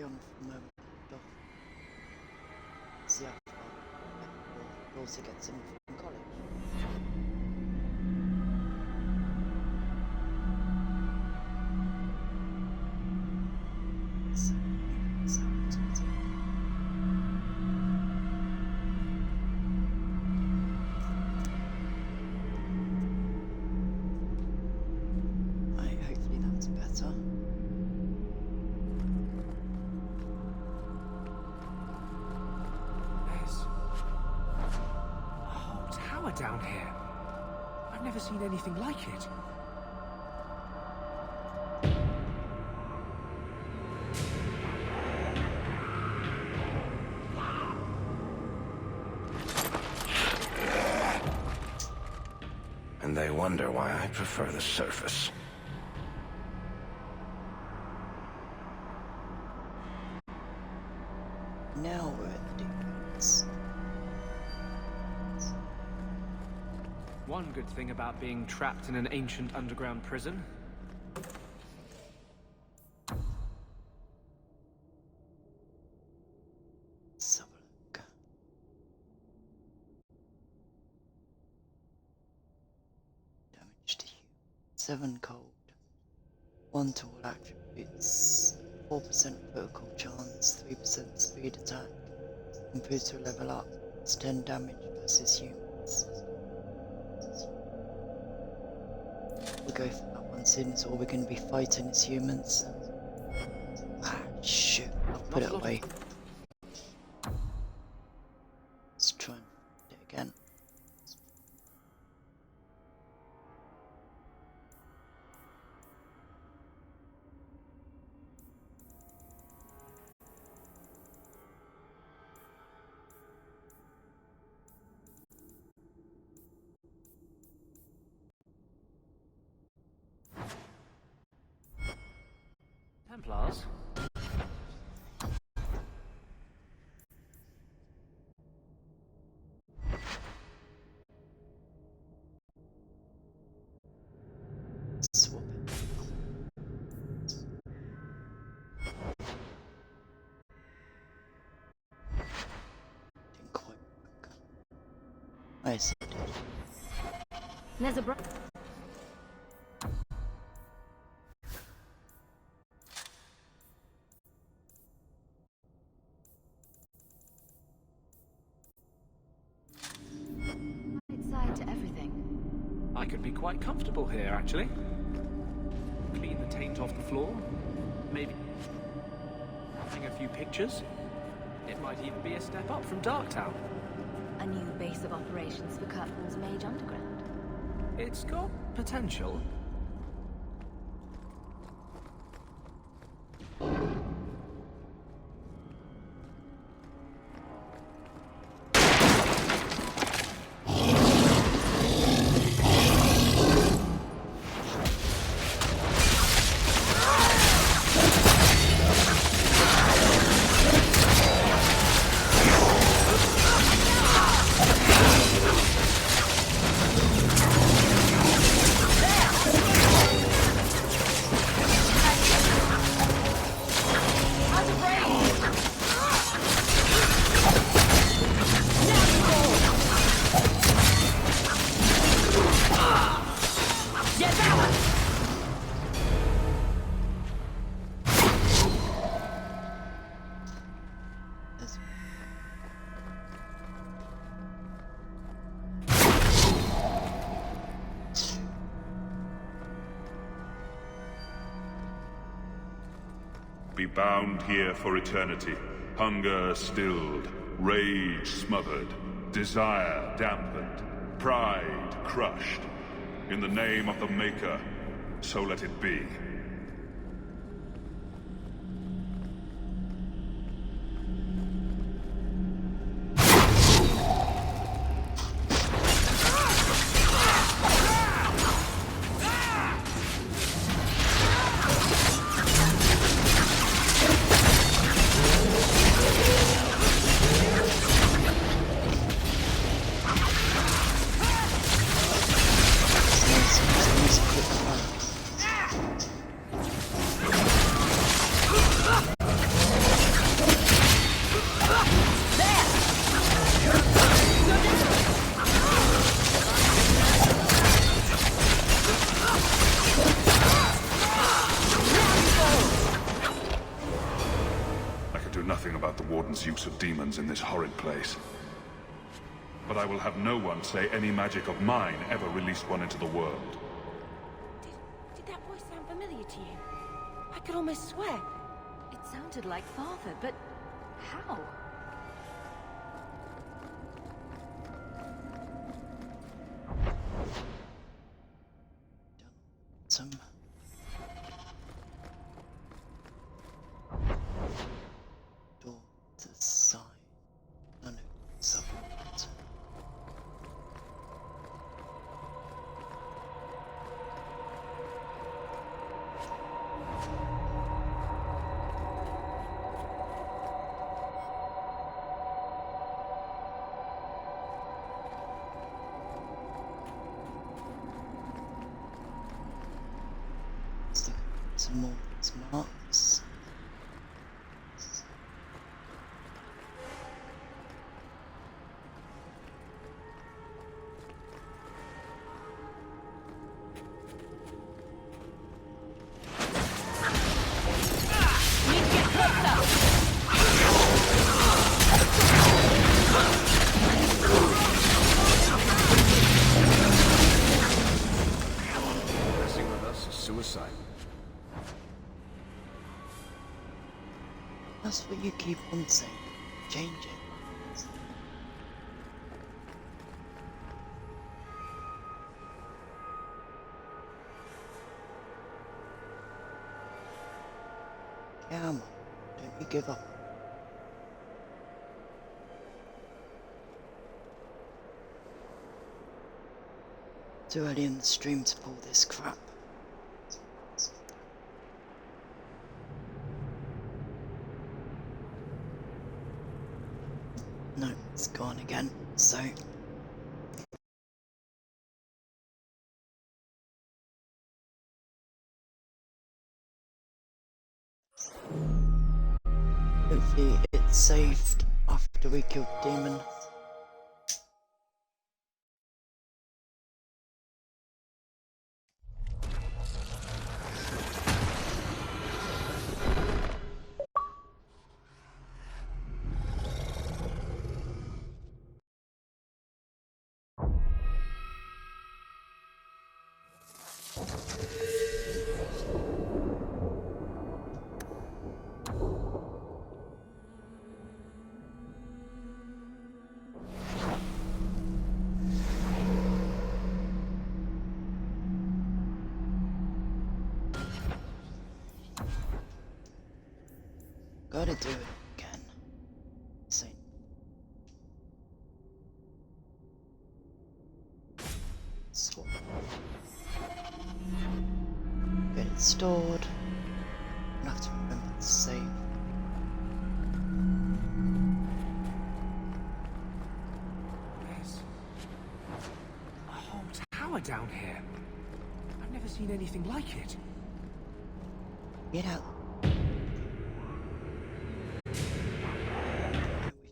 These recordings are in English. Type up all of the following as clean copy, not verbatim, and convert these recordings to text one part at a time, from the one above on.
carry on for the moment. See how far we'll also get some from college. Hopefully that's better. There's a whole tower down here. I've never seen anything like it. And they wonder why I prefer the surface. Now we're at the deepest. One good thing about being trapped in an ancient underground prison. Let's have a look. Damage to you. 7 cold. 1 to all attributes. 4% critical chance. 3% speed attack. Improves to a level up. It's 10 damage versus humans. We'll go for that one since all we're going to be fighting is humans. Ah, shoot. I'll put it away. Let's try and do it again. Templars? Swap it. Didn't quite work. I see it did. There's a side to everything. I could be quite comfortable here, actually. Clean the taint off the floor. Maybe hang a few pictures. It might even be a step up from Darktown. A new base of operations for Kirkman's Mage Underground. It's got potential. There's Be bound here for eternity. Hunger stilled, rage smothered, desire dampened, pride crushed. In the name of the Maker, so let it be. Odin's use of demons in this horrid place. But I will have no one say any magic of mine ever released one into the world. Did that voice sound familiar to you? I could almost swear. It sounded like Father, but how? Some door to the side. No, no, support. Let's look at some more of these marks. Messing with us is suicide. That's what you keep on saying. Change it. Come on, don't you give up. Too early in the stream to pull this crap. No, it's gone again, so... Hopefully it's saved after we killed Demon. Gotta do it again. Same. Swap. Get it stored. I have to remember to save. There's a whole tower down here. I've never seen anything like it. Get out.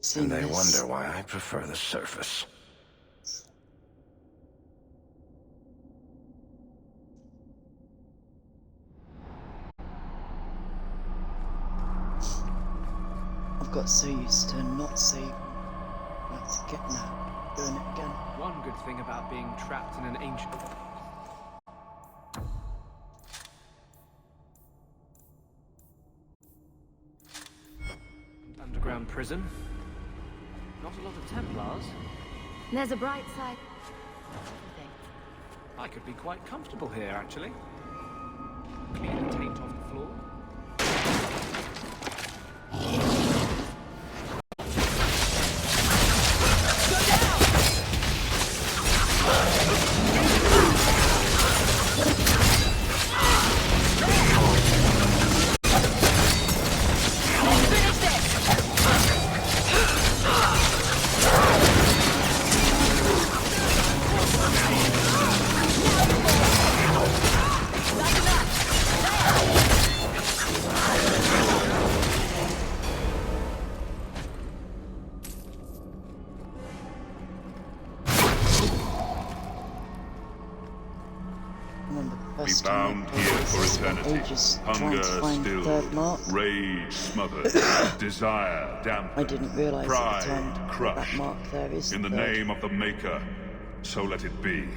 We've seen And they this. wonder why I prefer the surface. I've got so used to not saving. I have to get now. Doing it again. One good thing about being trapped in an ancient... underground prison. Not a lot of Templars. There's a bright side. Everything. I could be quite comfortable here, actually. Clean the taint off the floor. Be First time bound I played here this, for I spent eternity. ages trying Hunger to find the third stilled, mark. rage smothered, desire dampened, I didn't realise at the time pride that crushed. mark there is In the the third. name of the Maker, so let it be.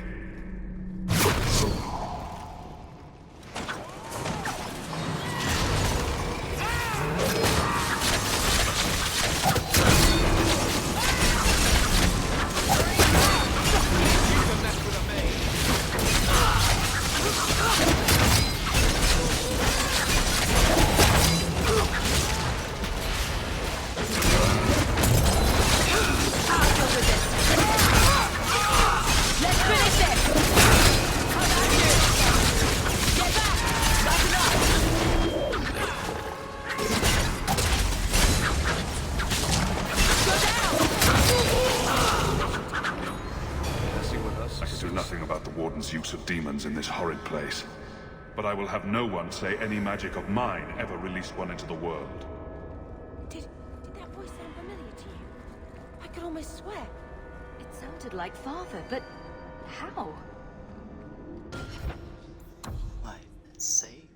I can do nothing about the Warden's use of demons in this horrid place. But I will have no one say any magic of mine ever released one into the world. Did that voice sound familiar to you? I could almost swear. It sounded like Father, but how? Right, let's see.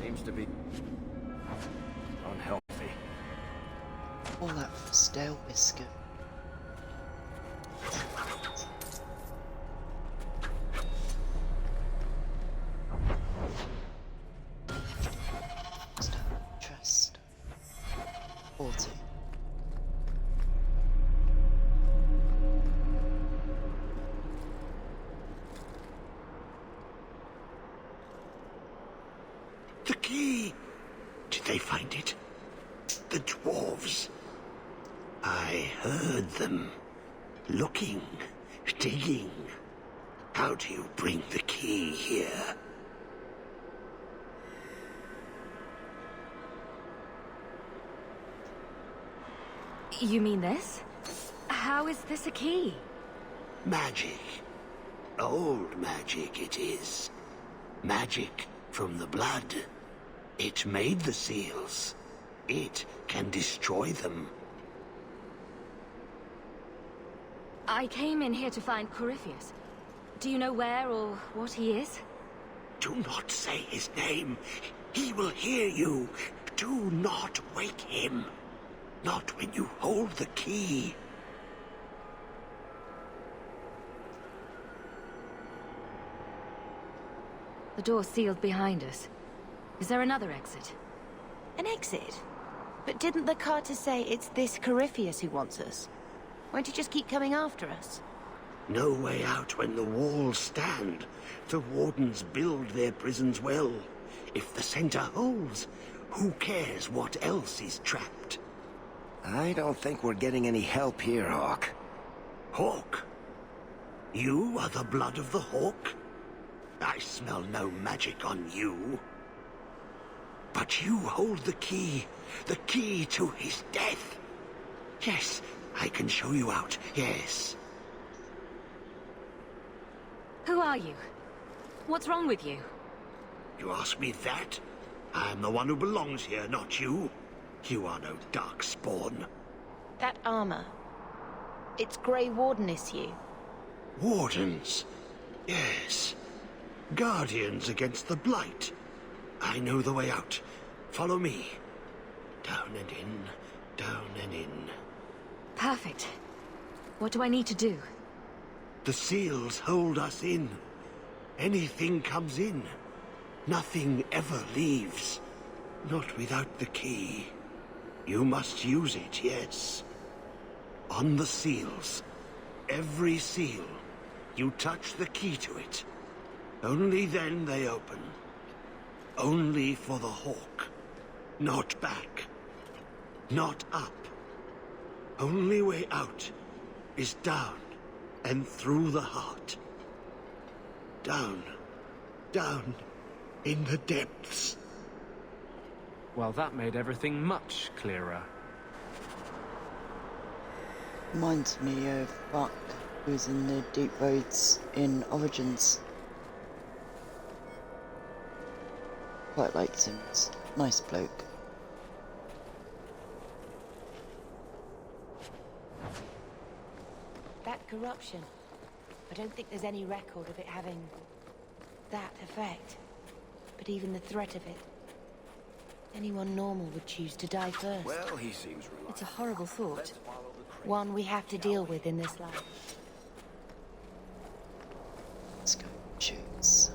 Seems to be unhealthy. All that for stale biscuit. Trust. 40. The key! Did they find it? The dwarves. I heard them. Looking, digging. How do you bring the key here? You mean this? How is this a key? Magic. Old magic it is. Magic from the blood. It made the seals. It can destroy them. I came in here to find Corypheus. Do you know where or what he is? Do not say his name. He will hear you. Do not wake him. Not when you hold the key. The door's sealed behind us. Is there another exit? An exit? But didn't the Carter say it's this Corypheus who wants us? Won't he just keep coming after us? No way out when the walls stand. The Wardens build their prisons well. If the center holds, who cares what else is trapped? I don't think we're getting any help here, Hawk. Hawk? You are the blood of the Hawk? I smell no magic on you. But you hold the key to his death. Yes, I can show you out, yes. Who are you? What's wrong with you? You ask me that? I am the one who belongs here, not you. You are no dark spawn. That armor. It's Grey Warden issue. Wardens? Yes. Guardians against the Blight. I know the way out. Follow me. Down and in, down and in. Perfect. What do I need to do? The seals hold us in. Anything comes in. Nothing ever leaves. Not without the key. You must use it, yes. On the seals, every seal, you touch the key to it. Only then they open. Only for the Hawk. Not back. Not up. Only way out is down and through the heart. Down. Down in the depths. Well, that made everything much clearer. Reminds me of Buck, who's in the Deep Roads in Origins. Quite liked him. He's a nice bloke. That corruption. I don't think there's any record of it having that effect. But even the threat of it, anyone normal would choose to die first. Well, he seems reliable. It's a horrible thought. One we have to deal with in this life. Let's go choose.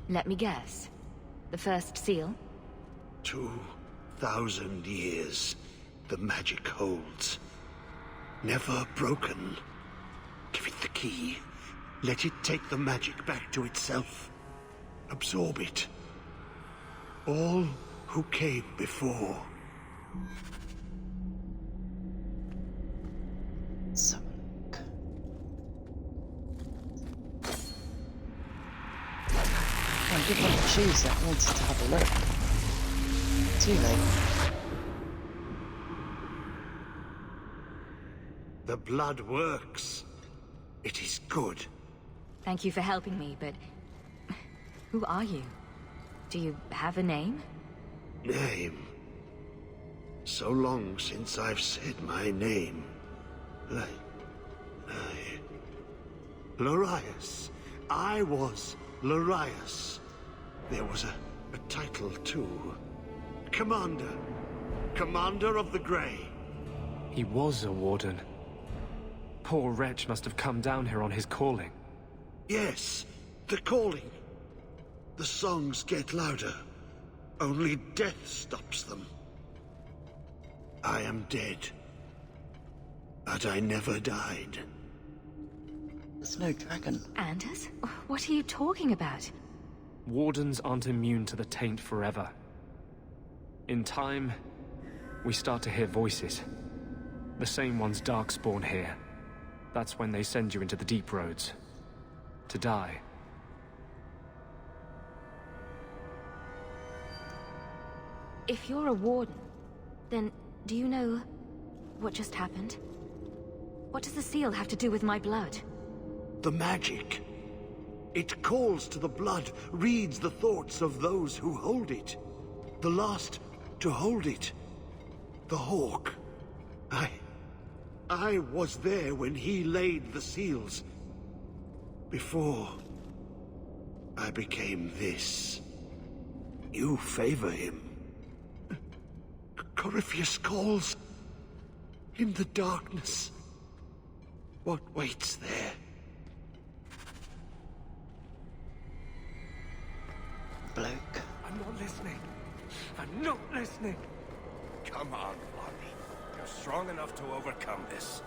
Let me guess. The first seal? 2,000 years the magic holds. Never broken. Give it the key. Let it take the magic back to itself. Absorb it. All who came before. Let's have a look. I did want to choose that. I wanted to have a look. Too late. The blood works. It is good. Thank you for helping me, but... who are you? Do you have a name? Name. So long since I've said my name. Larius. I was Larius. There was a title too. Commander. Commander of the Grey. He was a warden. Poor wretch must have come down here on his calling. Yes, the calling. The songs get louder. Only death stops them. I am dead. But I never died. There's no dragon. Anders? What are you talking about? Wardens aren't immune to the taint forever. In time, we start to hear voices. The same ones Darkspawn hear. That's when they send you into the Deep Roads. To die. If you're a warden, then do you know what just happened? What does the seal have to do with my blood? The magic. It calls to the blood, reads the thoughts of those who hold it. The last to hold it. The Hawk. I was there when he laid the seals. Before I became this. You favor him. Corypheus calls. In the darkness. What waits there? Bloke. I'm not listening. I'm not listening. Come on, Blondie. You're strong enough to overcome this.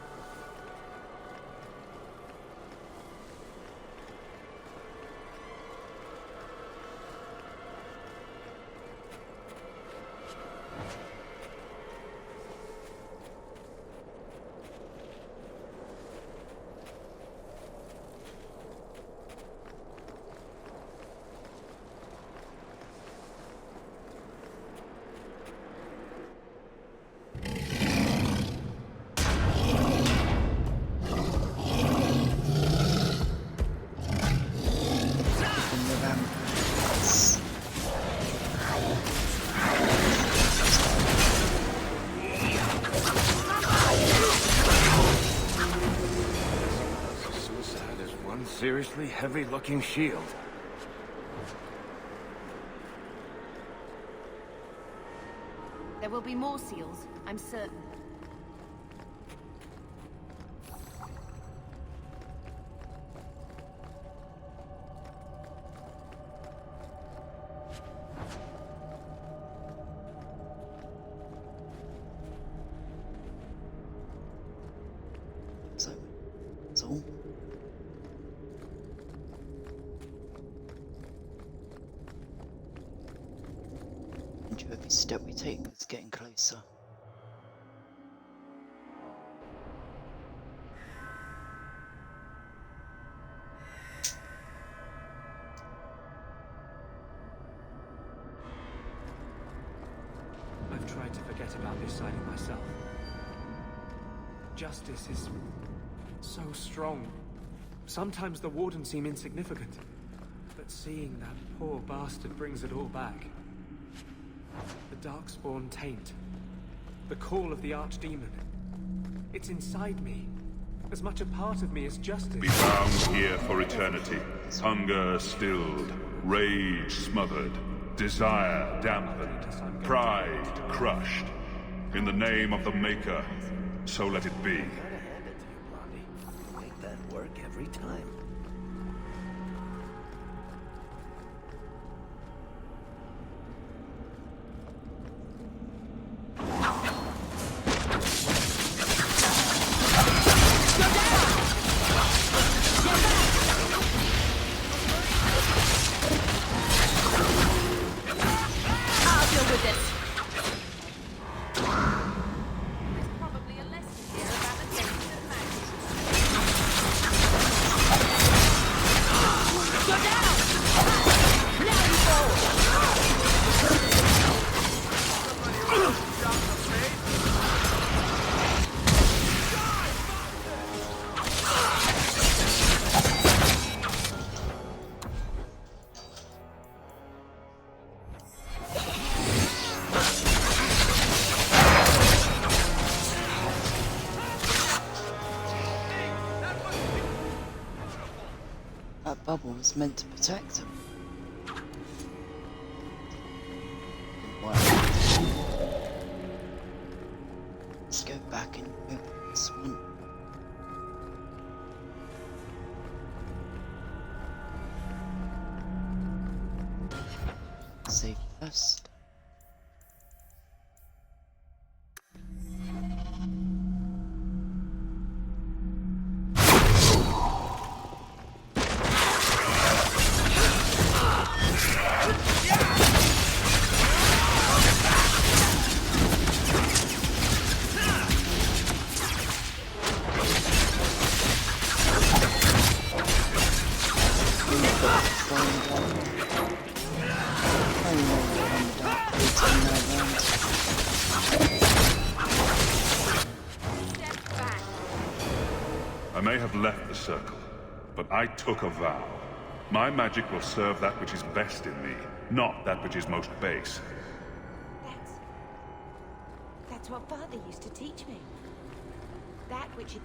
one seriously heavy-looking shield. There will be more seals, I'm certain. So, that's all. And every step we take is getting closer. I've tried to forget about this side of myself. Justice is so strong. Sometimes the Wardens seem insignificant. But seeing that poor bastard brings it all back. The Darkspawn taint. The call of the Archdemon. It's inside me. As much a part of me as justice. Be bound here for eternity. Hunger stilled, rage smothered, desire dampened, pride crushed. In the name of the Maker, so let it be. Gotta hand it to you, Blondie. You make that work every time. I'll deal with this. There's probably a lesson here about the dangers of magic. Go down! Now you fall! That bubble was meant to protect him. Didn't work. Let's go back and open this one. Save first. I may have left the circle, but I took a vow. My magic will serve that which is best in me, not that which is most base. That's what Father used to teach me. That which is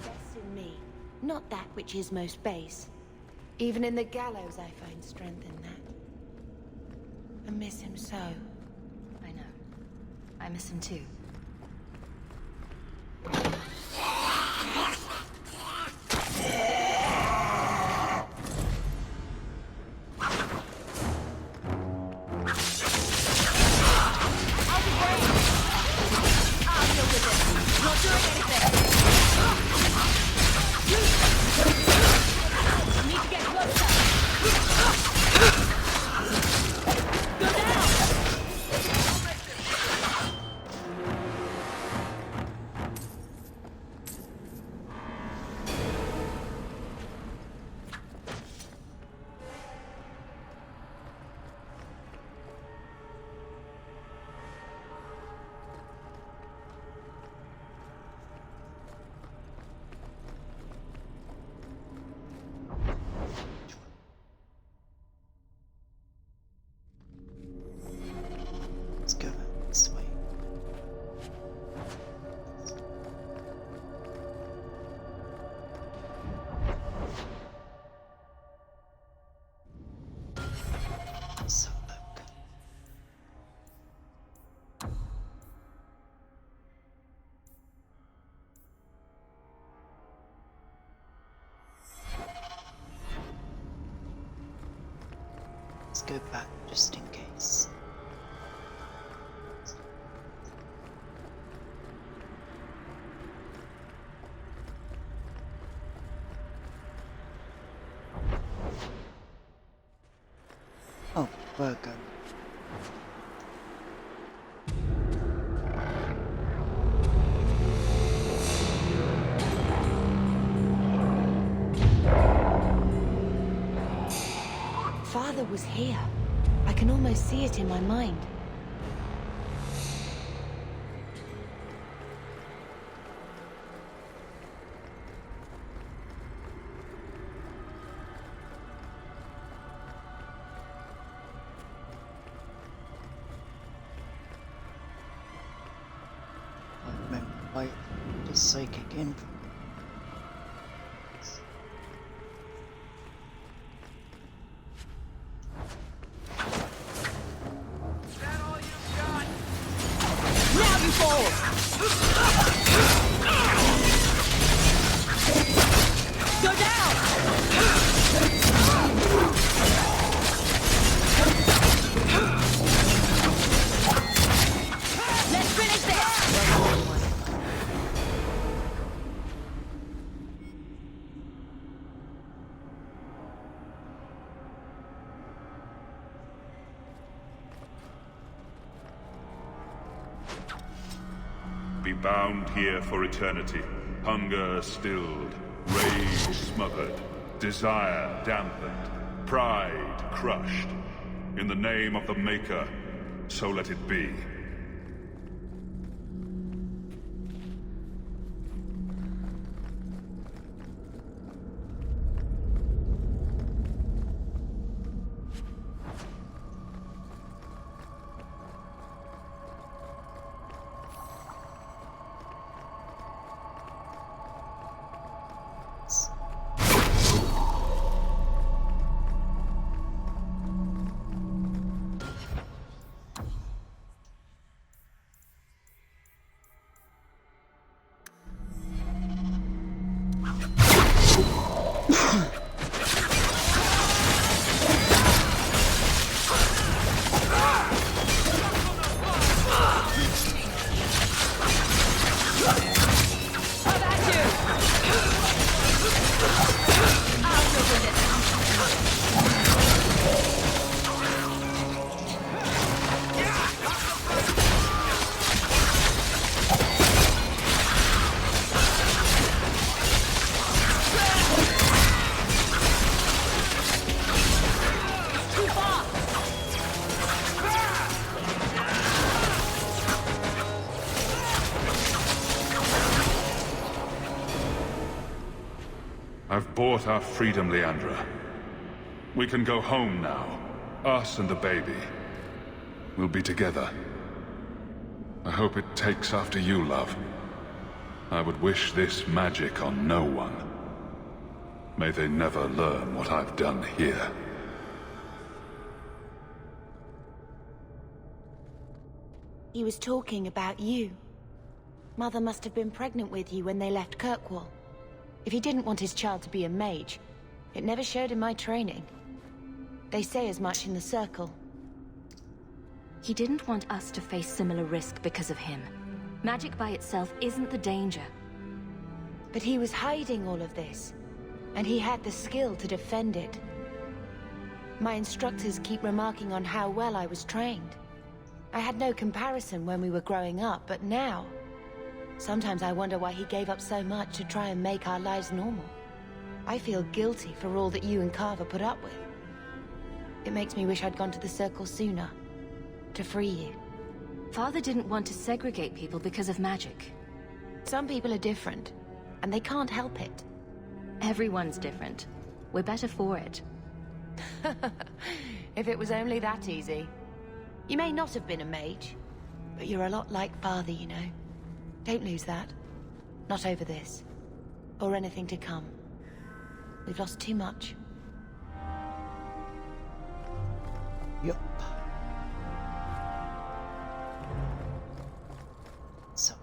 best in me, not that which is most base. Even in the gallows I find strength in that. I miss him so. I know. I miss him too. just go back just in case. Oh, Virgo. Father was here. I can almost see it in my mind. I remember why the psychic info. Be bound here for eternity. Hunger stilled, rage smothered, desire dampened, pride crushed. In the name of the Maker, so let it be. I've bought our freedom, Leandra. We can go home now. Us and the baby. We'll be together. I hope it takes after you, love. I would wish this magic on no one. May they never learn what I've done here. He was talking about you. Mother must have been pregnant with you when they left Kirkwall. If he didn't want his child to be a mage, it never showed in my training. They say as much in the Circle. He didn't want us to face similar risk because of him. Magic by itself isn't the danger. But he was hiding all of this, and he had the skill to defend it. My instructors keep remarking on how well I was trained. I had no comparison when we were growing up, but now... Sometimes I wonder why he gave up so much to try and make our lives normal. I feel guilty for all that you and Carver put up with. It makes me wish I'd gone to the Circle sooner, to free you. Father didn't want to segregate people because of magic. Some people are different, and they can't help it. Everyone's different. We're better for it. If it was only that easy. You may not have been a mage, but you're a lot like Father, you know. Don't lose that. Not over this. Or anything to come. We've lost too much. Yup. So.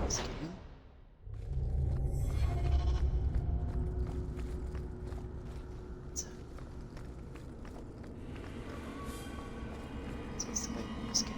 Skin. So, this is the way we skin.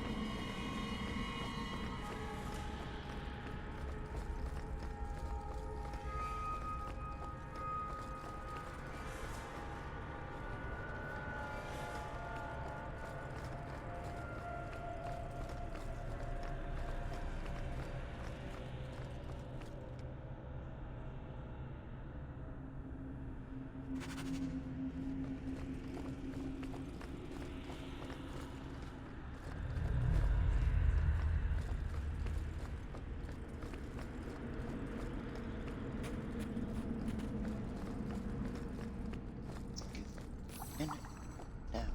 In it. Down.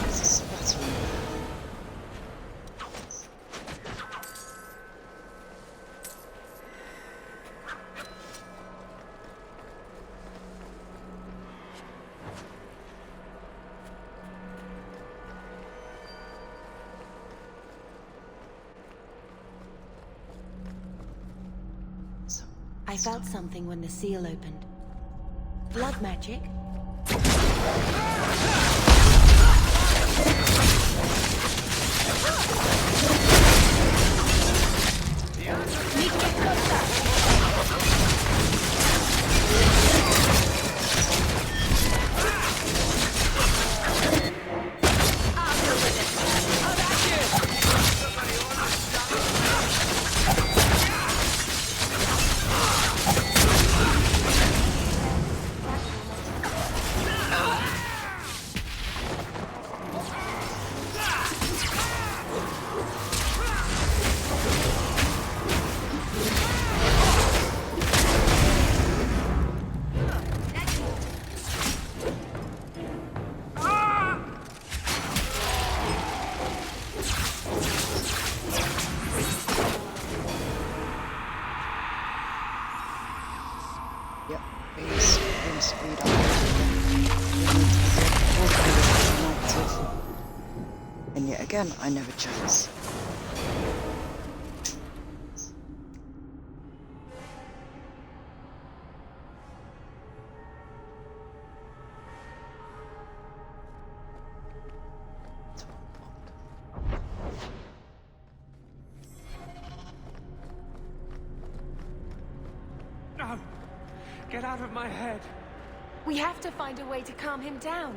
This is splattering. So, I felt something when the seal opened. Blood magic? Need to get closer! I'll deal with it. Oh, that's you! yep, please, speed up. We need to get all the inactive. And yet again, I never chose. No! Get out of my head! We have to find a way to calm him down.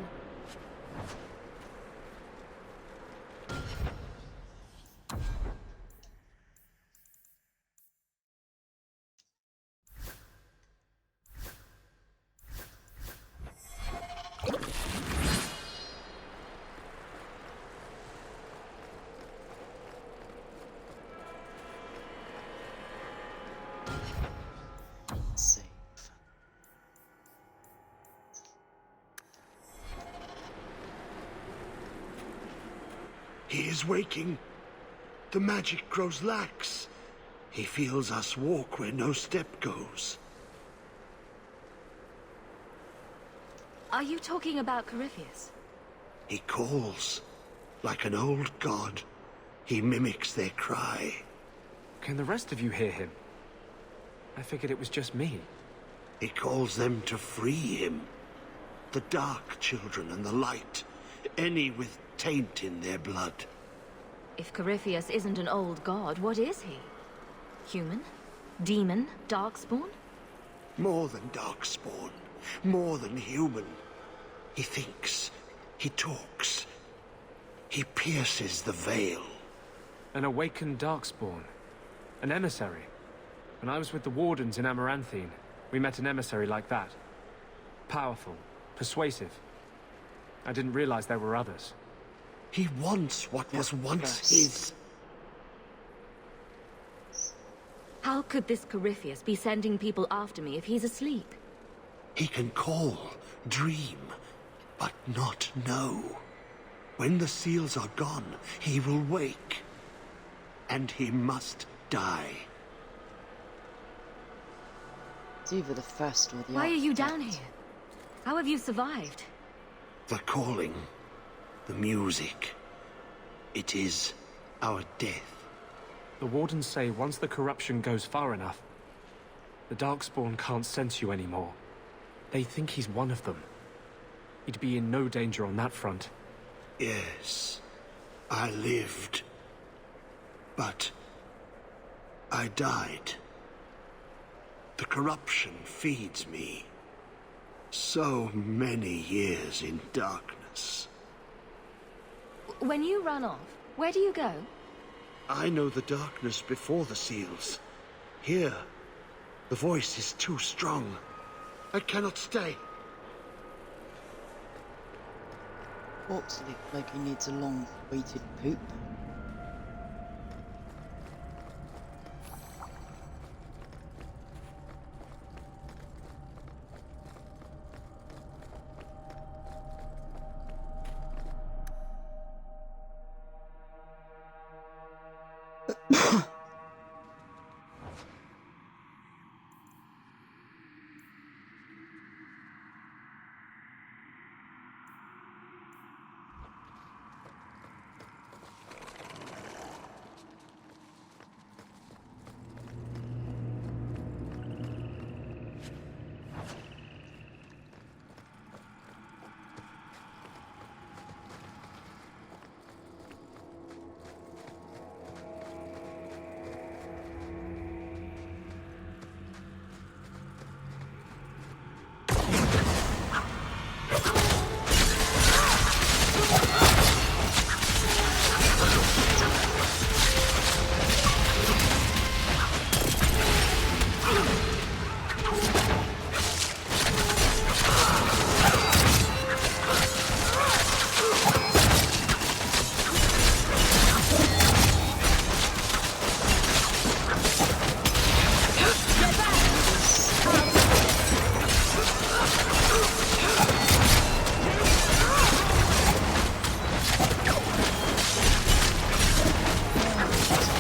Save. He is waking. The magic grows lax. He feels us walk where no step goes. Are you talking about Corypheus? He calls, like an old god. He mimics their cry. Can the rest of you hear him? I figured it was just me. He calls them to free him. The dark children and the light. Any with taint in their blood. If Corypheus isn't an old god, what is he? Human? Demon? Darkspawn? More than darkspawn. More than human. He thinks. He talks. He pierces the veil. An awakened Darkspawn. An emissary. When I was with the Wardens in Amaranthine, we met an emissary like that. Powerful. Persuasive. I didn't realize there were others. He wants what was once first. his. How could this Corypheus be sending people after me if he's asleep? He can call, dream, but not know. When the seals are gone, he will wake. And he must die. It's either the first or the Why are you aftermath. down here? How have you survived? The calling, the music. It is our death. The Wardens say once the corruption goes far enough, the Darkspawn can't sense you anymore. They think he's one of them. He'd be in no danger on that front. Yes, I lived. But I died. The corruption feeds me. So many years in darkness. When you run off, where do you go? I know the darkness before the seals. Here, the voice is too strong. I cannot stay. Orcs look like he needs a long-awaited poop.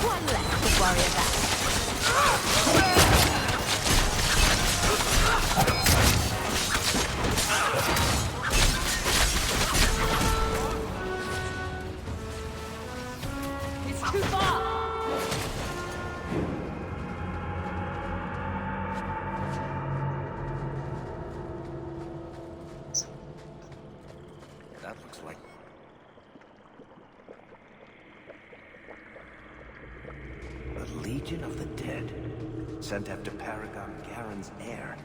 One less to worry about. It's too far! That looks like... The Legion of the Dead, sent after Paragon Garen's heir.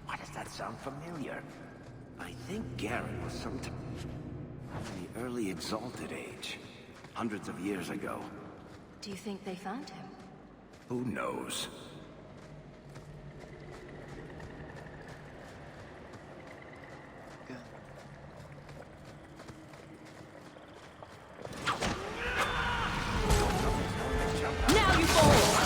Why does that sound familiar? I think Garen was sometime in the early Exalted Age, hundreds of years ago. Do you think they found him? Who knows? Good. Now you fall!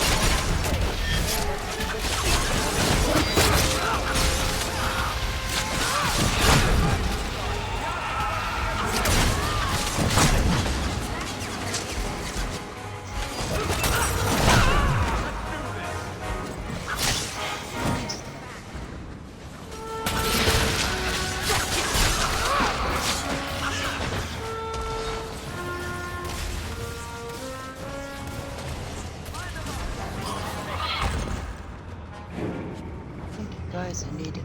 Thank you guys, I needed it.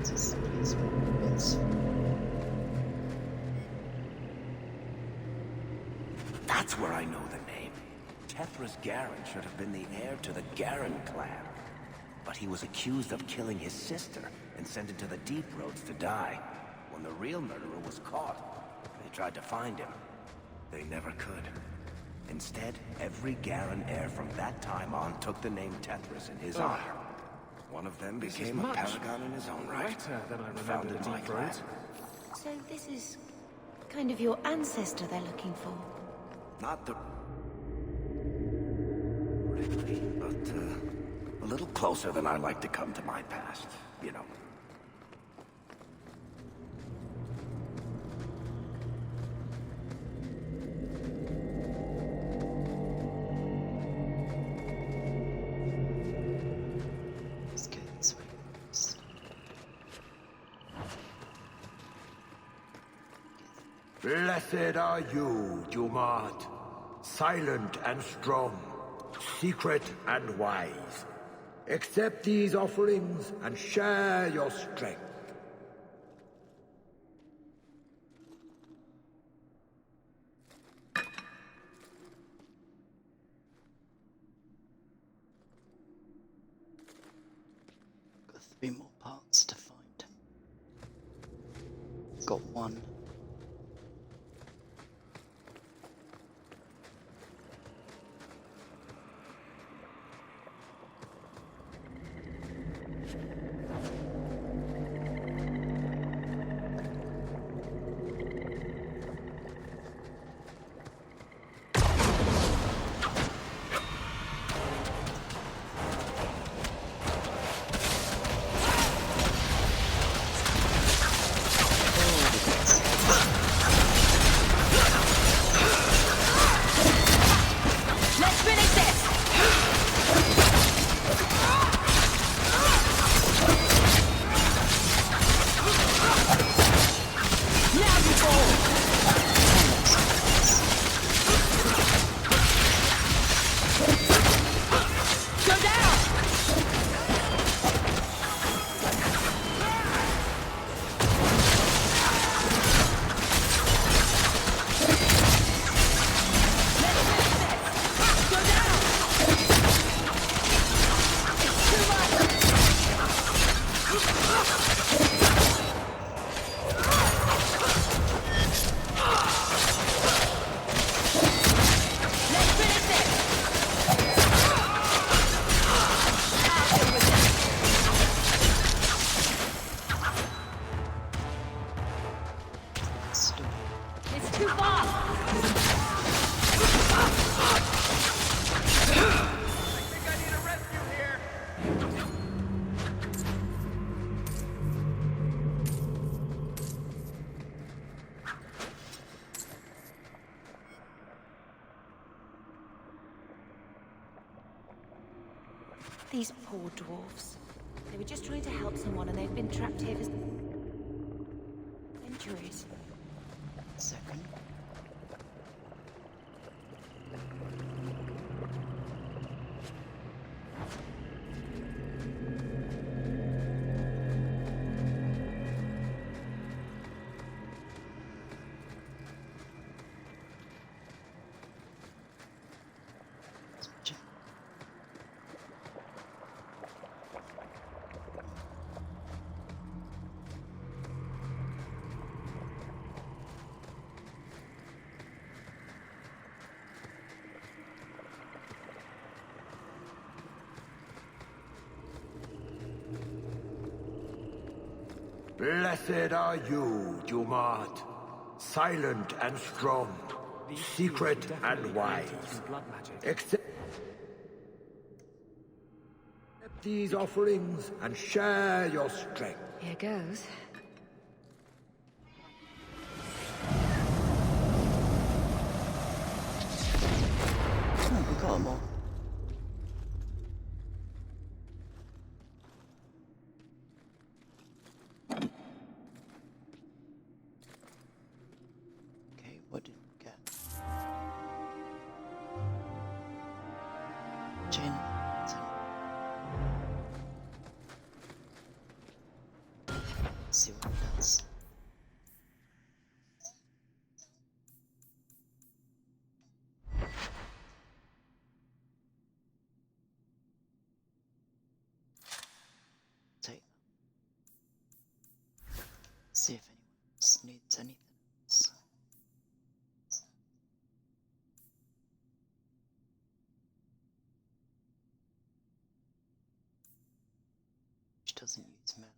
This is the place where it's That's where I know the name. Tethras Garen should have been the heir to the Garen clan. But he was accused of killing his sister and sent into the Deep Roads to die. When the real murderer was caught, they tried to find him. They never could. Instead, every Garen heir from that time on took the name Tethras in his honor. One of them became a much paragon in his own right. Better than I and remember founded the my Deep clan. Roads. So this is kind of your ancestor they're looking for. Not the... really, but a little closer than I like to come to my past, you know. Let's go this way first. Blessed are you, Dumat, silent and strong, secret and wise. Accept these offerings and share your strength. Got 3 more parts to find. Got 1. Let's finish this! Now you fall! Go down! Go down! It's too much! Let's finish this! I'll deal with this! Still. It's too far! These poor dwarfs. They were just trying to help someone and they've been trapped here for centuries. Second. Switch it. Blessed are you, Dumat, silent and strong, These secret seals were definitely and wise. created through blood magic. Accept these offerings and share your strength. Here goes. Oh, we got 'em all. Okay, what did we get? Chain. See what it does. doesn't use melee.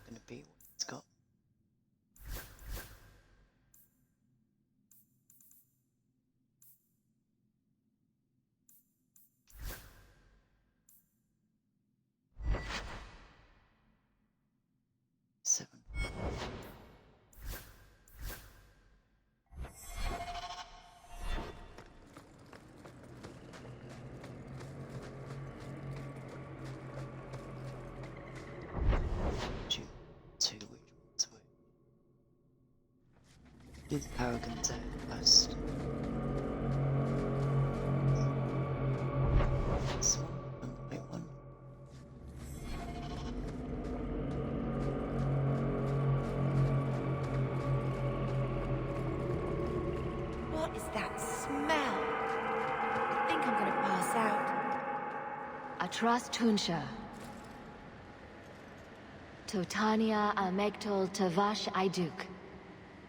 Gonna be what it's got. Seven. Two which ones were. Do the Paragons out first. This one and the white one. What is that smell? I think I'm gonna pass out. Atras Tunsha. Totania Amegtol Tavash Iduk.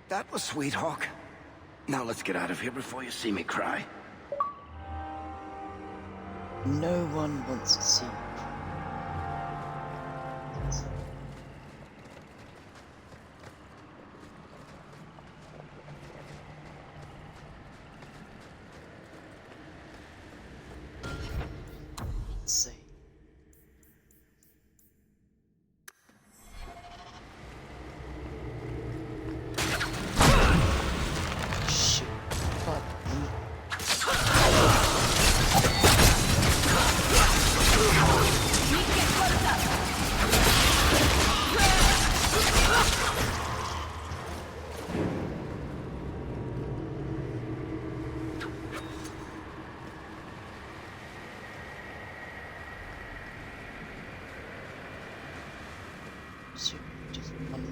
That was sweet, Hawk. Now let's get out of here before you see me cry. No one wants to see you. See. Shit. Fuck me. So, just one.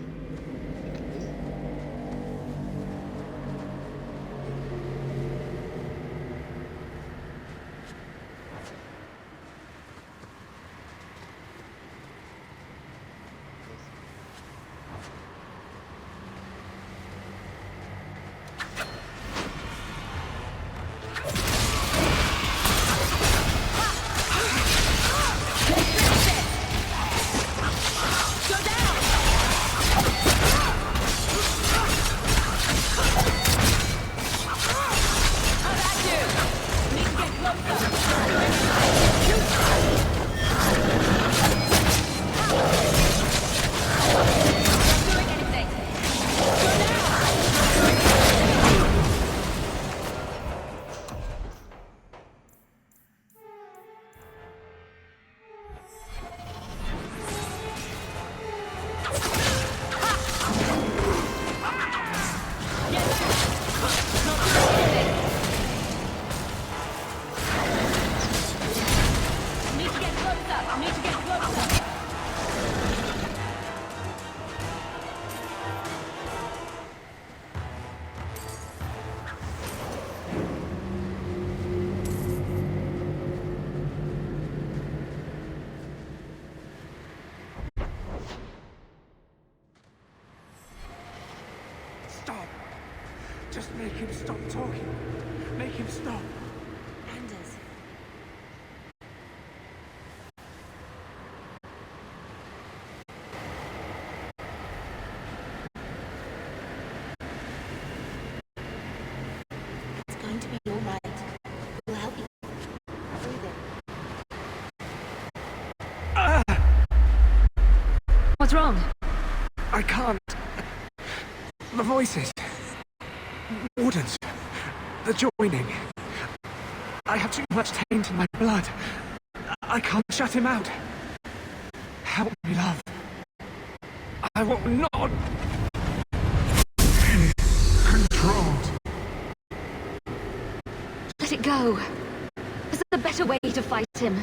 Stop. Just make him stop talking. Make him stop. Anders. It's going to be all right. We'll help you. Breathe in. What's wrong? I can't. The voices. Wardens. The joining. I have too much taint in my blood. I can't shut him out. Help me, love. I will not. Controlled. Let it go. There's a better way to fight him.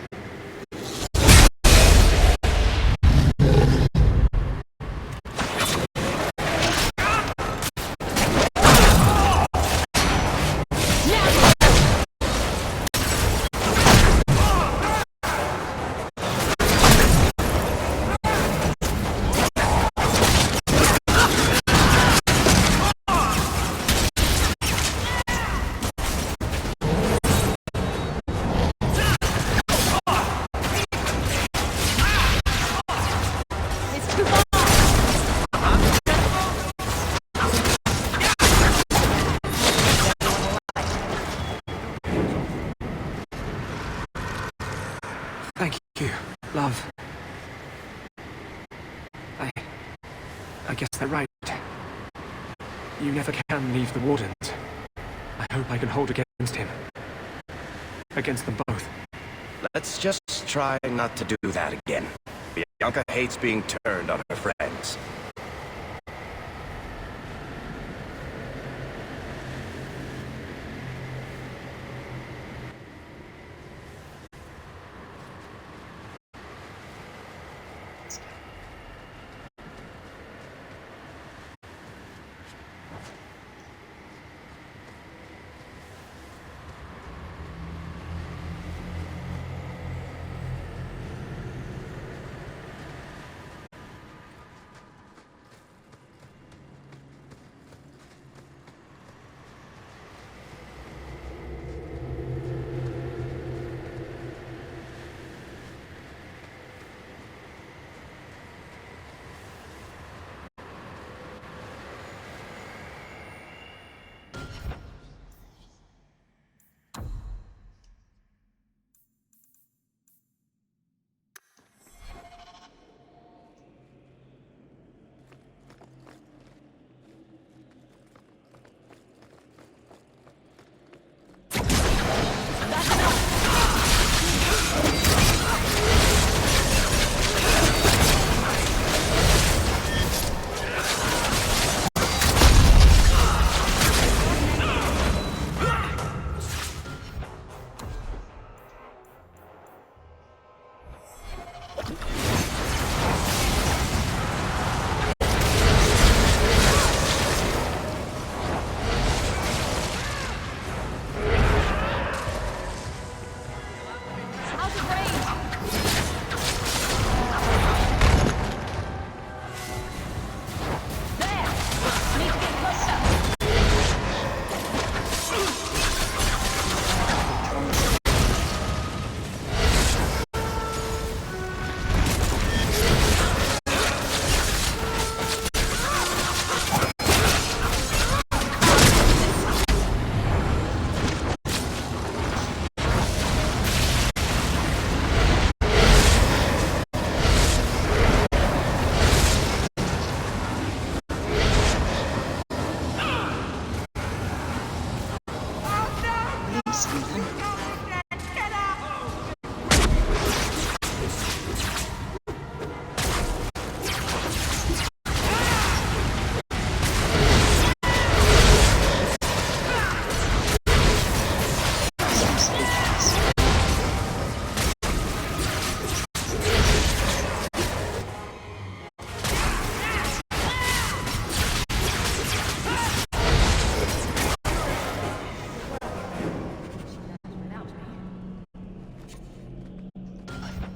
you, love. I guess they're right. You never can leave the Wardens. I hope I can hold against him. Against them both. Let's just try not to do that again. Bianca hates being turned on her friends.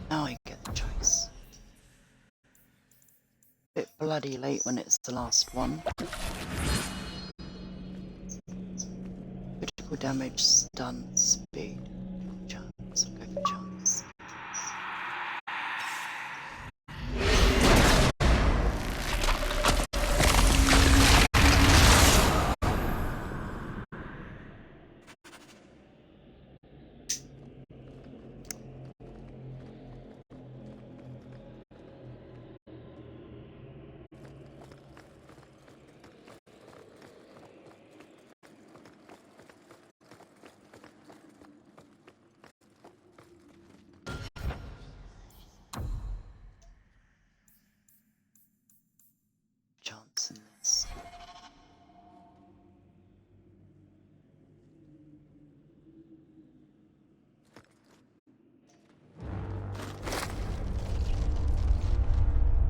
Now I get the choice. Bit bloody late when it's the last one. Critical damage, stun, speed. Chance. I'll go for chance. Chance in this.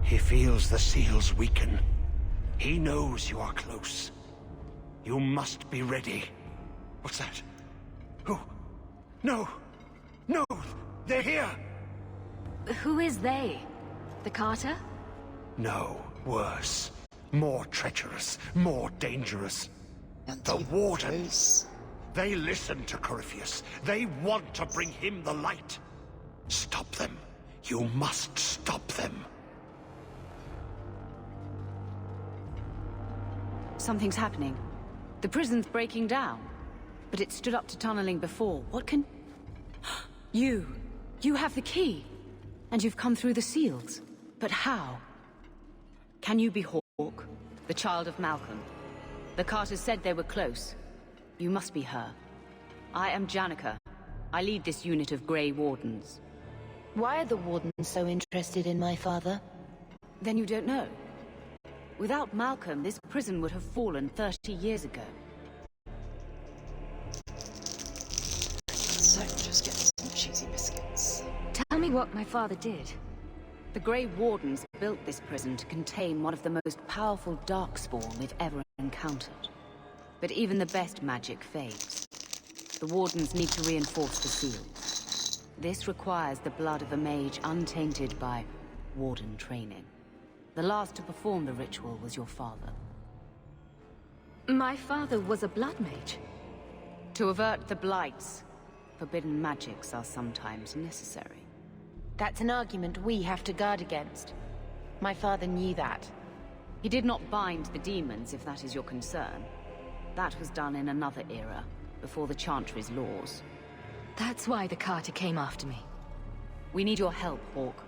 He feels the seals weaken. He knows you are close. You must be ready. What's that? Who? No! No! They're here! Who is they? The Carter? No, worse. More treacherous, more dangerous. The Wardens. They listen to Corypheus. They want to bring him the light. Stop them. You must stop them. Something's happening. The prison's breaking down. But it stood up to tunneling before. What can... You have the key. And you've come through the seals. But how? Can you be Hawke, the child of Malcolm? The Carters said they were close. You must be her. I am Janica. I lead this unit of Grey Wardens. Why are the Wardens so interested in my father? Then you don't know? Without Malcolm, this prison would have fallen 30 years ago. So, just get some cheesy biscuits. Tell me what my father did. The Grey Wardens built this prison to contain one of the most powerful Darkspawn we've ever encountered. But even the best magic fades. The Wardens need to reinforce the seals. This requires the blood of a mage untainted by Warden training. The last to perform the ritual was your father. My father was a blood mage. To avert the blights, forbidden magics are sometimes necessary. That's an argument we have to guard against. My father knew that. He did not bind the demons, if that is your concern. That was done in another era, before the Chantry's laws. That's why the Carter came after me. We need your help, Hawke.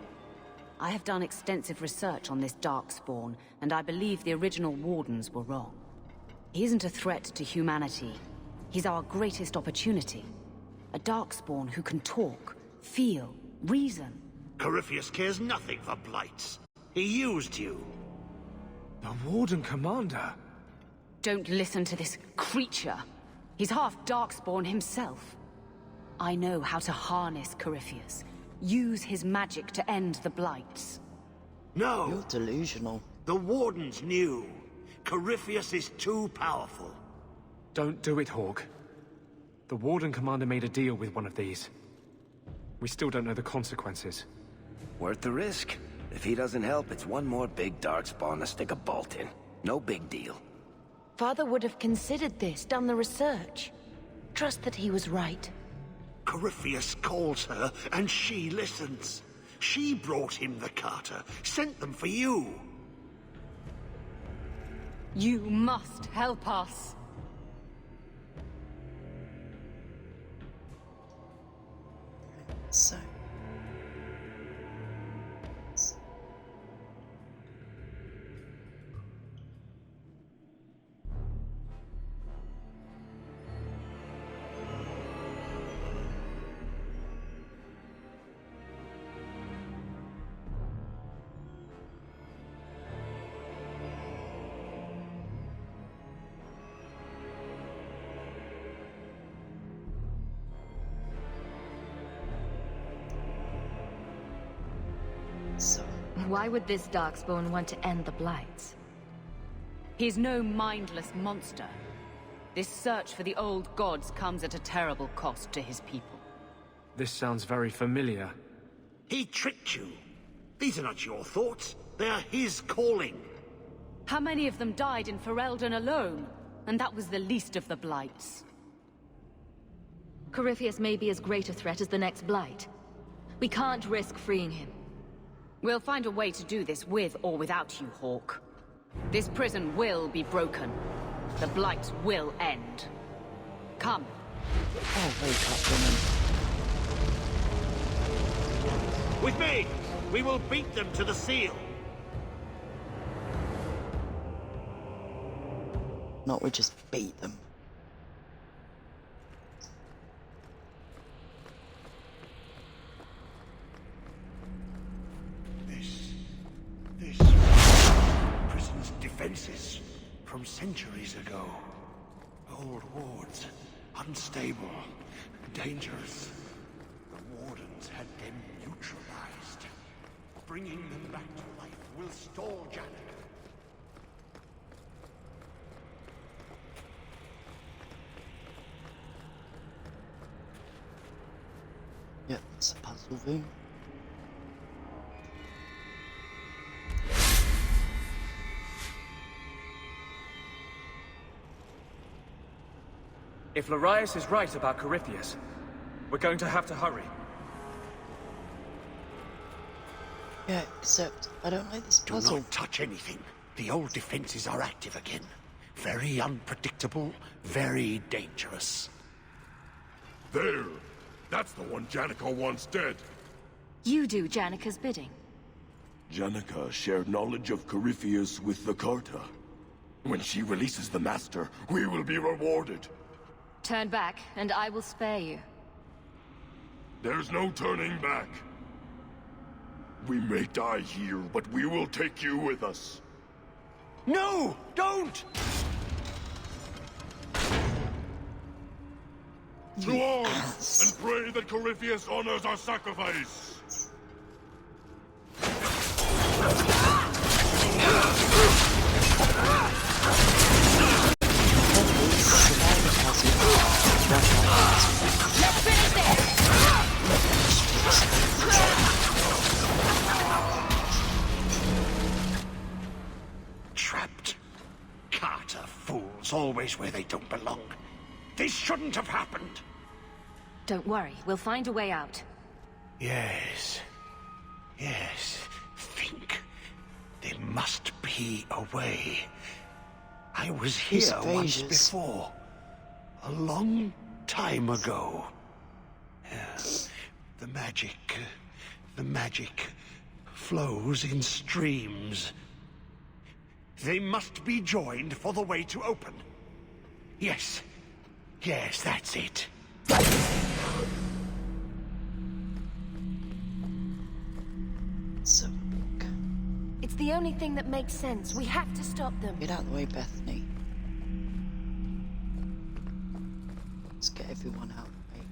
I have done extensive research on this Darkspawn, and I believe the original Wardens were wrong. He isn't a threat to humanity. He's our greatest opportunity. A Darkspawn who can talk, feel, reason. Corypheus cares nothing for blights. He used you. The Warden Commander? Don't listen to this creature. He's half Darkspawn himself. I know how to harness Corypheus. Use his magic to end the blights. No! You're delusional. The Wardens knew. Corypheus is too powerful. Don't do it, Hawke. The Warden Commander made a deal with one of these. We still don't know the consequences. Worth the risk. If he doesn't help, it's one more big Darkspawn to stick a bolt in. No big deal. Father would have considered this, done the research. Trust that he was right. Corypheus calls her, and she listens. She brought him the Carter, sent them for you. You must help us. So. Why would this Darkspawn want to end the Blights? He's no mindless monster. This search for the old gods comes at a terrible cost to his people. This sounds very familiar. He tricked you. These are not your thoughts. They are his calling. How many of them died in Ferelden alone? And that was the least of the blights. Corypheus may be as great a threat as the next Blight. We can't risk freeing him. We'll find a way to do this with or without you, Hawke. This prison will be broken. The blights will end. Come. Oh, wake up, woman. With me! We will beat them to the seal! Not we just beat them. This prison's defenses from centuries ago. Old wards, unstable, dangerous. The Wardens had them neutralized. Bringing them back to life will stall Janica. Yep, it's a puzzle room. If Larius is right about Corypheus, we're going to have to hurry. Yeah, except I don't like this Do puzzle. not touch anything. The old defenses are active again. Very unpredictable, very dangerous. There! That's the one Janica wants dead. You do Janika's bidding. Janika shared knowledge of Corypheus with the Carta. When she releases the Master, we will be rewarded. Turn back, and I will spare you. There's no turning back. We may die here, but we will take you with us. No! Don't! To arms, and pray that Corypheus honors our sacrifice! Trapped. Carter fools always where they don't belong. This shouldn't have happened. Don't worry, we'll find a way out. Yes. Yes. Think. There must be a way. I was here once before. A long time ago. Yeah. The magic flows in streams. They must be joined for the way to open. Yes. Yes, that's it. So, It's the only thing that makes sense. We have to stop them. get out of the way, Bethany. Let's get everyone out of the way.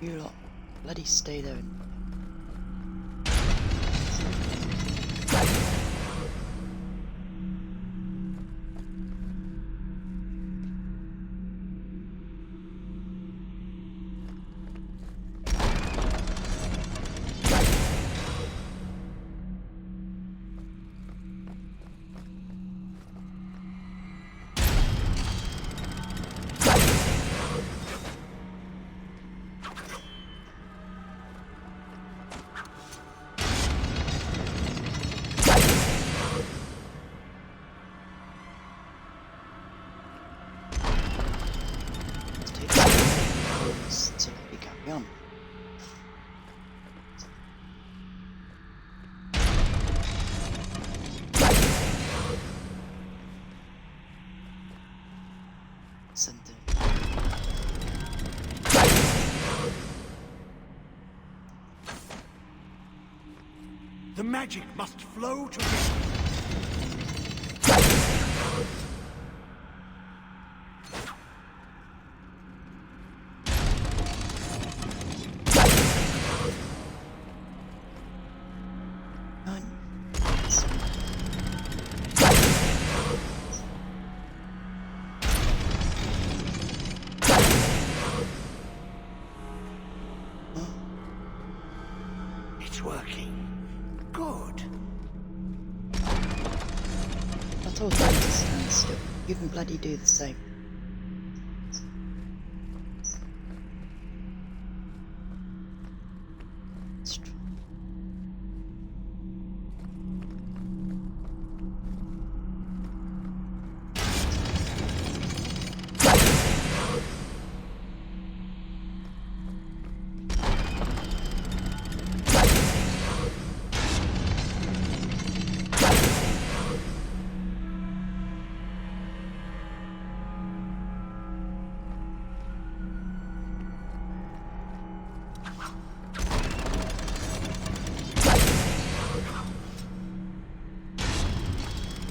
You lot, bloody stay there. So we carry on. Something. The magic must flow together. It's working. Good. I told you to stand still. You can bloody do the same. It's true.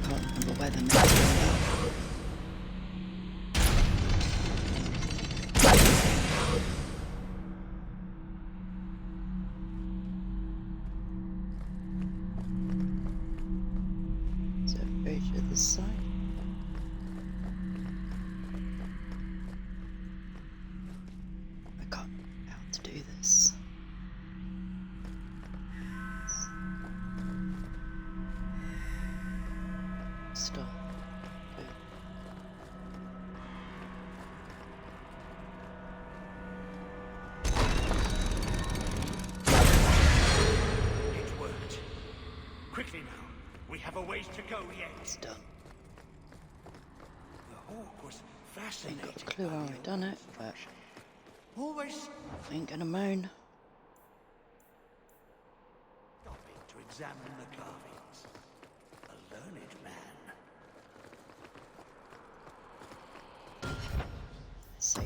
Can't remember where the next one. So Fraser this side. I can't remember how to do this. Stop. Good. It's done. The hawk was Ain't fascinating. got a clue how I done it, but Always I ain't gonna moan. stopping to examine the carvings. A learned man. Let's see.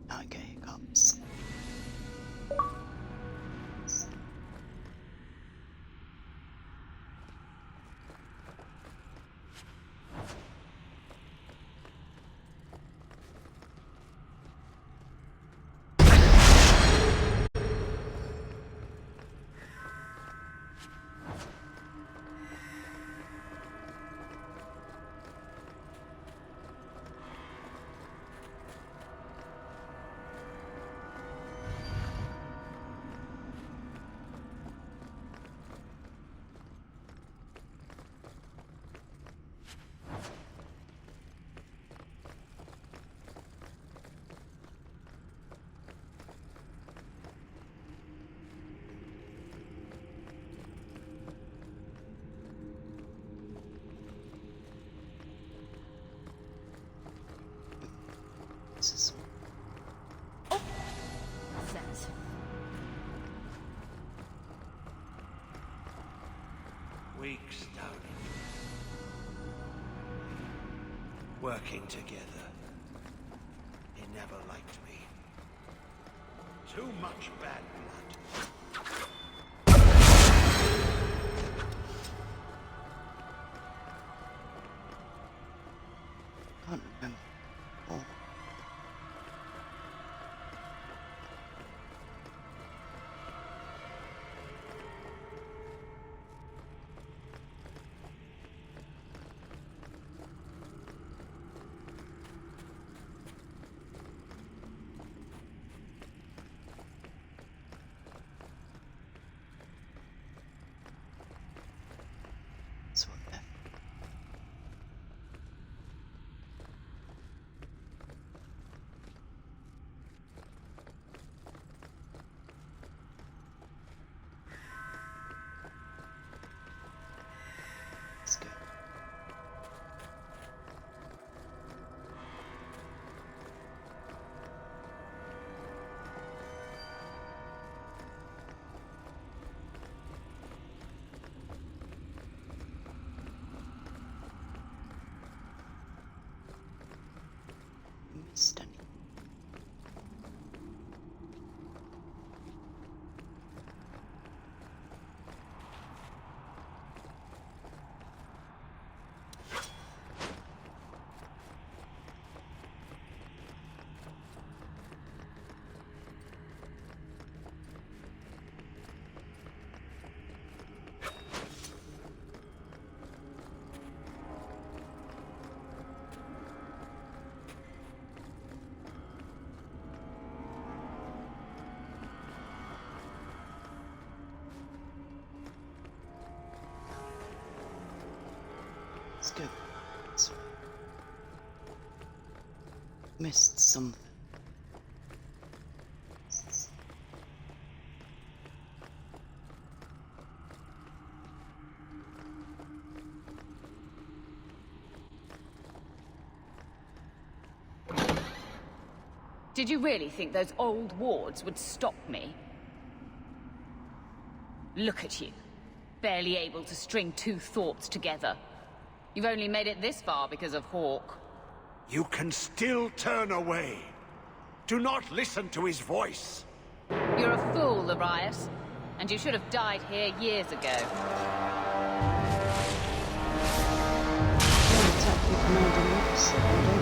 Now I get hiccups. This is Sense. Weak stone. Working together. He never liked me. Too much bad blood. can't remember. Oh. That's what left. Let's go. Missed any. Let's go. This way. Missed something. Did you really think those old wards would stop me? Look at you. Barely able to string two thoughts together. You've only made it this far because of Hawke. You can still turn away. Do not listen to his voice. You're a fool, Larius. And you should have died here years ago. Tactic commanding officer, I don't.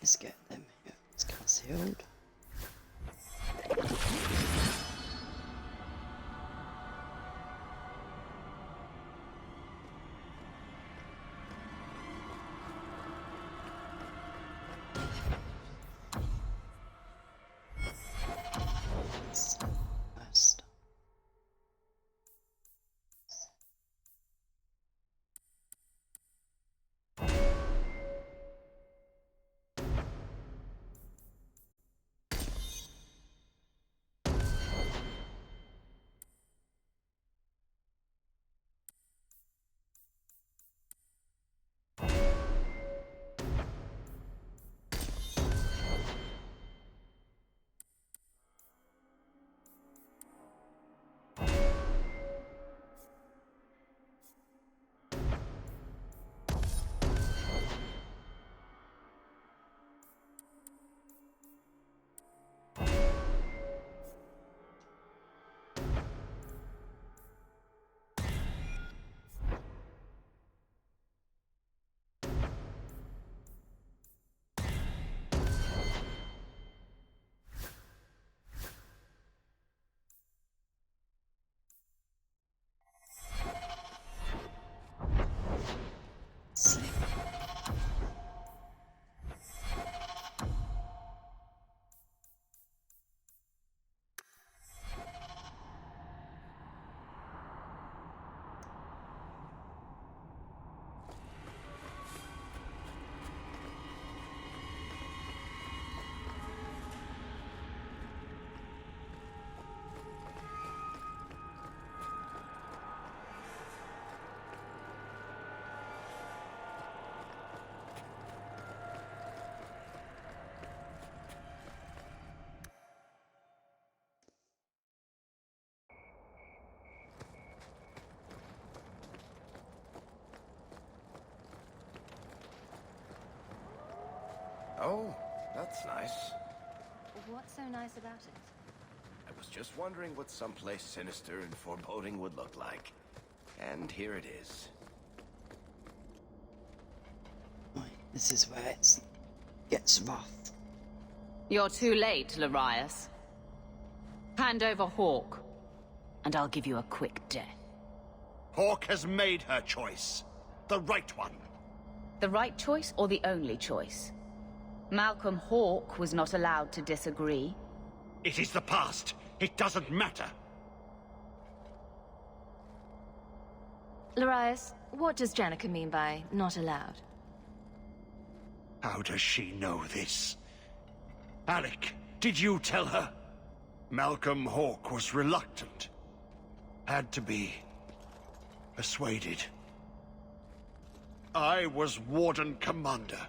Let's get them here. It's concealed. West. See. Oh, that's nice. What's so nice about it? I was just wondering what someplace sinister and foreboding would look like. And here it is. Right, this is where it gets rough. You're too late, Larius. Hand over Hawke, and I'll give you a quick death. Hawke has made her choice. The right one. The right choice or the only choice? Malcolm Hawke was not allowed to disagree. It is the past. It doesn't matter. Larius, what does Janica mean by not allowed? How does she know this? Alec, did you tell her? Malcolm Hawke was reluctant. Had to be persuaded. I was Warden Commander.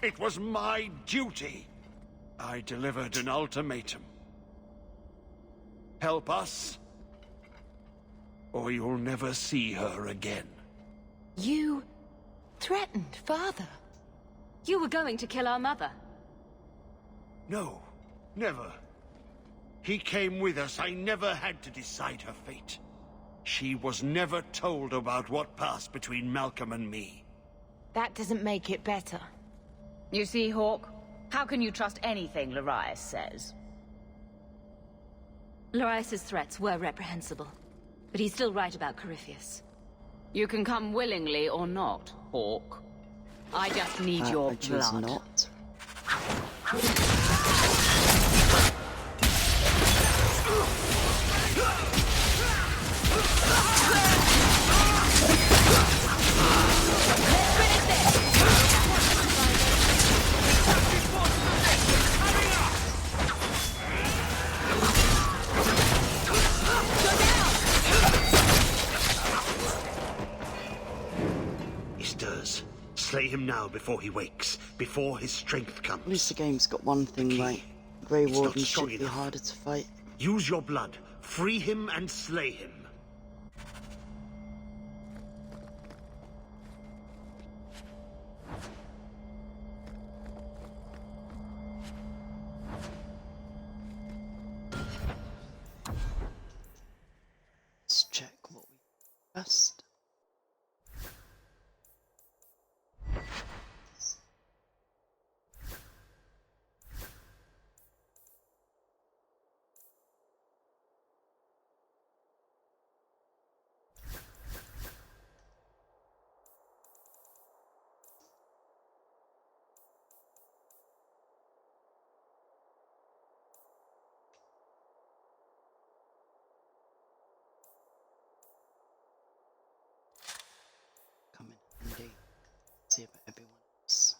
It was my duty. I delivered an ultimatum. Help us, or you'll never see her again. You threatened Father. You were going to kill our mother. No, never. He came with us. I never had to decide her fate. She was never told about what passed between Malcolm and me. That doesn't make it better. You see, Hawke? How can you trust anything Larius says? Larius's threats were reprehensible, but he's still right about Corypheus. You can come willingly or not, Hawke. I just need your I choose blood. not. He stirs. Slay him now before he wakes, before his strength At least comes. the game's got one thing right. Grey It's not Wardens strong should be enough. harder to fight. Use your blood. Free him and slay him. Let's check what we best. Come in handy. See about everyone else.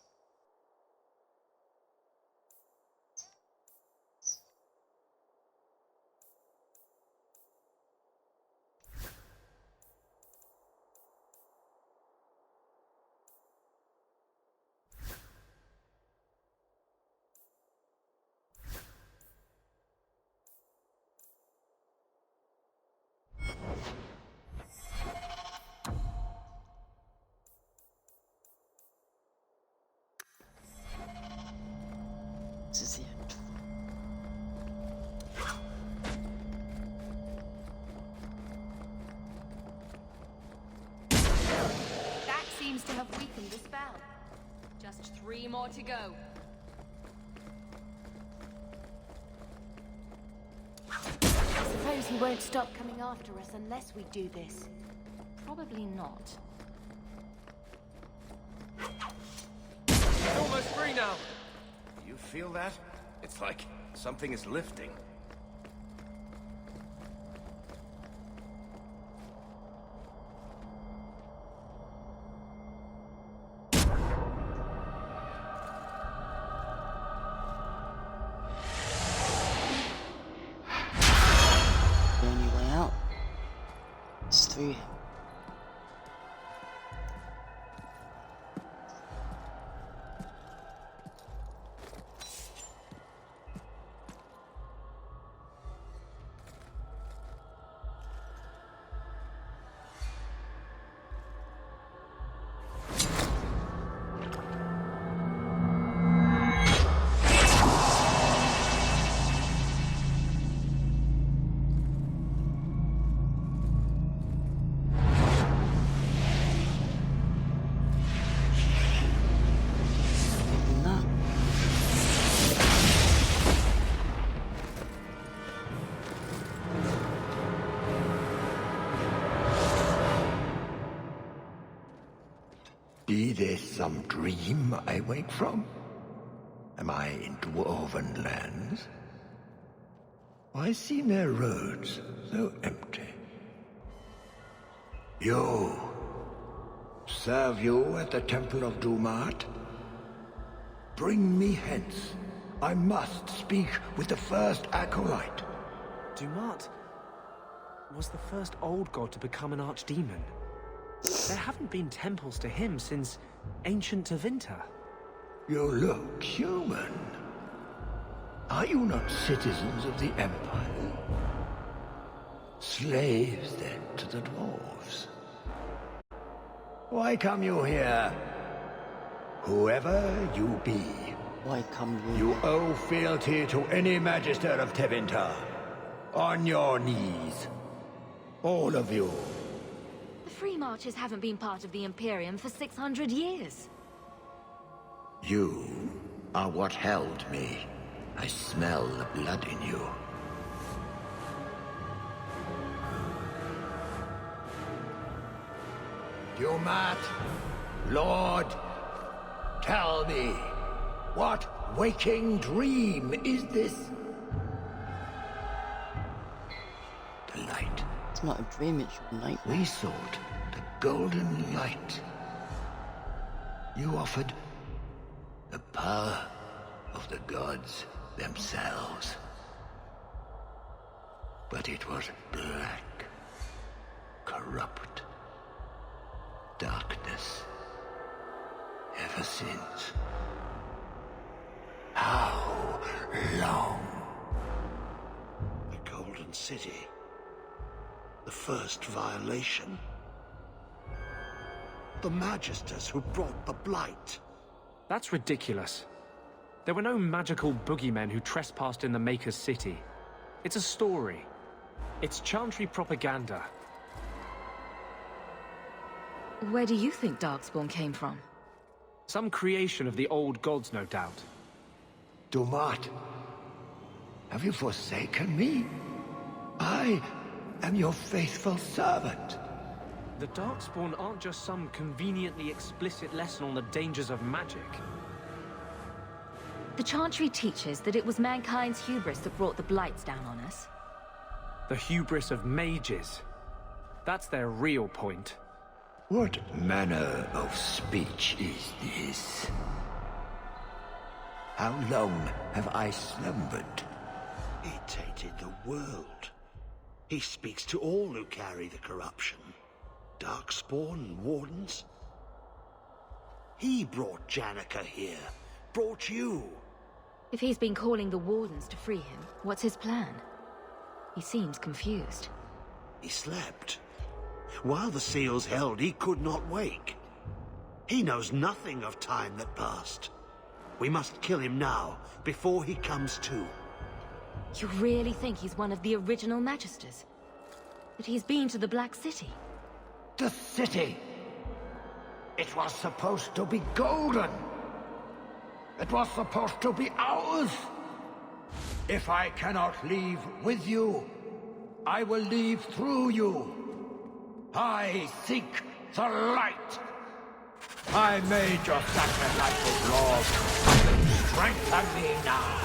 This is the end. That seems to have weakened the spell. Just 3 more to go. I suppose he won't stop coming after us unless we do this. Probably not. It's almost free now. Do you feel that? It's like something is lifting. The only way out is through him. Even that. Be this some dream I wake from? Am I in dwarven lands? Why seem their roads so empty? You! Serve you at the Temple of Dumat? Bring me hence. I must speak with the first acolyte. Dumat was the first old god to become an archdemon. There haven't been temples to him since ancient Tevinter. You look human. Are you not citizens of the Empire? Slaves, then, to the dwarves? Why come you here? Whoever you be, Why come you owe fealty to any Magister of Tevinter. On your knees. All of you. The Free Marches haven't been part of the Imperium for 600 years. You are what held me. I smell the blood in you. Dumat, Lord, tell me, what waking dream is this? The light. It's not a dream, it's your nightmare. We sought the golden light. You offered the power of the gods themselves. But it was black, corrupt, darkness. Ever since. How long? The Golden City. The first violation. The Magisters who brought the Blight. That's ridiculous. There were no magical boogeymen who trespassed in the Maker's City. It's a story. It's Chantry propaganda. Where do you think Darkspawn came from? Some creation of the old gods, no doubt. Dumat, have you forsaken me? I am your faithful servant. The Darkspawn aren't just some conveniently explicit lesson on the dangers of magic. The Chantry teaches that it was mankind's hubris that brought the Blights down on us. The hubris of mages. That's their real point. What manner of speech is this? How long have I slumbered? He tainted the world. He speaks to all who carry the corruption. Darkspawn and Wardens. He brought Janica here. Brought you. If he's been calling the Wardens to free him, what's his plan? He seems confused. He slept. While the seals held, he could not wake. He knows nothing of time that passed. We must kill him now, before he comes to. You really think he's one of the original Magisters? That he's been to the Black City? The city! It was supposed to be golden! It was supposed to be ours! If I cannot leave with you, I will leave through you. I seek the light. I made your sacrifices, Lord. Strengthen me now.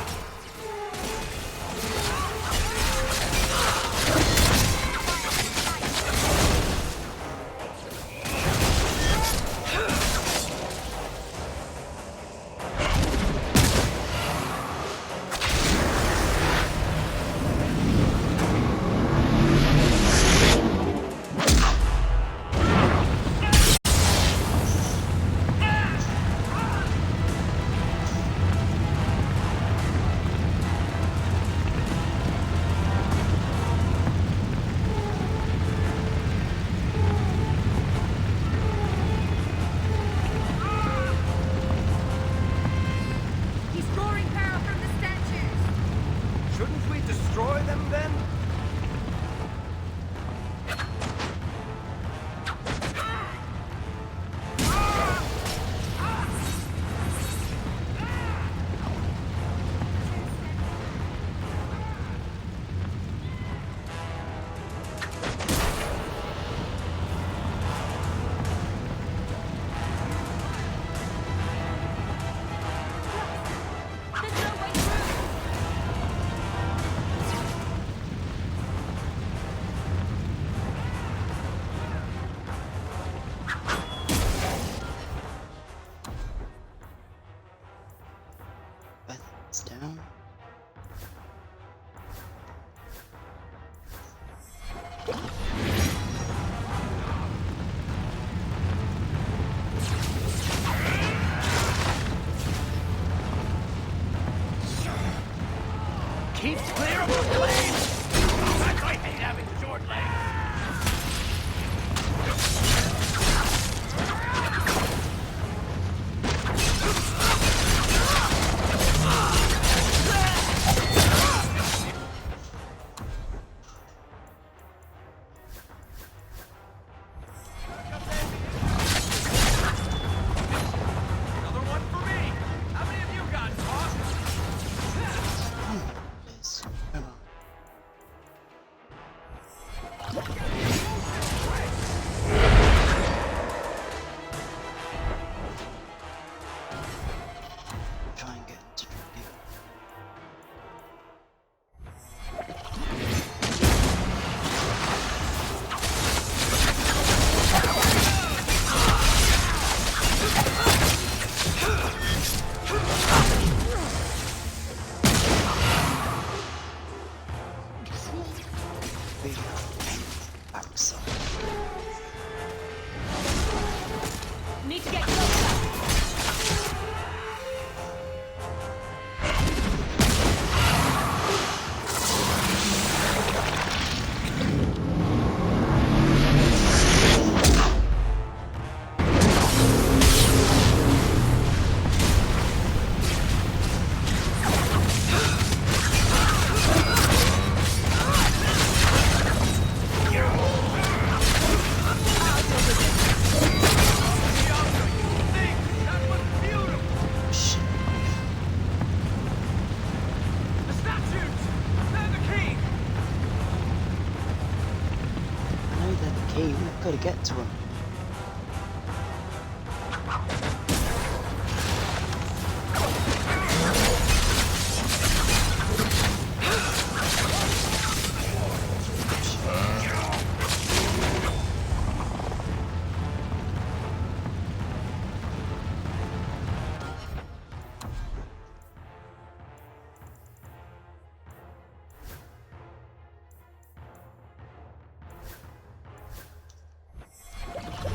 Down. terrible flame! That's why I hate having short legs! Another one for me! How many of you got caught? Please, come on. Try and get into drinking. Really backside. Need to get closer. That was beautiful! Shit. The statues! They're the key! I know they're the key. We've got to get to them.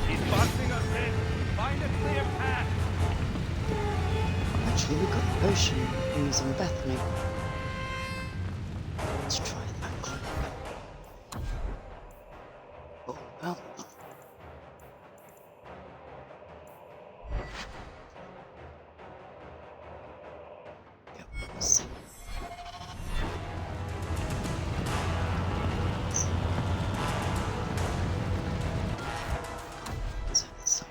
He's boxing us in! Find a clear path! Actually, we've got a potion using Bethany. Let's try that quick. Oh, well. Yep, let's see. So, so.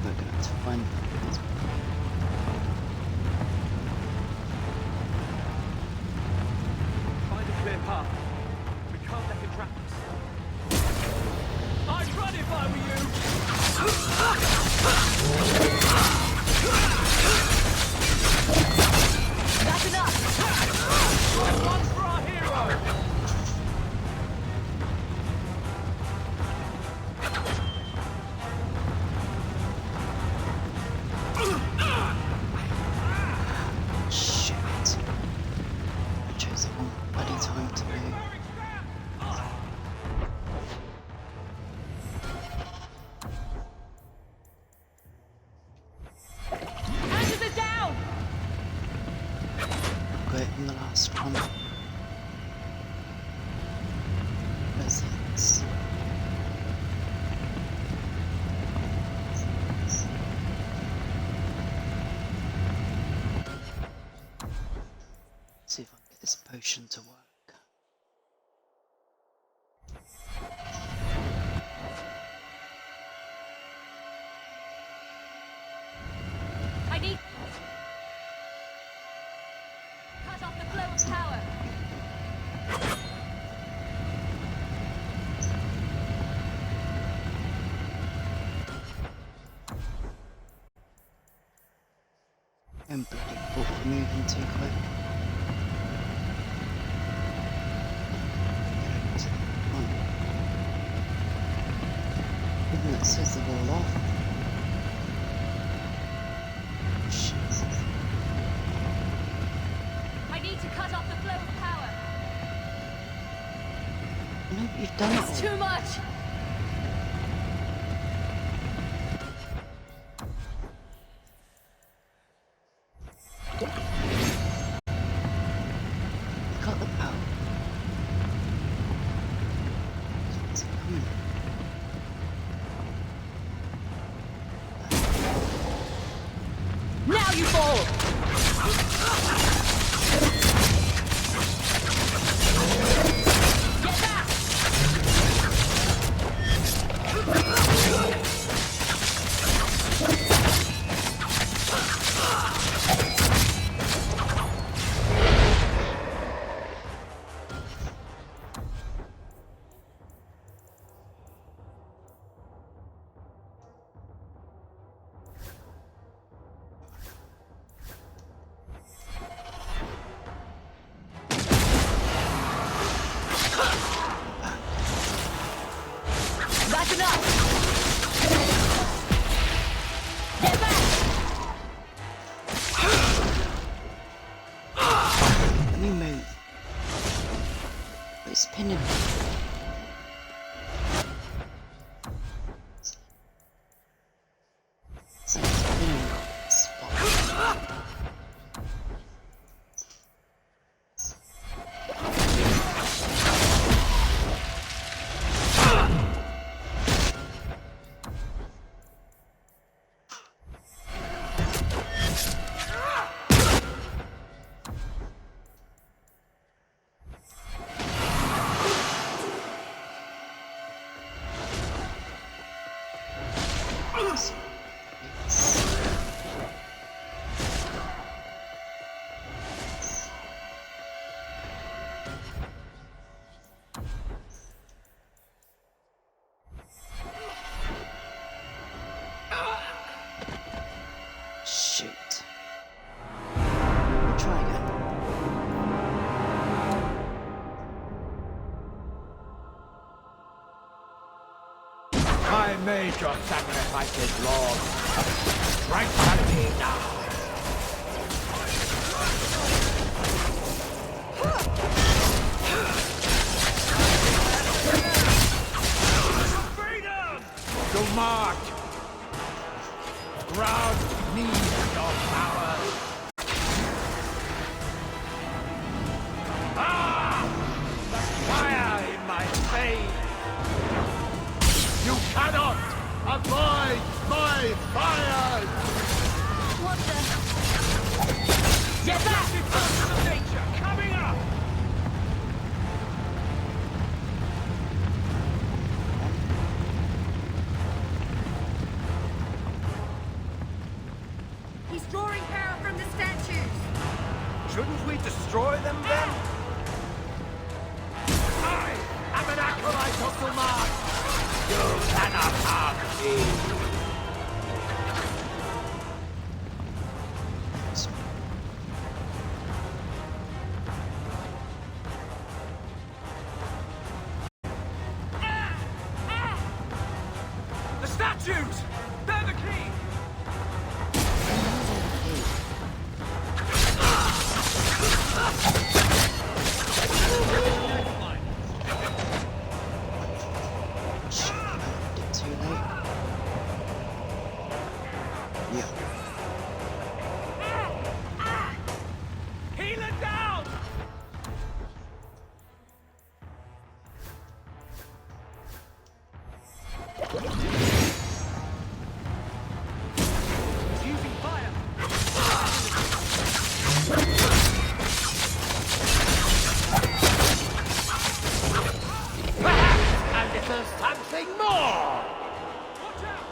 We're gonna have to find them. Find a clear path. We can't let him trap us. I'd run if I were you! That's enough. One for our hero! Shit. I chose the wrong bloody time to move. Ashes are down. Got it in the last one. Where's this? See if I can get this potion to work. I need. Cut off the flow of power. And bloody book moving too quick. Even it says they're all off. Shit. I need to cut off the flow of power. No, you've done it It's all. too much. you fall! Get back! That's enough! Get back! Let me move. It's pinning me. So it's pinning me on the spot. Shoot. We'll try again. I made your sacrifices, Lord. Strengthen me now. Freedom! To march! Ground needs your power. Ah! The fire in my veins! You cannot avoid my fire! What the? Get back! It's forces of nature coming up! He's drawing power from the statues. Shouldn't we destroy them then? I am an acolyte of the mark! You cannot harm me! The statues! They're the key! Too late. Yeah. Heal it down! He's using fire! Perhaps a little something more! Watch out!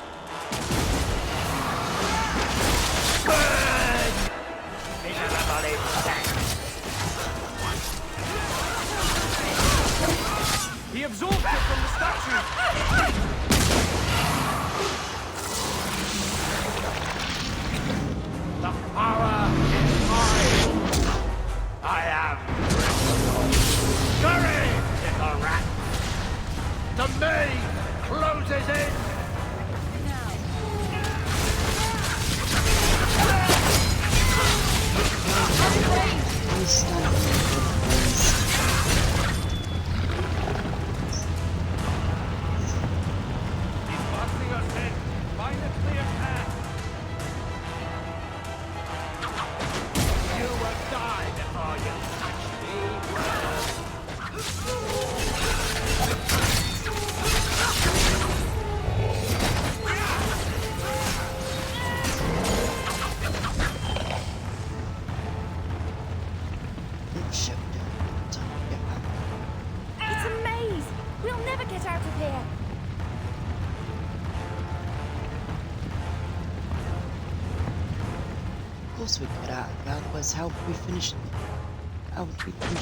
course we'd get out of here, otherwise how would we finish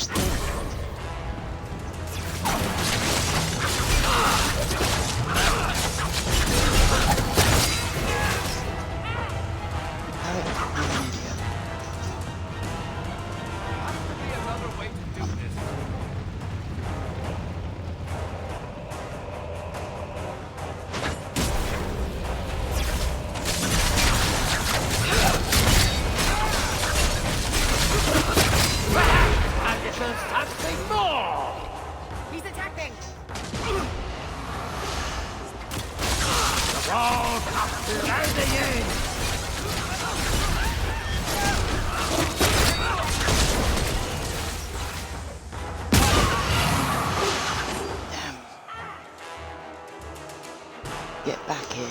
the game? He's attacking! Damn. Get back here.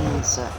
One sec.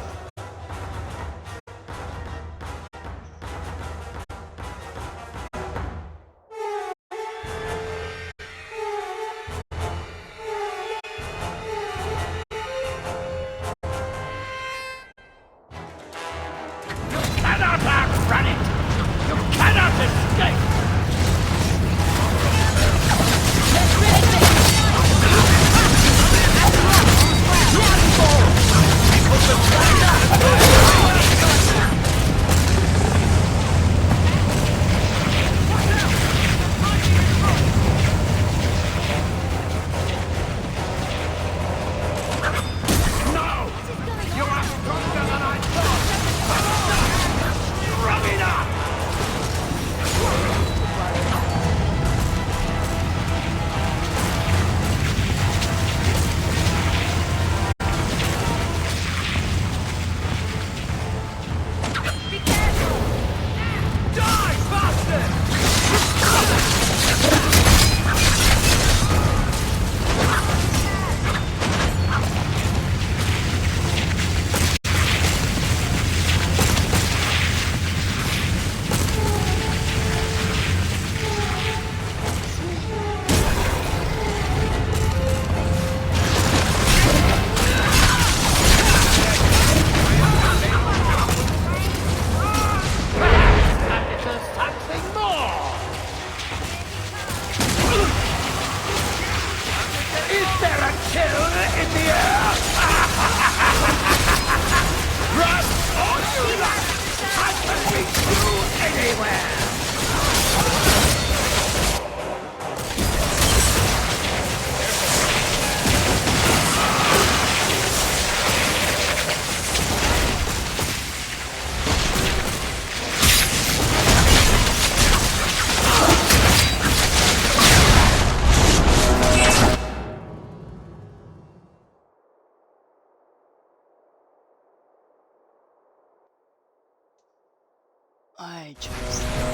I chose that.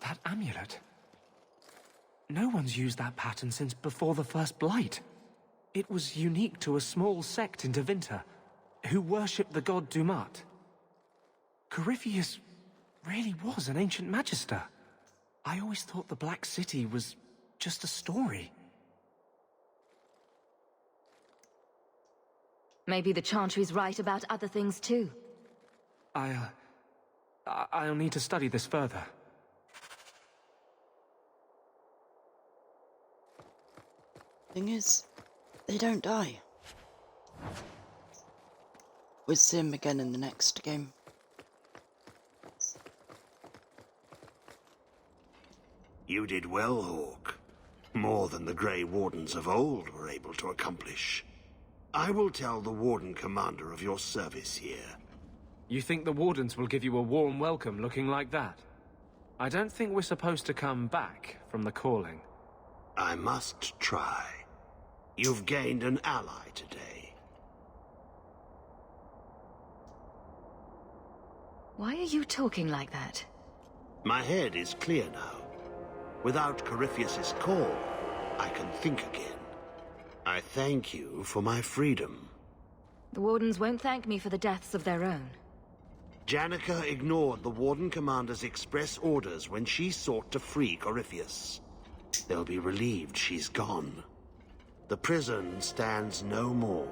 That amulet. No one's used that pattern since before the First Blight. It was unique to a small sect in Tevinter, who worshipped the god Dumat. Corypheus really was an ancient magister. I always thought the Black City was just a story. Maybe the Chantry's right about other things too. I'll need to study this further. Thing is, they don't die. We'll see him again in the next game. You did well, Hawke. More than the Grey Wardens of old were able to accomplish. I will tell the Warden Commander of your service here. You think the Wardens will give you a warm welcome looking like that? I don't think we're supposed to come back from the calling. I must try. You've gained an ally today. Why are you talking like that? My head is clear now. Without Corypheus's call, I can think again. I thank you for my freedom. The Wardens won't thank me for the deaths of their own. Janica ignored the Warden Commander's express orders when she sought to free Corypheus. They'll be relieved she's gone. The prison stands no more.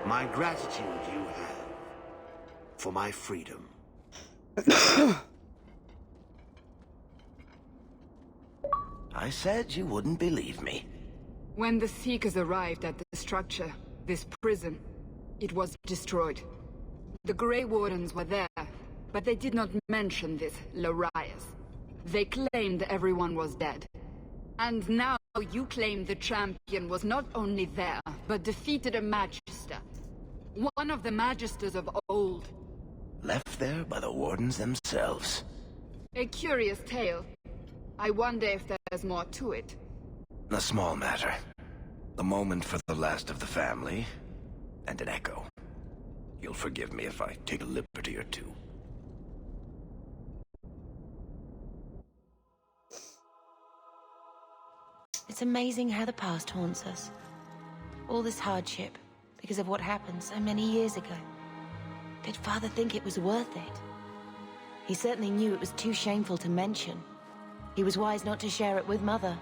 My gratitude you have for my freedom. I said you wouldn't believe me. When the Seekers arrived at the structure, this prison, it was destroyed. The Grey Wardens were there, but they did not mention this Larius. They claimed everyone was dead. And now you claim the champion was not only there, but defeated a Magister. One of the Magisters of old. Left there by the Wardens themselves. A curious tale. I wonder if there's more to it. A small matter. A moment for the last of the family, and an echo. You'll forgive me if I take a liberty or two. It's amazing how the past haunts us. All this hardship, because of what happened so many years ago. Did Father think it was worth it? He certainly knew it was too shameful to mention. He was wise not to share it with Mother,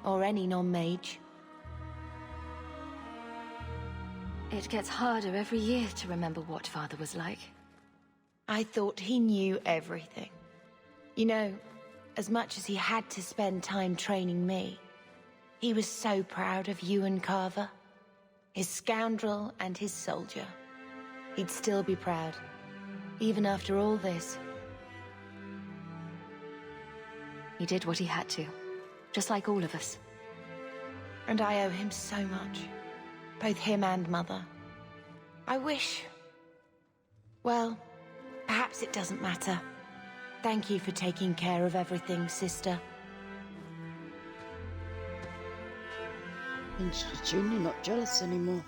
or any non-mage. It gets harder every year to remember what Father was like. I thought he knew everything. You know, as much as he had to spend time training me, he was so proud of you and Carver. His scoundrel and his soldier. He'd still be proud, even after all this. He did what he had to, just like all of us. And I owe him so much. Both him and Mother. I wish... Well, perhaps it doesn't matter. Thank you for taking care of everything, sister. Finch Jr. not jealous anymore.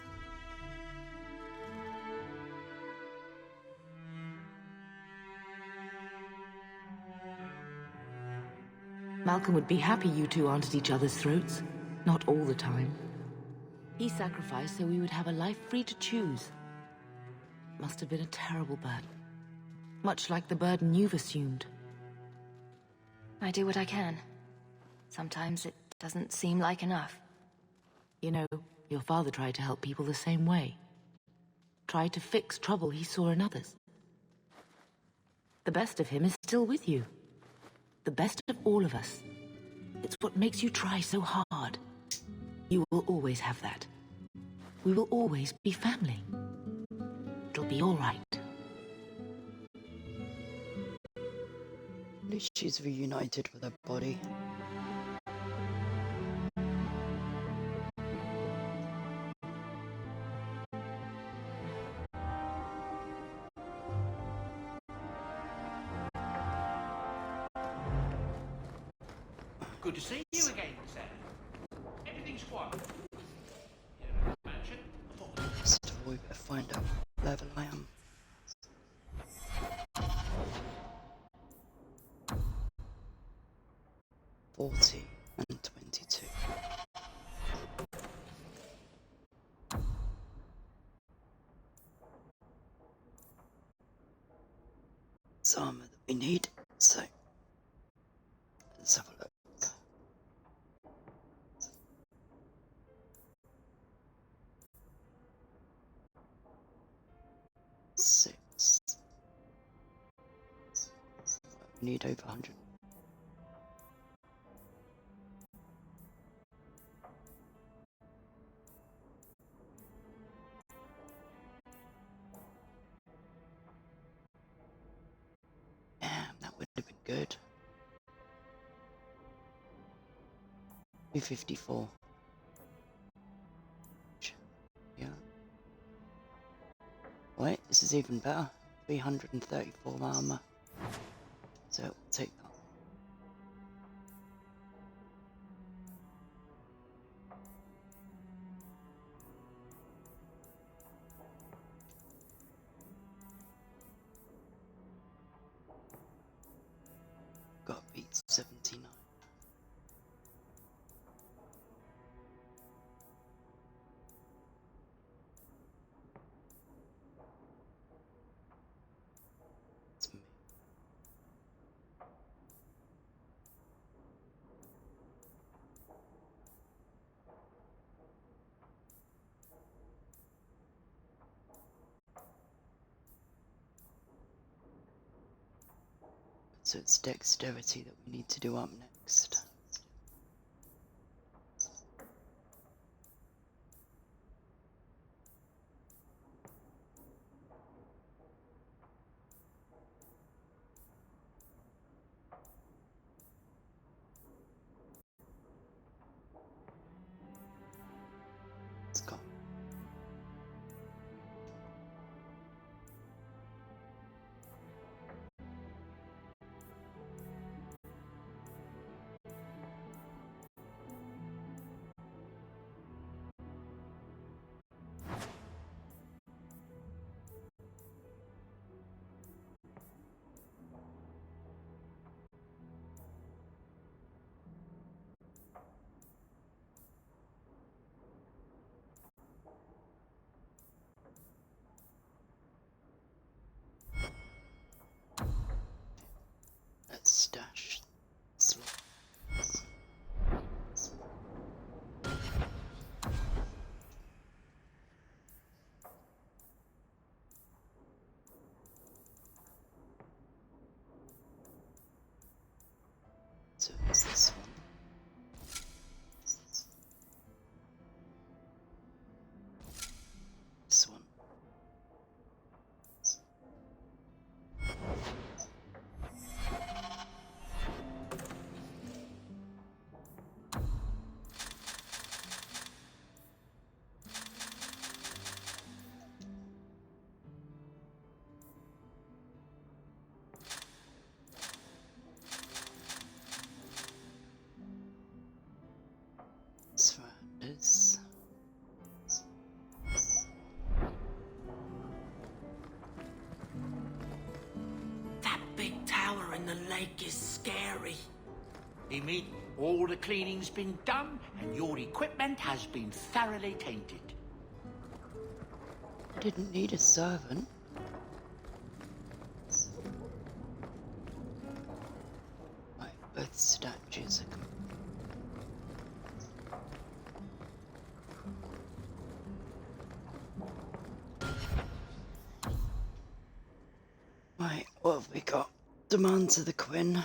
Malcolm would be happy you two aren't at each other's throats. Not all the time. He sacrificed so we would have a life free to choose. Must have been a terrible burden. Much like the burden you've assumed. I do what I can. Sometimes it doesn't seem like enough. You know, your father tried to help people the same way. Tried to fix trouble he saw in others. The best of him is still with you. The best of all of us. It's what makes you try so hard. You will always have that. We will always be family. It'll be all right. At least she's reunited with her body. Good to see you again, Sam. Everything's quiet. First of all, we better find out what level I am. $40 and 22. It's armor that we need, so let's have a look. Six. We need over 100. 254. Yeah. Wait, this is even better. 334 armor. So we'll take that. Got to beat 79. It's me. So it's dexterity that we need to do up next. Let's go. Let's stash slots. So it's this one. This one. Surrounders. That big tower in the lake is scary. You mean all the cleaning's been done and your equipment has been thoroughly tainted? I didn't need a servant. Right, both statues are complete. Right, what have we got? Demands of the Queen.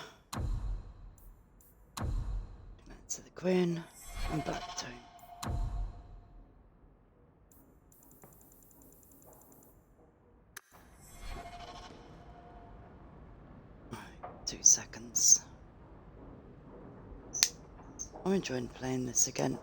Demands of the Queen and Blacktone. Right, 2 seconds. I'm enjoying playing this again.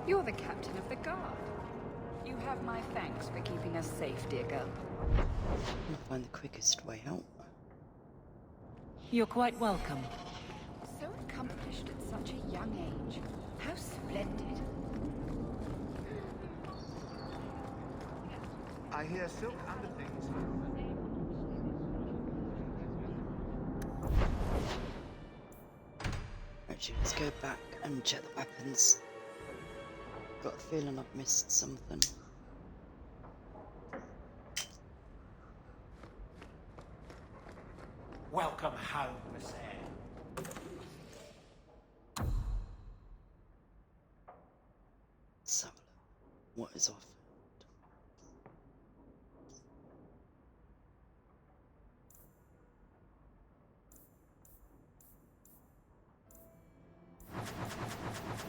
You're the captain of the guard. You have my thanks for keeping us safe, dear girl. I'm gonna find the quickest way out. You're quite welcome. So accomplished at such a young age. How splendid. I hear silk underthings. Actually, let's go back and check the weapons. Got a feeling I've missed something. Welcome home, Miss Eyre. Let's have a look. What is offered?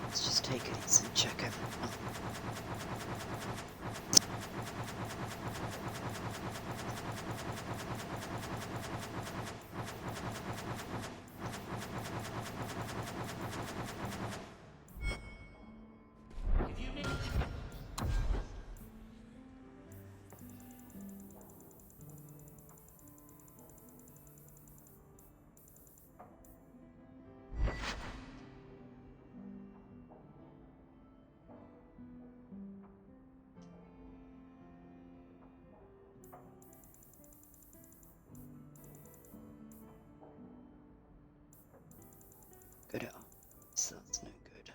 Let's just take it easy and check everything. Good at so that's no good.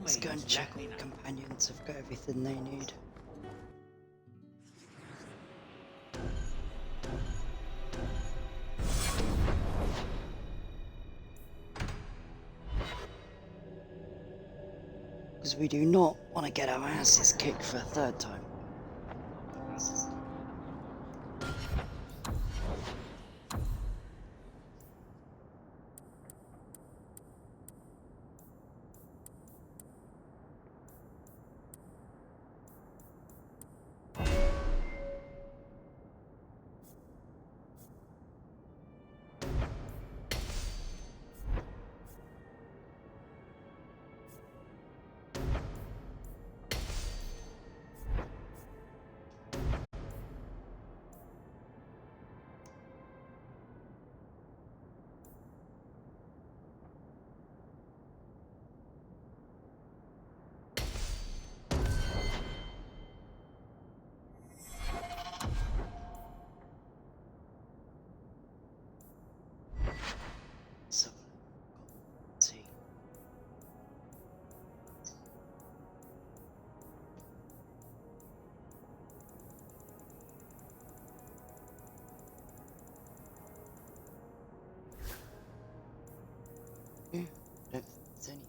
Let's go and check all the companions have got everything they need. Because we do not want to get our asses kicked for a third time. So, let's see. Yeah, don't think there's any.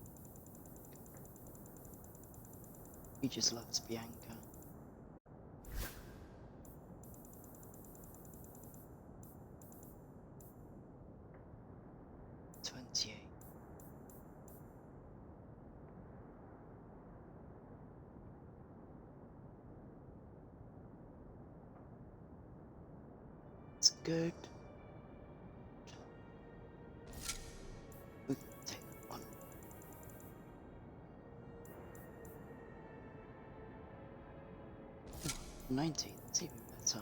He just loves Bianca. It's good. We can take that one. Oh, 19, it's even better.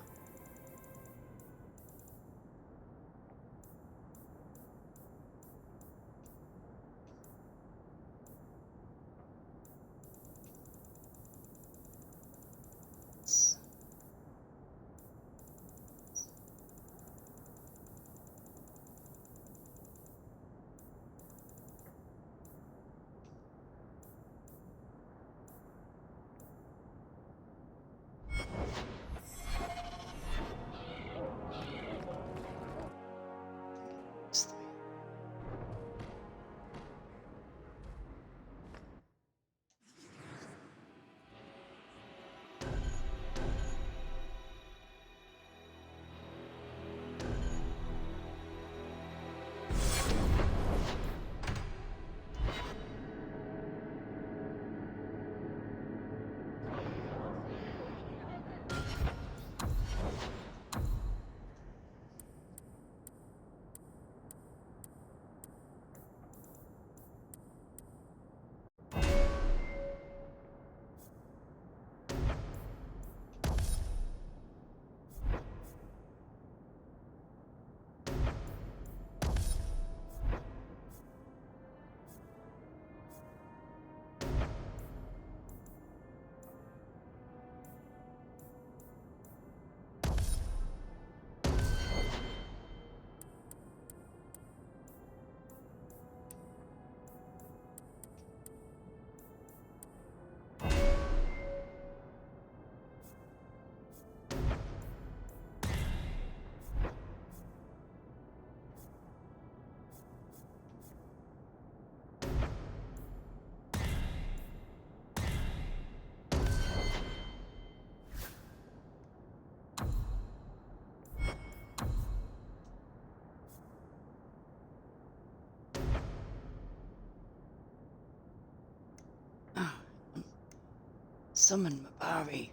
Summon Mabari.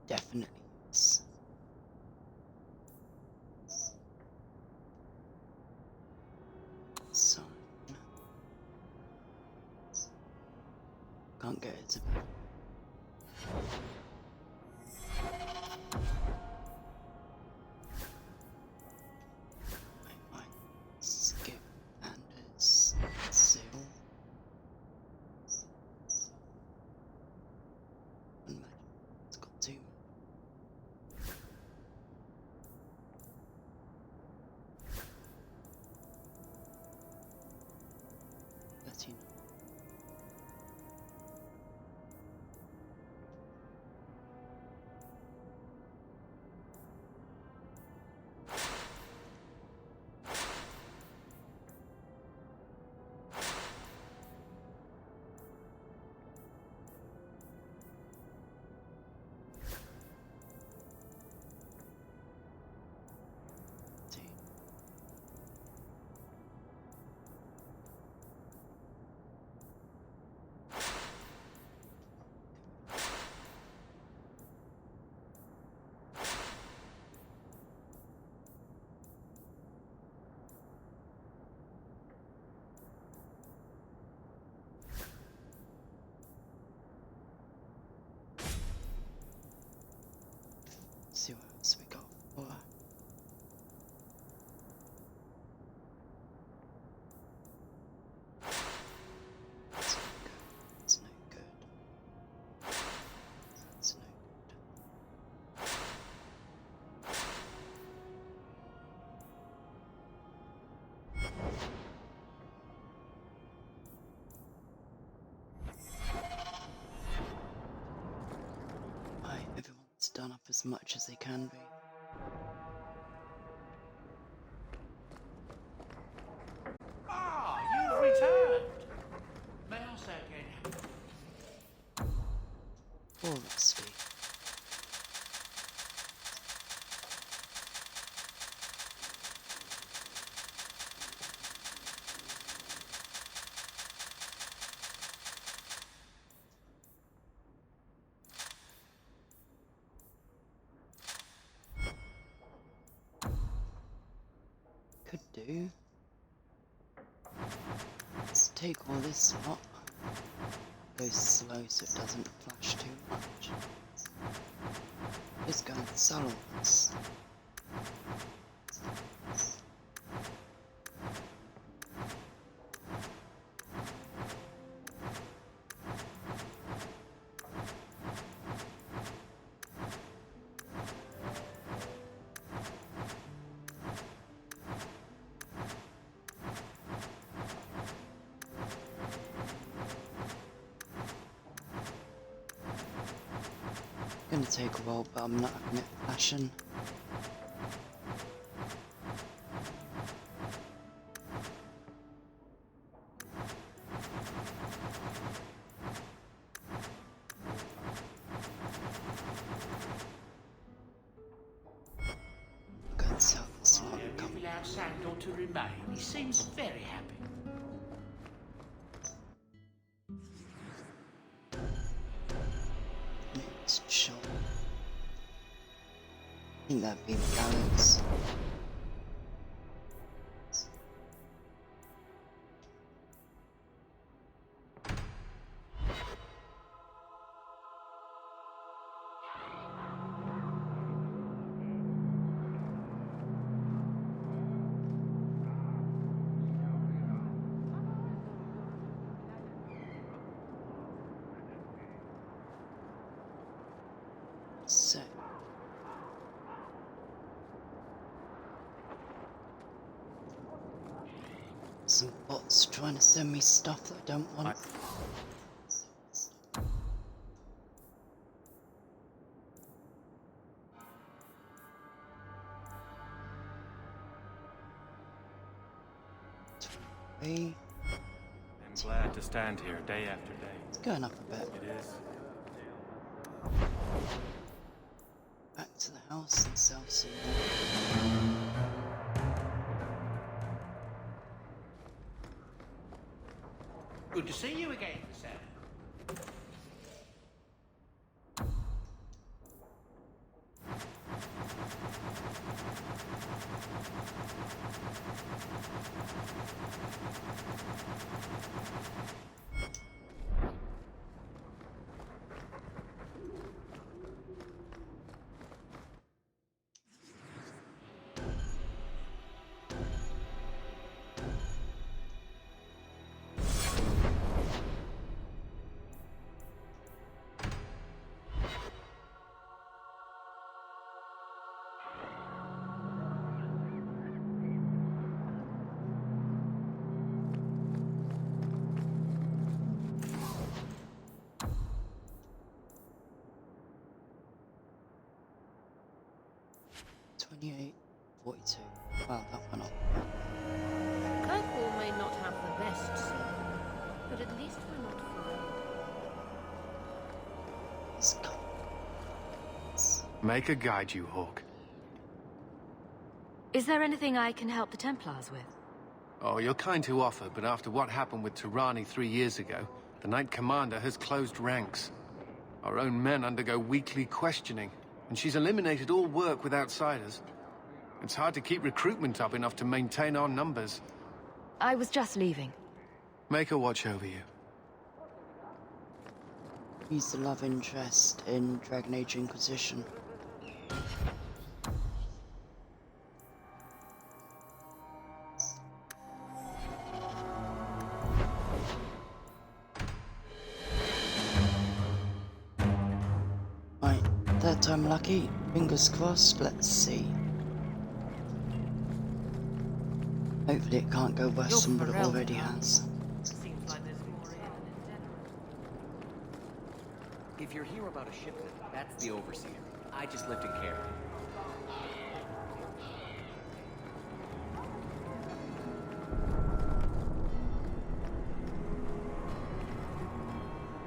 Definitely yes. Summon. Can't get it to me. I might skip Anders Seal. And magic. It's got 2 magic. See what else we got for her. It's no good. It's no good. Right, everyone's done up as much as they can be. Ah, you've returned. May I say again? Poor Rusty. Could do. Let's take all this lot. Go slow so it doesn't flash too much. Just going to sell all this. Gonna take a while, but I'm not having it flashing. Go and sell this lot. You've allowed Sandor to remain. He seems very happy. It's short. I think that'd be the gallows. So. Some bots trying to send me stuff that I don't want. I'm glad to stand here day after day. It's going up a bit. It is. Back to the house and sell some more. Good to see you again, Sam. 28, 42. Wow, that went up. Kirkwall may not have the best sea, but at least we're not flying. It's cold. Make a guide you, Hawk. Is there anything I can help the Templars with? Oh, you're kind to offer, but after what happened with Tirani 3 years ago, the Knight Commander has closed ranks. Our own men undergo weekly questioning, and she's eliminated all work with outsiders. It's hard to keep recruitment up enough to maintain our numbers. I was just leaving. Make her watch over you. He's the love interest in Dragon Age Inquisition. Right, third time lucky. Fingers crossed, let's see. Hopefully it can't go worse than what it already has. If you're here about a shipment, that's the Overseer. I just lived in care.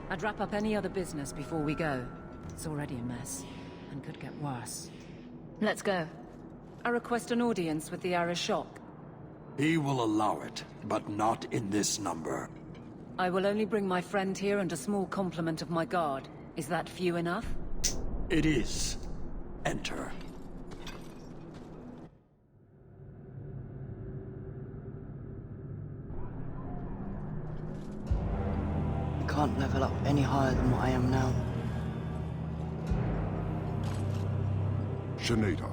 I'd wrap up any other business before we go. It's already a mess, and could get worse. Let's go. I request an audience with the Arishok. He will allow it, but not in this number. I will only bring my friend here and a small complement of my guard. Is that few enough? It is. Enter. I can't level up any higher than what I am now. Shanada.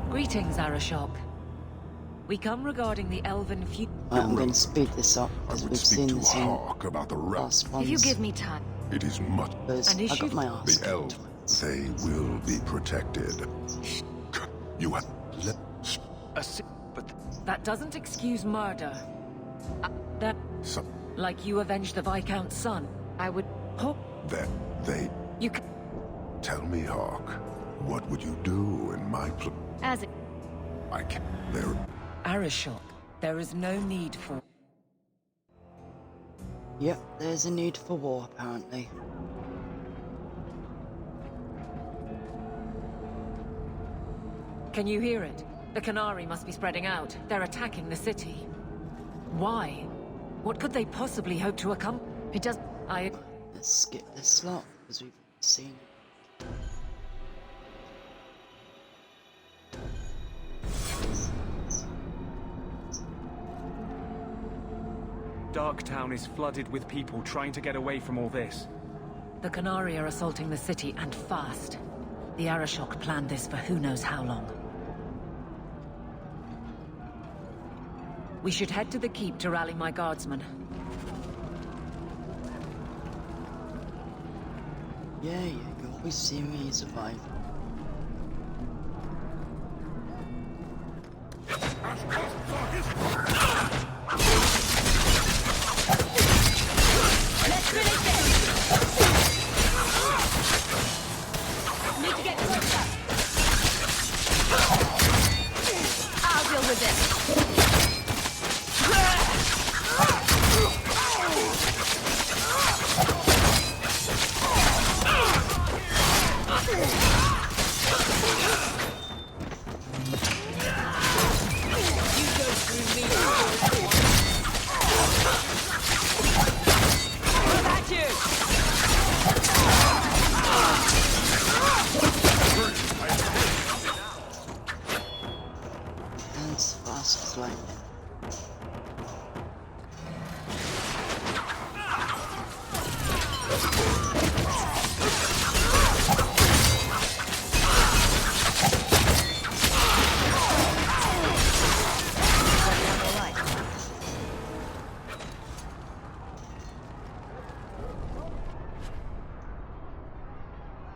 Greetings, Arishok. We come regarding the Elven feud. I'm going to speed this up because we've seen this in about the last ones. If you give me time. It is much. I got my ass. The elves, they will be protected. You have let. But that doesn't excuse murder. Like you avenged the Viscount's son. I would hope that they. You can. Tell me, Hawk, what would you do in my place? As it. I can. There. Arishok, there is no need for. Yep, there's a need for war, apparently. Can you hear it? The Canary must be spreading out. They're attacking the city. Why? What could they possibly hope to accomplish? It does. Let's skip this slot because we've seen it. Darktown is flooded with people trying to get away from all this. The Canary are assaulting the city, and fast. The Arishok planned this for who knows how long. We should head to the keep to rally my guardsmen. Yeah, you always see me survive. Need to get closer. I'll deal with this.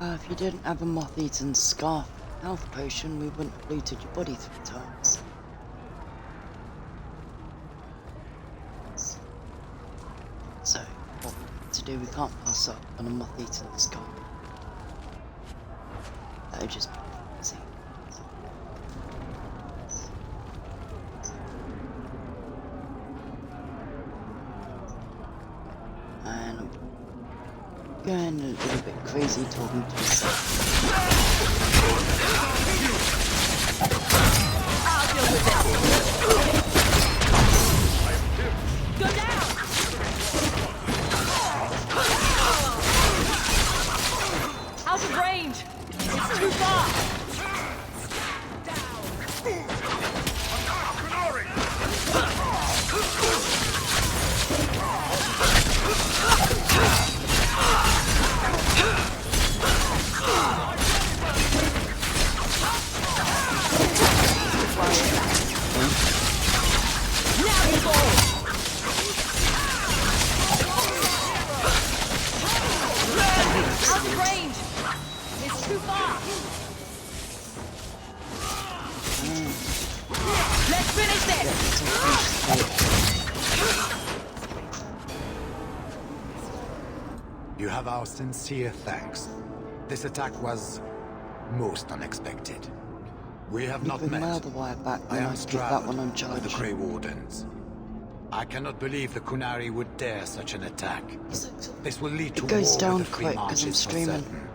If you didn't have a moth-eaten scarf health potion, we wouldn't have looted your body 3 times. So, what we need to do, we can't pass up on a moth-eaten scarf. That would just be easy. And I'm going a little bit crazy talking to myself. I'll deal with this. Go down! Out of range! It's too far! Now you go! Out of range! It's too far! Let's finish this! You have our sincere thanks. This attack was most unexpected. We have not met. Mail the wire back I when am I give that one on Strahd of the charge. Grey Wardens. I cannot believe the Qunari would dare such an attack. This will lead to It goes war down with the Free quick 'cause I'm Marches for streaming. certain.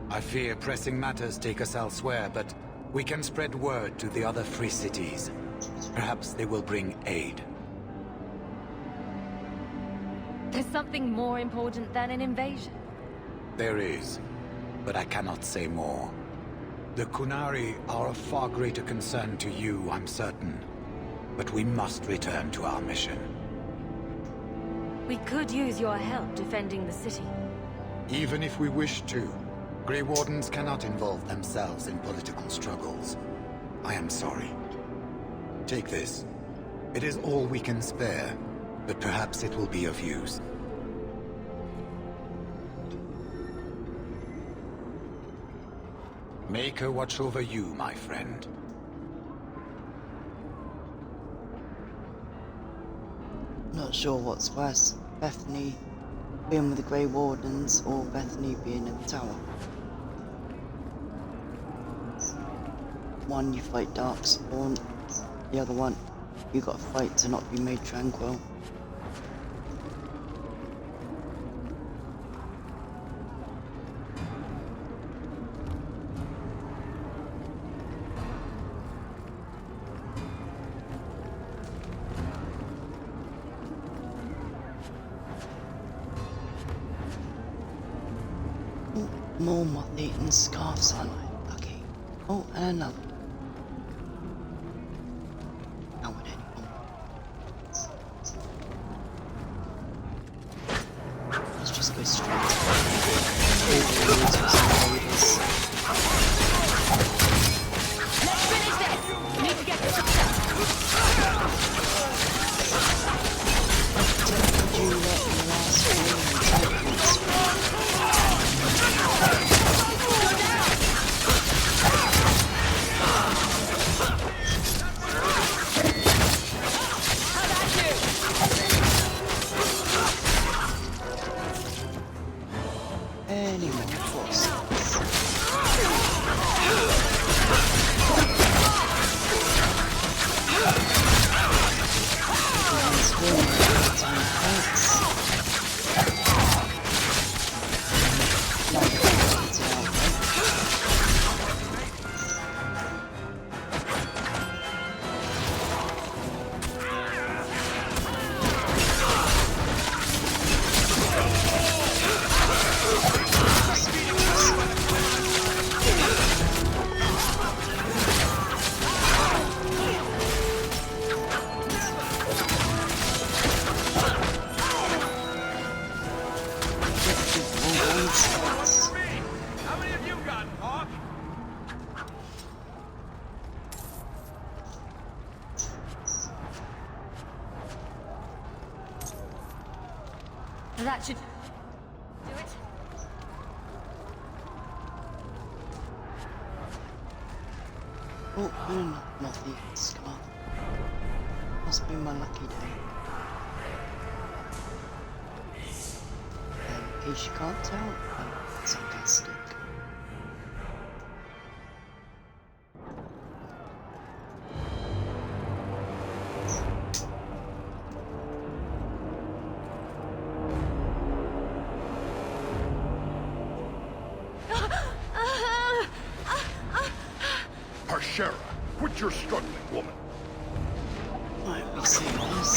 I fear pressing matters take us elsewhere, but we can spread word to the other free cities. Perhaps they will bring aid. There's something more important than an invasion. There is, but I cannot say more. The Qunari are of far greater concern to you, I'm certain. But we must return to our mission. We could use your help defending the city. Even if we wish to, Grey Wardens cannot involve themselves in political struggles. I am sorry. Take this. It is all we can spare, but perhaps it will be of use. Make her watch over you, my friend. Not sure what's worse, Bethany being with the Grey Wardens or Bethany being in the tower. One, you fight Darkspawn. The other one, you got to fight to not be made tranquil. More moth-eaten scarves, aren't I? Lucky. Oh, and another. Now would anyone? Let's just go straight to Let's finish this! We need to get this upset! Did you let the last any more forces? How many have you got, Hawk? That should do it. Oh, moth-eaten scarf. Must be my lucky day. In case you can't tell, I'm sarcastic. Shara, quit your struggling, woman. Why are we saying this?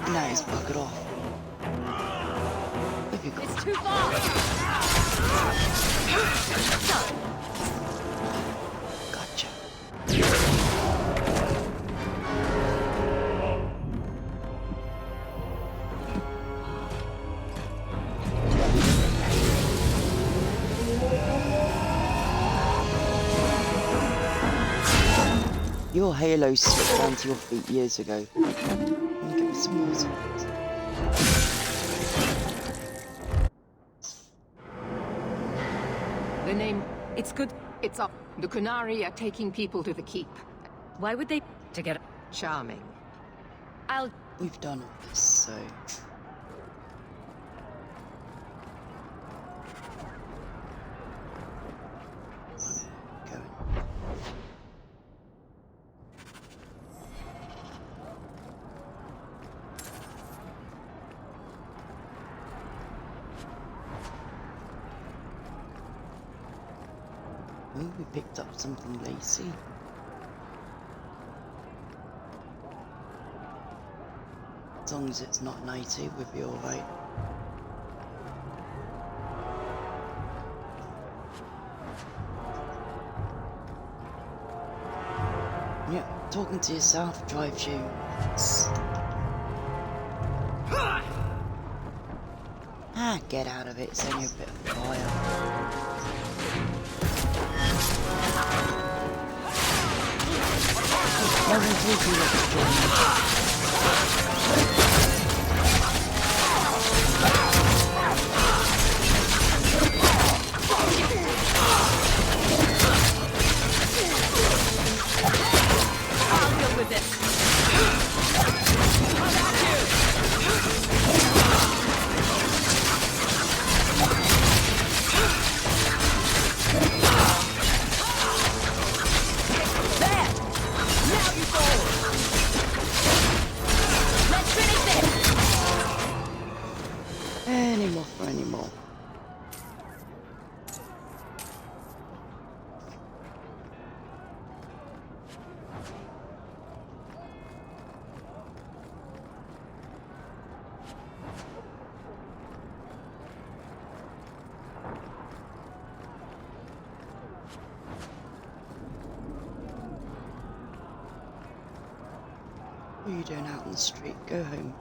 Now he's buggered off. Where have you gone? It's too far. Gotcha. Your halo slipped down to your feet years ago. Can you give me some water? The name... It's good. It's up. The Qunari are taking people to the keep. Why would they... to get... Charming. We've done all this, so... Maybe we picked up something lacy. As long as it's not native, we'll be alright. Yeah, talking to yourself drives you nuts. Ah, get out of it, it's only a bit of fire. No one told you what to do. I'll deal with this. Any more. What are you doing out on the street? Go home.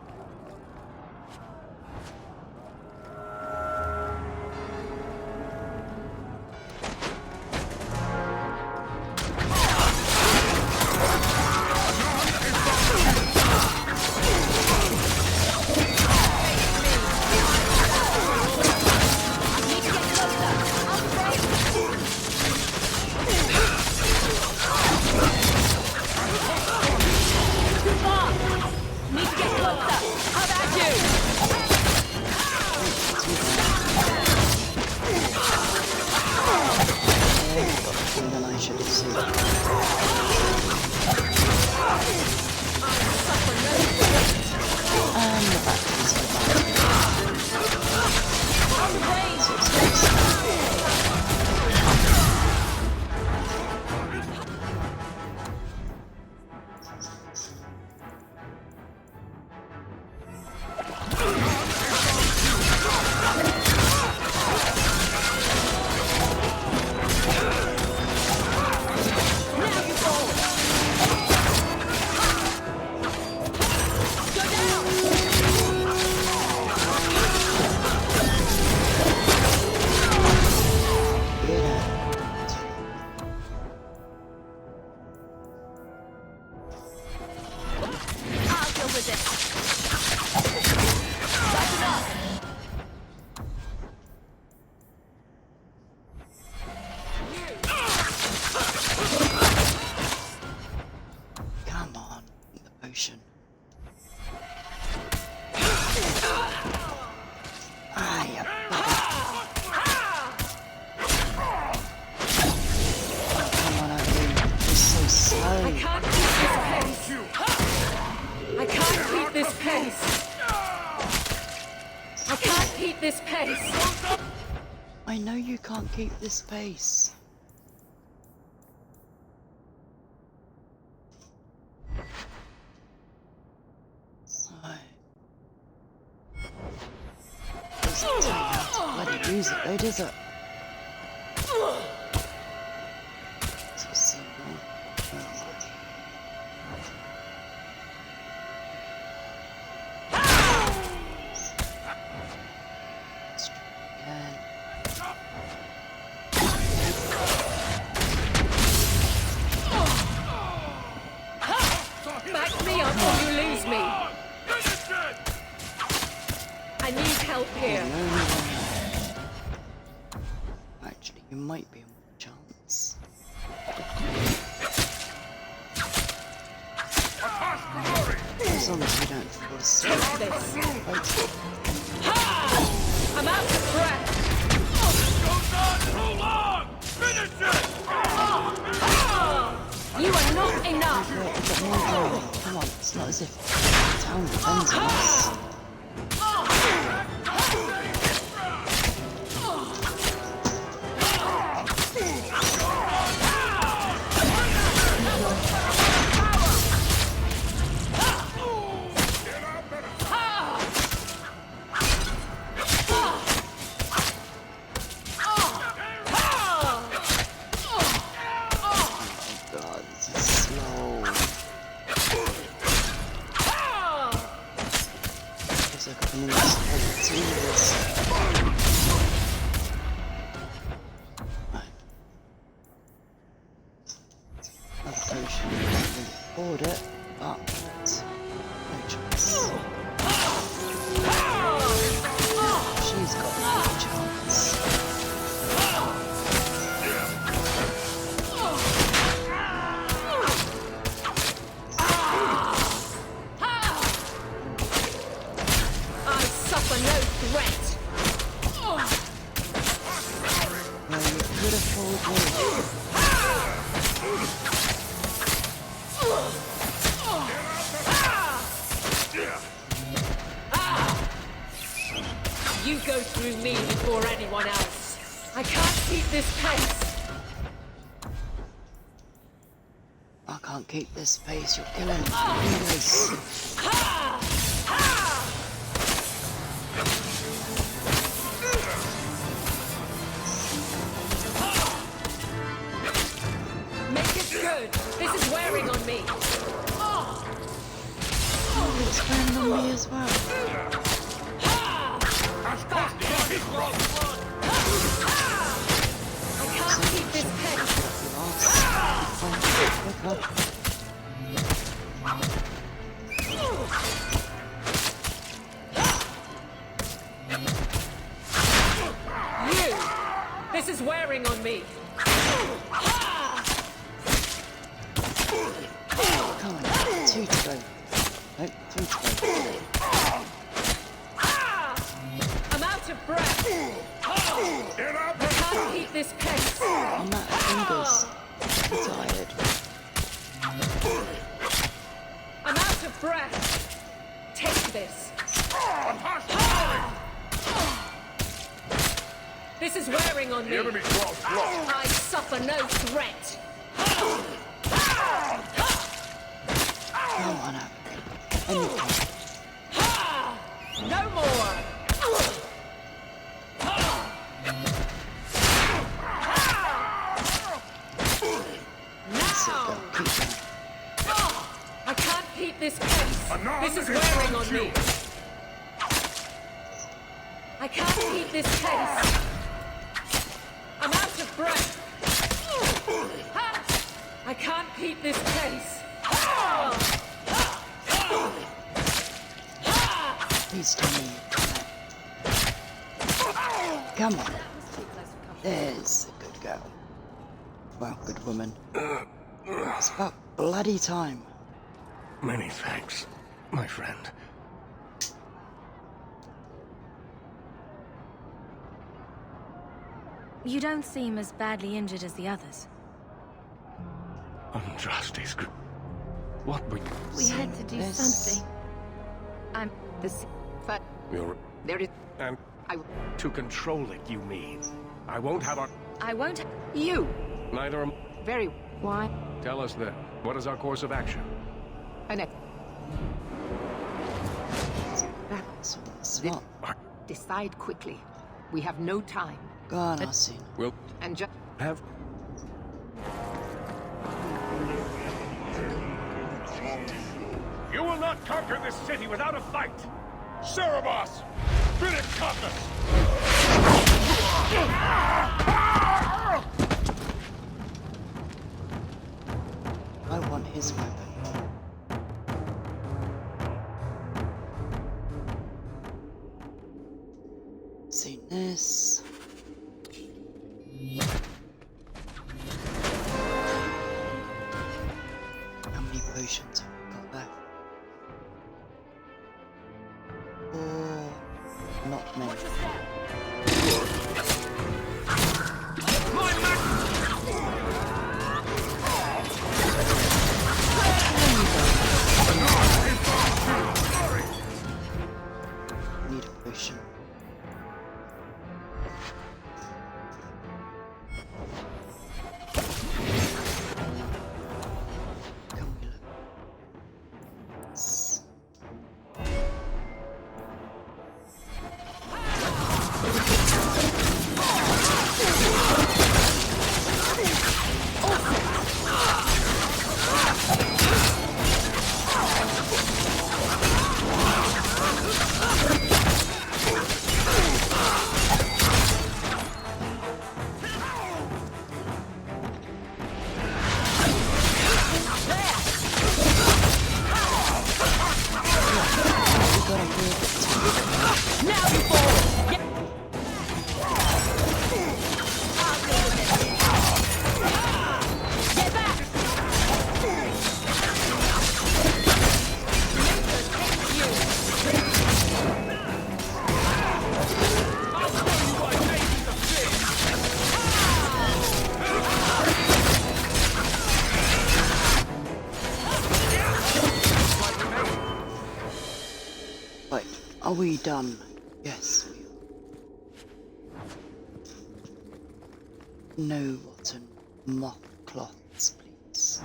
Need to get closer. I know you can't keep this pace. Doesn't tell you how to bloody use it though, does it? So simple. Back me up or you lose me. I need help here. Actually, you might be on a chance. As long as you don't fall asleep. Take this. I'm out of breath. Goes on too long! Finish it! You are not enough. But more time. Come on, it's not as if the town depends on us. You go through me before anyone else. I can't keep this pace. I can't keep this pace. You're killing me. Make it good. This is wearing on me. It's wearing on me as well. I can't keep this pace. You! This is wearing on me. Come on, 2 to go. Nope, 3 to go. I'm out of breath. I can't keep this pace. I'm out of fingers. I'm tired. I'm out of breath. Take this. This is wearing on me. I suffer no threat. Come on up. Anything. No more. Now. I can't keep this pace. This is wearing on me. I can't keep this pace. I'm out of breath. I can't keep this pace. Please tell me you can. Come on. There's a good girl. Well, good woman. It's about bloody time. Many thanks, my friend. You don't seem as badly injured as the others. Andraste's group. What we... We had to do something. I'm the... You're... There is... And... To control it, you mean? I won't have our... I won't... You! Neither am... Very... Why? Tell us then. What is our course of action? Decide quickly. We have no time. Go on, Arsene. We'll... And just... Have... You will not conquer this city without a fight! Cerebos! Finish toughness! I want his weapon. Seen this. How many potions have we got left? 4. Not many. Need a potion. Are we done? Yes, we are. No rotten moth cloths, please.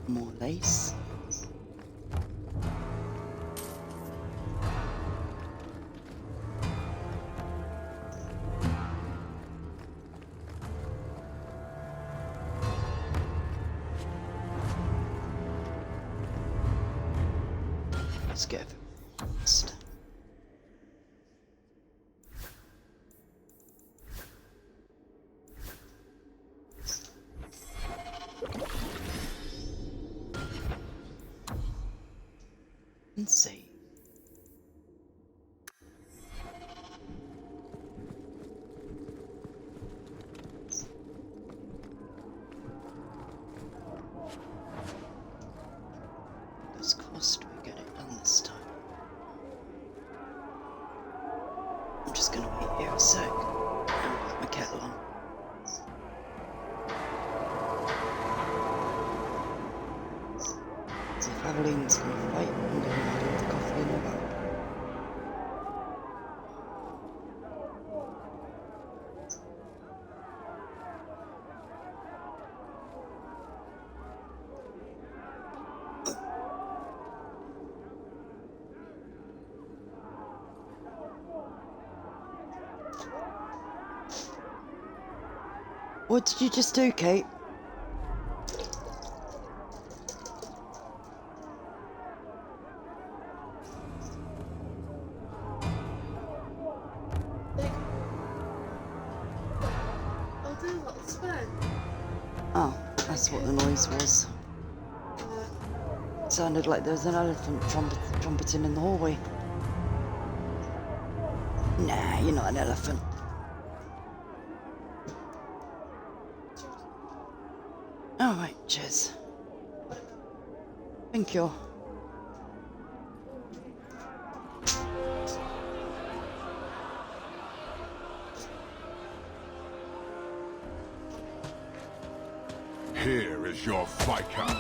More lace. Let's get it fast. And see. Does cost we get it done this time? I'm just gonna wait here a sec and put my kettle on. So if Aveline's gonna fight, I'm gonna do the coffee in the boat. What did you just do, Kate? I'll do a little spin. Oh, that's what the noise was. It sounded like there was an elephant trumpeting in the hallway. Nah, you're not an elephant. Alright, cheers. Thank you. Here is your Viscount.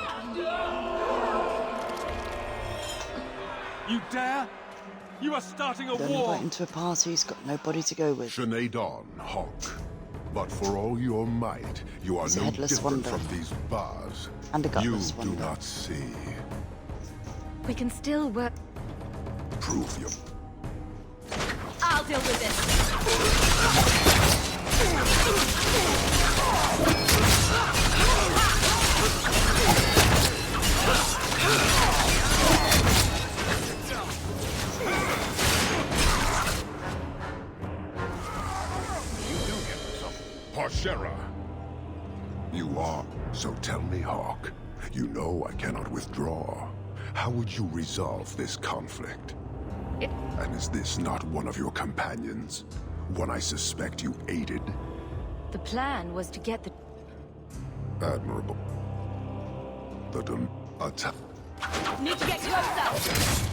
You dare? You are starting a Don't war! invite him to a party, he's got nobody to go with. Sinead Dawn, Hawk. But for all your might, you are He's a no headless different wonder. from these bars. And a You gutless do wonder. not see. We can still work. Prove your... I'll deal with this. Parshera! You are. So tell me, Hawk. You know I cannot withdraw. How would you resolve this conflict? And is this not one of your companions? One I suspect you aided? The plan was to get the... Admirable. The attack. Need to get closer!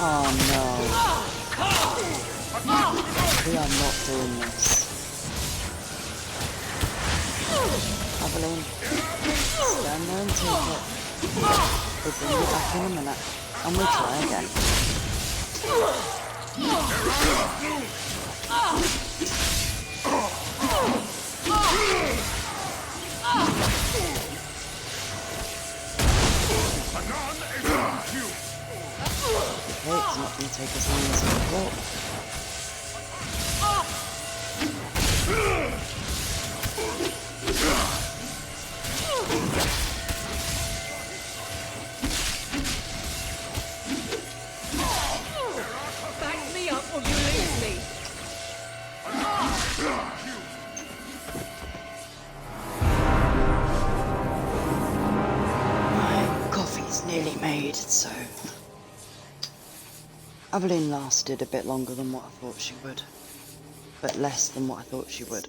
Oh no. We are not doing this. Aveline, stand there and take it. We'll bring you back in a minute, and we'll try again. Okay, it's not going to take as long as I thought. Back me up or you lose me! My coffee's nearly made, so... Aveline lasted a bit longer than what I thought she would, but less than what I thought she would.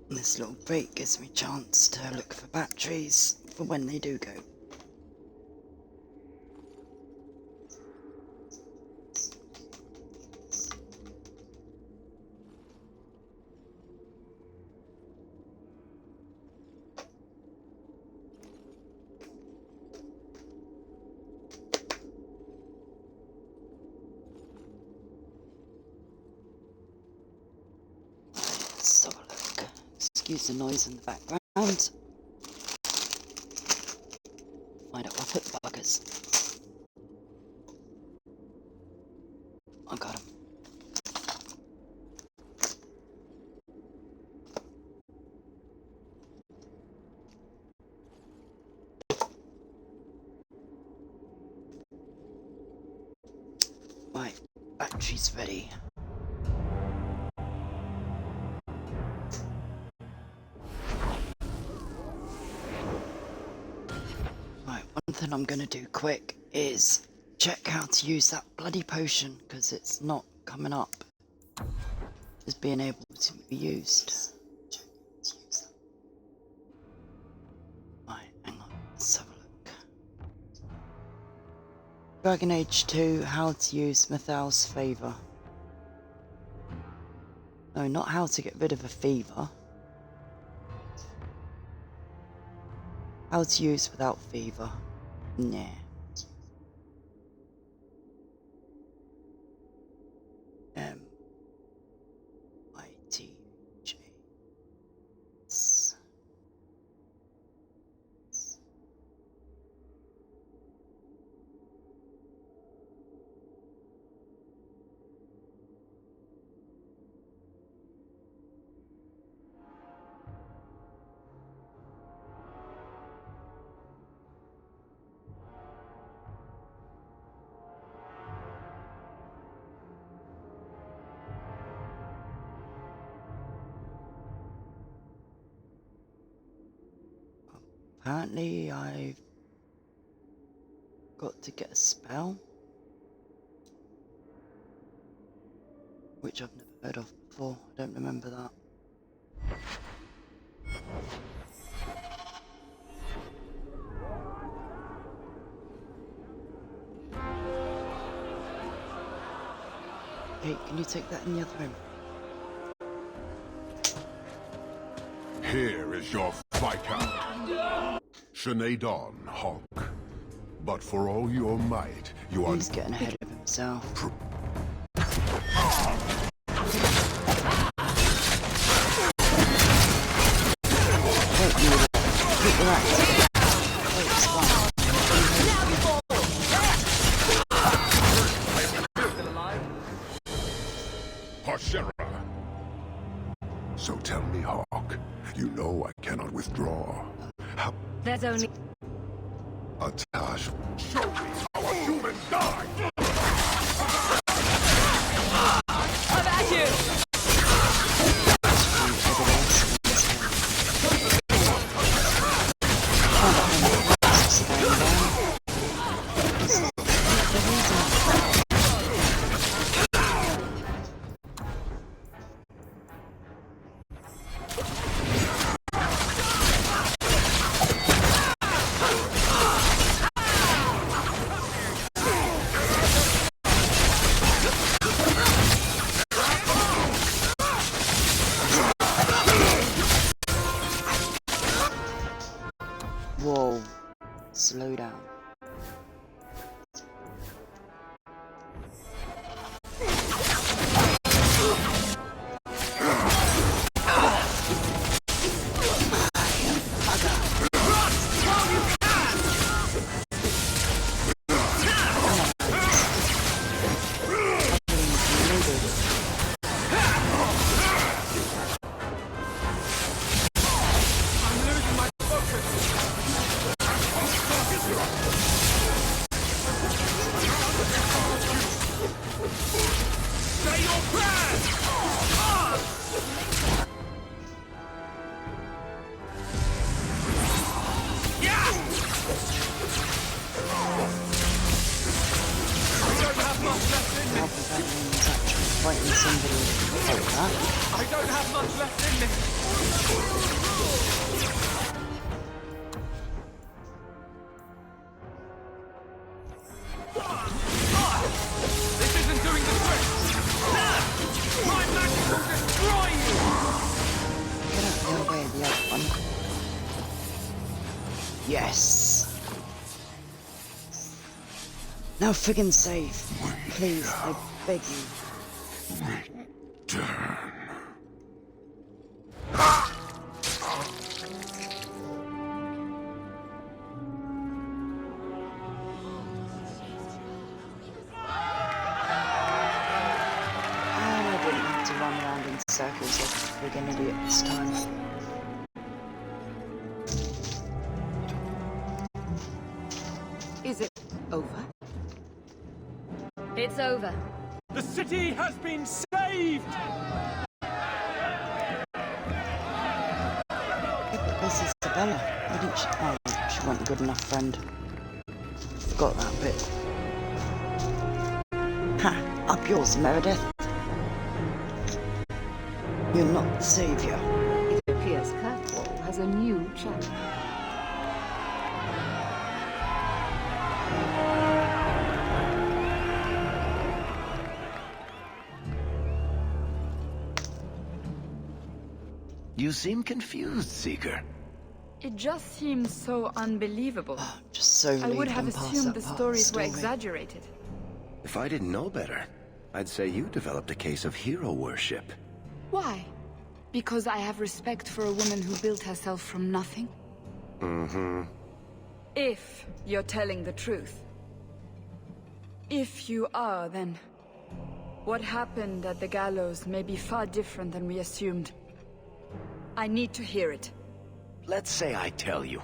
This little break gives me a chance to look for batteries for when they do go. Let's have a look. Excuse the noise in the background. Find out where I put the buggers. I got 'em. Right, battery's ready. One thing I'm gonna do quick is check how to use that bloody potion, because it's not coming up as being able to be used. Right, hang on, let's have a look. Dragon Age 2, how to use Mithal's Favour. No, not how to get rid of a fever. How to use without fever. Nah. IT Apparently I've got to get a spell, which I've never heard of before. I don't remember that. Hey, can you take that in the other room? Here is your fight out. Shenadon, Hawk. But for all your might, you are... He's getting ahead of himself. Hashira. So tell me, Hawk, you know I cannot withdraw. How... There's only... Atash, show me how a human dies! Come at you! Whoa, slow down. I don't have much left in me. This isn't doing the trick. My magic will destroy you. Get out of the way of the other one. Yes. Now friggin' save. Please, I beg you. Return. I didn't have to run around in circles like a friggin' idiot this time. Is it over? It's over. The city has been saved! This is Isabella. Why didn't she? Oh, she wasn't a good enough friend. Forgot that bit. Ha! Up yours, Meredith. You're not the savior. It appears Kirkwall has a new challenge. You seem confused, Seeker. It just seems so unbelievable. Just so I would leave have them past assumed that the part of stories were story. exaggerated. If I didn't know better, I'd say you developed a case of hero worship. Why? Because I have respect for a woman who built herself from nothing? Mm-hmm. If you're telling the truth. If you are, then what happened at the gallows may be far different than we assumed. I need to hear it. Let's say I tell you.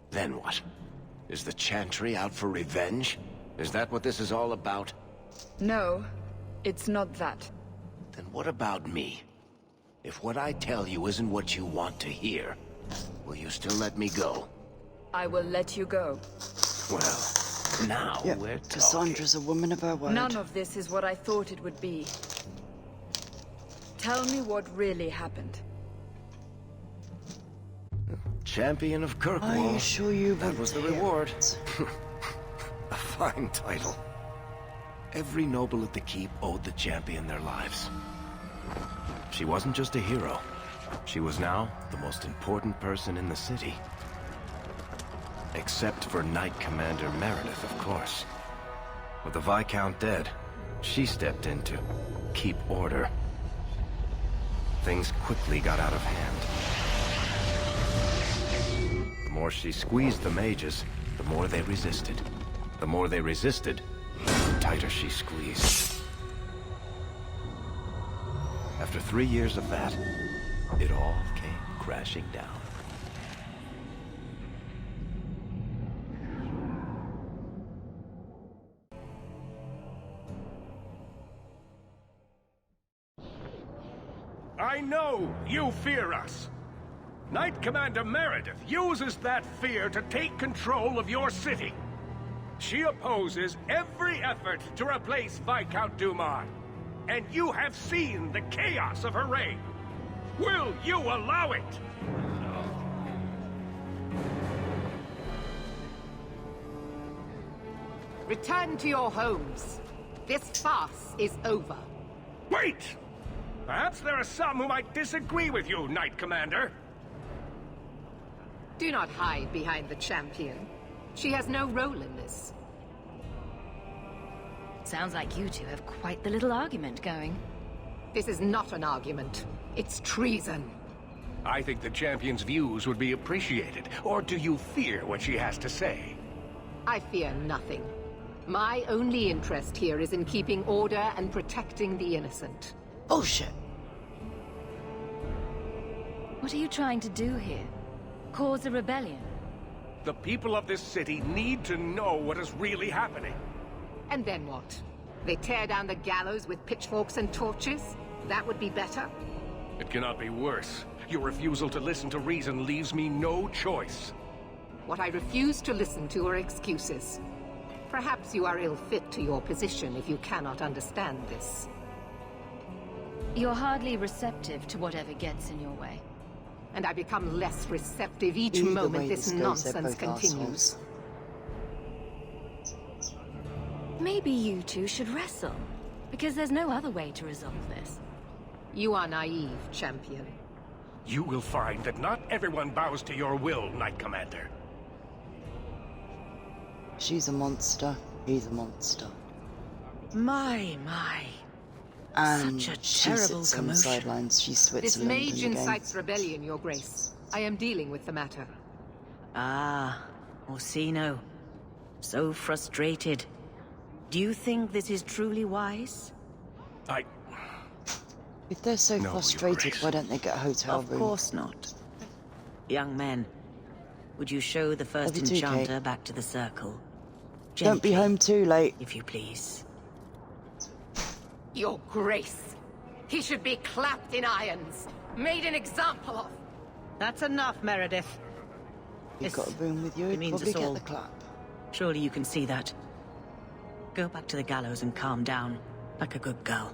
Then what? Is the Chantry out for revenge? Is that what this is all about? No, it's not that. Then what about me? If what I tell you isn't what you want to hear, will you still let me go? I will let you go. Well, now Yep, we're talking. Cassandra's a woman of her word. None of this is what I thought it would be. Tell me what really happened. Champion of Kirkwall. I assure you that won't was the hear reward. it. A fine title. Every noble at the keep owed the champion their lives. She wasn't just a hero. She was now the most important person in the city. Except for Knight Commander Meredith, of course. With the Viscount dead, she stepped in to keep order. Things quickly got out of hand. The more she squeezed the mages, the more they resisted. The more they resisted, the tighter she squeezed. After 3 years of that, it all came crashing down. I know you fear us. Knight Commander Meredith uses that fear to take control of your city. She opposes every effort to replace Viscount Dumas. And you have seen the chaos of her reign. Will you allow it? Return to your homes. This farce is over. Wait! Perhaps there are some who might disagree with you, Knight Commander. Do not hide behind the champion. She has no role in this. Sounds like you two have quite the little argument going. This is not an argument. It's treason. I think the champion's views would be appreciated. Or do you fear what she has to say? I fear nothing. My only interest here is in keeping order and protecting the innocent. Bullshit. What are you trying to do here? Cause a rebellion? The people of this city need to know what is really happening. And then what? They tear down the gallows with pitchforks and torches? That would be better? It cannot be worse. Your refusal to listen to reason leaves me no choice. What I refuse to listen to are excuses. Perhaps you are ill-fit to your position if you cannot understand this. You're hardly receptive to whatever gets in your way. And I become less receptive each Either moment way this this goes, they're nonsense both continues. Maybe you two should wrestle, because there's no other way to resolve this. You are naive, champion. You will find that not everyone bows to your will, Knight Commander. She's a monster. He's a monster. My. And Such a she terrible sits on the commotion. sidelines. She's This Switzerland mage in the game. incites rebellion, Your Grace. I am dealing with the matter. Ah, Orsino. So frustrated. Do you think this is truly wise? If they're so No, Your frustrated, Grace. why don't they get a hotel Of room? course not. Young men, would you show the first Over to you, enchanter Kate. back to the circle? Don't be Gently, home too late. if you please. Your Grace. He should be clapped in irons. Made an example of. That's enough, Meredith. You've got a room with you, It you'd means probably us get all. the clap. Surely you can see that. Go back to the gallows and calm down, like a good girl.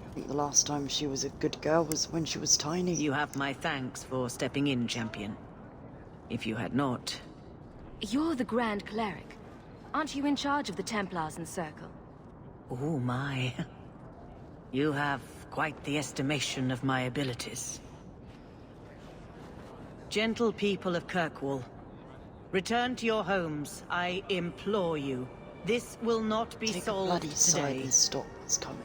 I think the last time she was a good girl was when she was tiny. You have my thanks for stepping in, champion. If you had not... You're the Grand Cleric. Aren't you in charge of the Templars and Circle? Oh my. You have quite the estimation of my abilities. Gentle people of Kirkwall, return to your homes, I implore you. This will not be Take a solved bloody side today. and stop what's coming.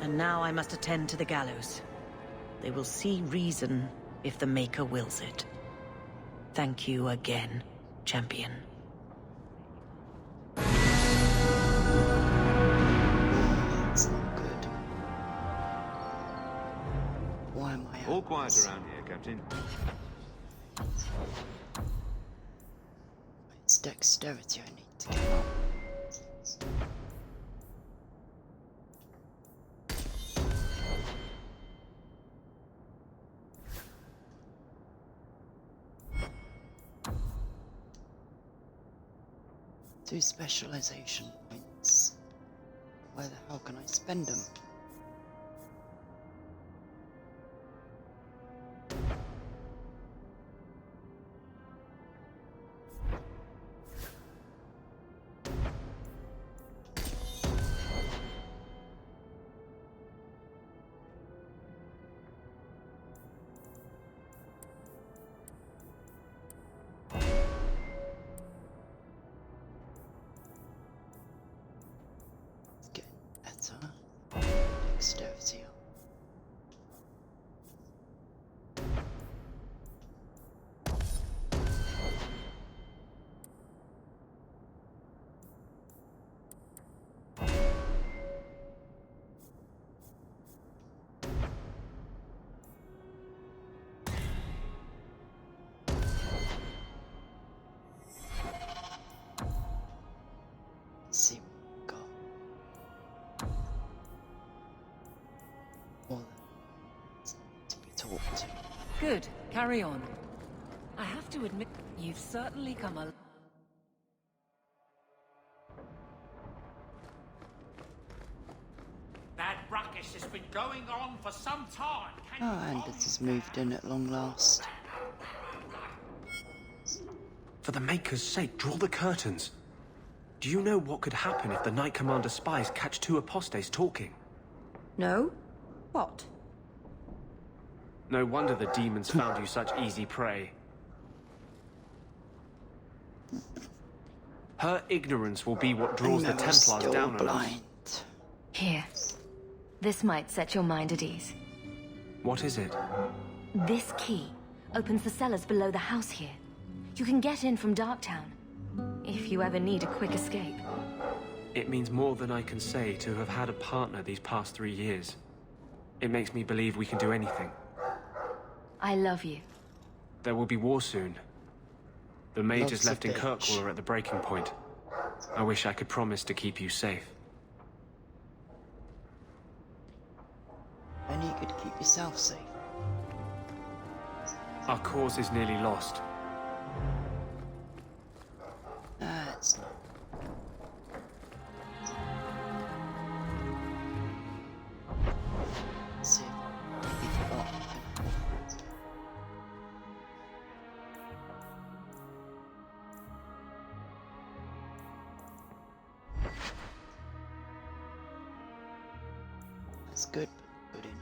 And now I must attend to the gallows. They will see reason if the Maker wills it. Thank you again, champion. That's not good. Why am I All quiet around here, Captain. It's dexterity I need to get up. 2 specialization points. Where the hell can I spend them? Dexterity. Let's see what we've got. More to be taught to. Good. Carry on. I have to admit, you've certainly come a... That ruckus has been going on for some time. And it has moved in at long last. For the Maker's sake, draw the curtains. Do you know what could happen if the Knight Commander spies catch 2 apostates talking? No? What? No wonder the demons found you such easy prey. Her ignorance will be what draws the Templars down on us. Here. This might set your mind at ease. What is it? This key opens the cellars below the house here. You can get in from Darktown, if you ever need a quick escape. It means more than I can say to have had a partner these past 3 years. It makes me believe we can do anything. I love you. There will be war soon. The mages Loves a left in bitch. Kirkwall are at the breaking point. I wish I could promise to keep you safe. Only you could keep yourself safe. Our cause is nearly lost. It's not. Let's see if we've got. That's good, but good enough.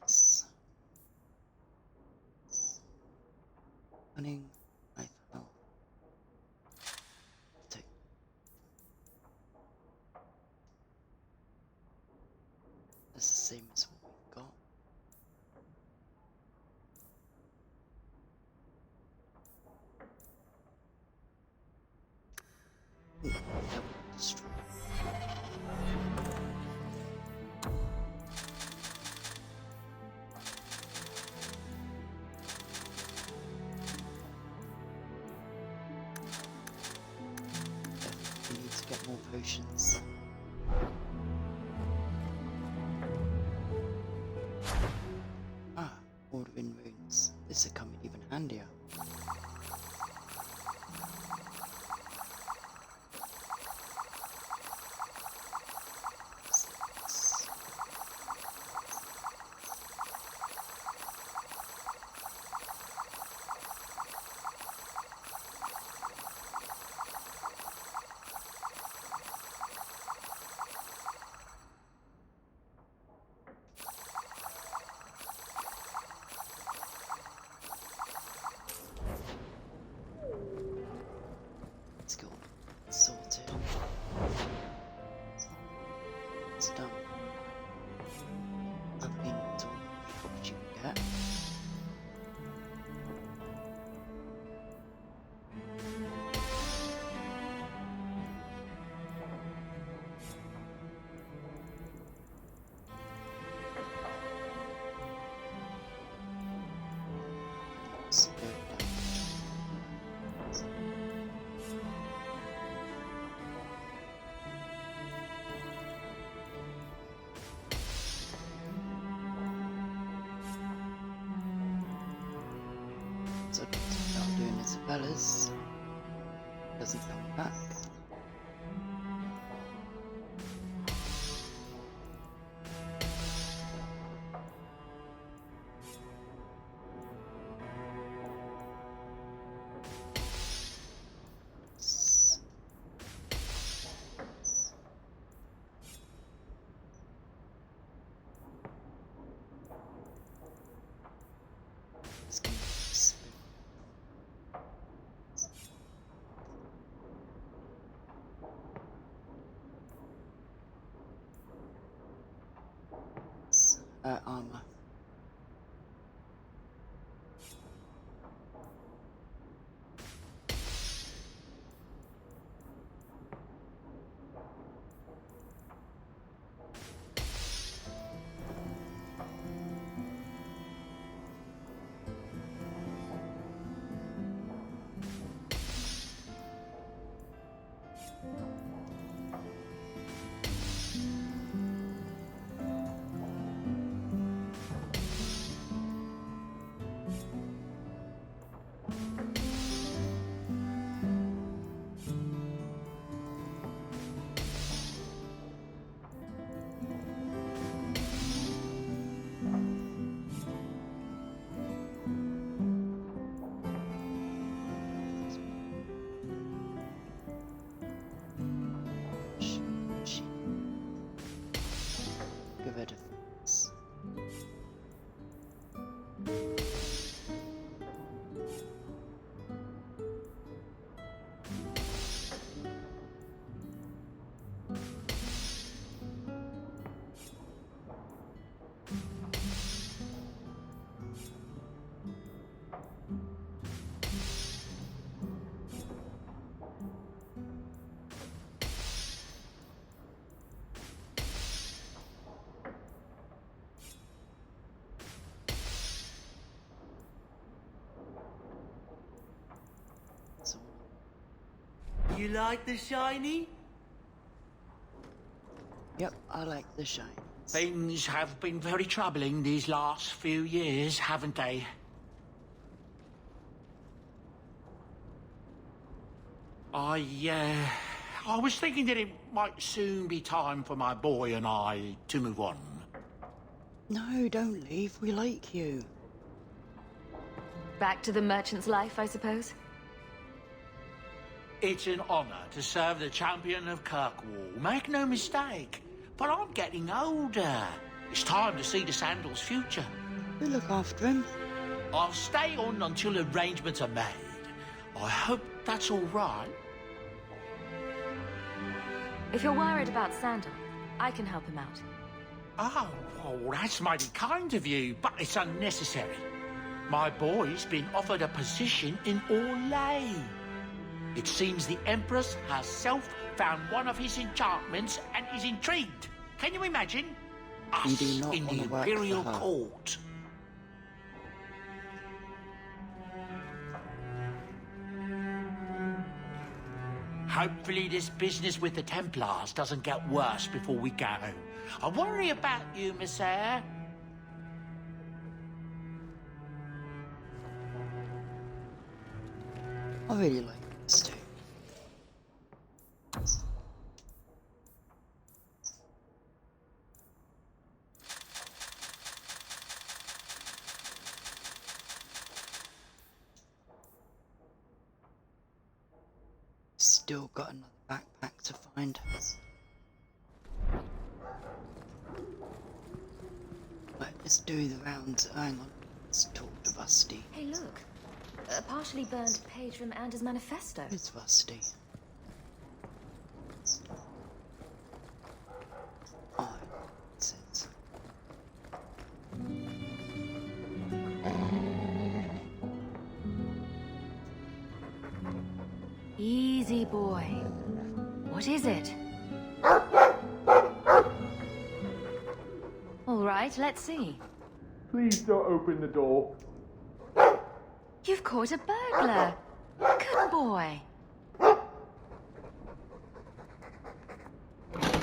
Mess. Cunning, knife, health. Take. That's the same as what we've got. Ooh, double destroy. We need to get more potions. Ordering runes. This will come even handier. Let's go. Sorted. It's done. I've been told what you can get. Spirit damage. Alice doesn't come back. Armor. Give it a defense. You like the shiny? Yep, I like the shine. Things have been very troubling these last few years, haven't they? I was thinking that it might soon be time for my boy and I to move on. No, don't leave. We like you. Back to the merchant's life, I suppose? It's an honor to serve the champion of Kirkwall, make no mistake. But I'm getting older. It's time to see the Sandal's future. We'll look after him. I'll stay on until arrangements are made. I hope that's all right. If you're worried about Sandal, I can help him out. Oh, that's mighty kind of you, but it's unnecessary. My boy's been offered a position in Orlais. It seems the Empress herself found one of his enchantments and is intrigued. Can you imagine? Us in the Imperial Court. Hopefully this business with the Templars doesn't get worse before we go. I worry about you, Miss Eyre. I really like this too. Still got another backpack to find. Right, let's do the rounds. Hang on, let's talk to Rusty. Hey, look. A partially burned page from Anders' manifesto. It's Rusty. Oh, it's it. Easy, boy. What is it? All right, let's see. Please don't open the door. You've caught a burglar. Good boy.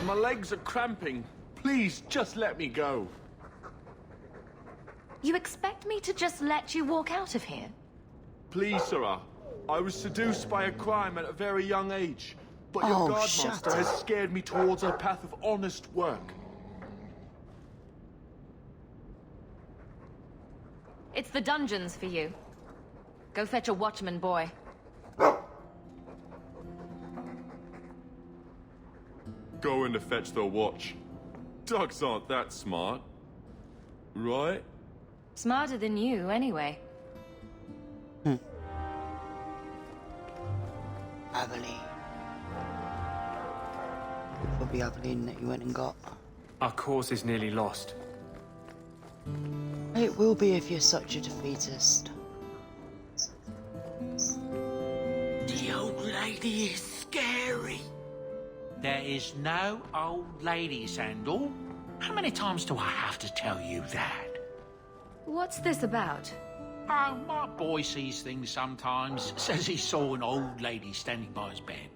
My legs are cramping. Please, just let me go. You expect me to just let you walk out of here? Please, Sarah. I was seduced by a crime at a very young age, but Oh, your shut guardmaster has up. scared me towards a path of honest work. It's the dungeons for you. Go fetch a watchman, boy. Going to fetch the watch. Dogs aren't that smart. Right? Smarter than you, anyway. Aveline. Probably Aveline that you went and got. Our cause is nearly lost. It will be if you're such a defeatist. The old lady is scary. There is no old lady, Sandal. How many times do I have to tell you that? What's this about? Oh, my boy sees things sometimes. Says he saw an old lady standing by his bed.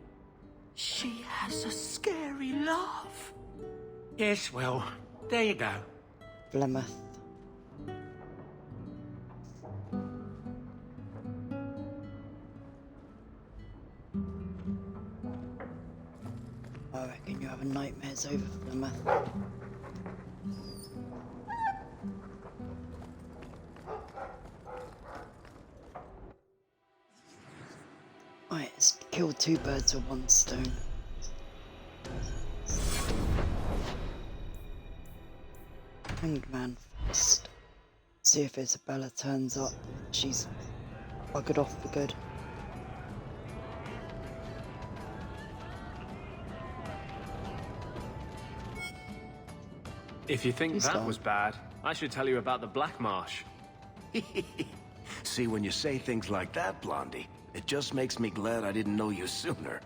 She has a scary laugh. Yes, well, there you go. Plymouth. I reckon you're having nightmares over Plymouth. Right, let's kill two birds with one stone. Hanged man first. See if Isabella turns up. She's buggered off for good. If you think He's that gone. was bad, I should tell you about the Black Marsh. See, when you say things like that, Blondie, it just makes me glad I didn't know you sooner.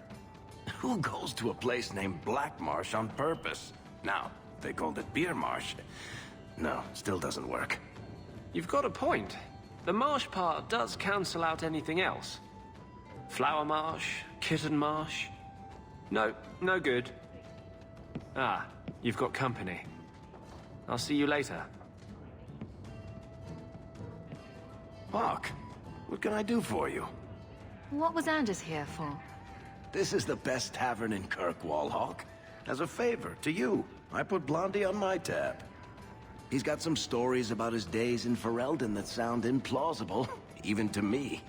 Who goes to a place named Black Marsh on purpose? Now, if they called it Beer Marsh. No, still doesn't work. You've got a point. The marsh part does cancel out anything else. Flower Marsh, Kitten Marsh. No, no good. Ah, you've got company. I'll see you later. Hawk, what can I do for you? What was Anders here for? This is the best tavern in Kirkwall, Hawk. As a favor to you, I put Blondie on my tab. He's got some stories about his days in Ferelden that sound implausible, even to me.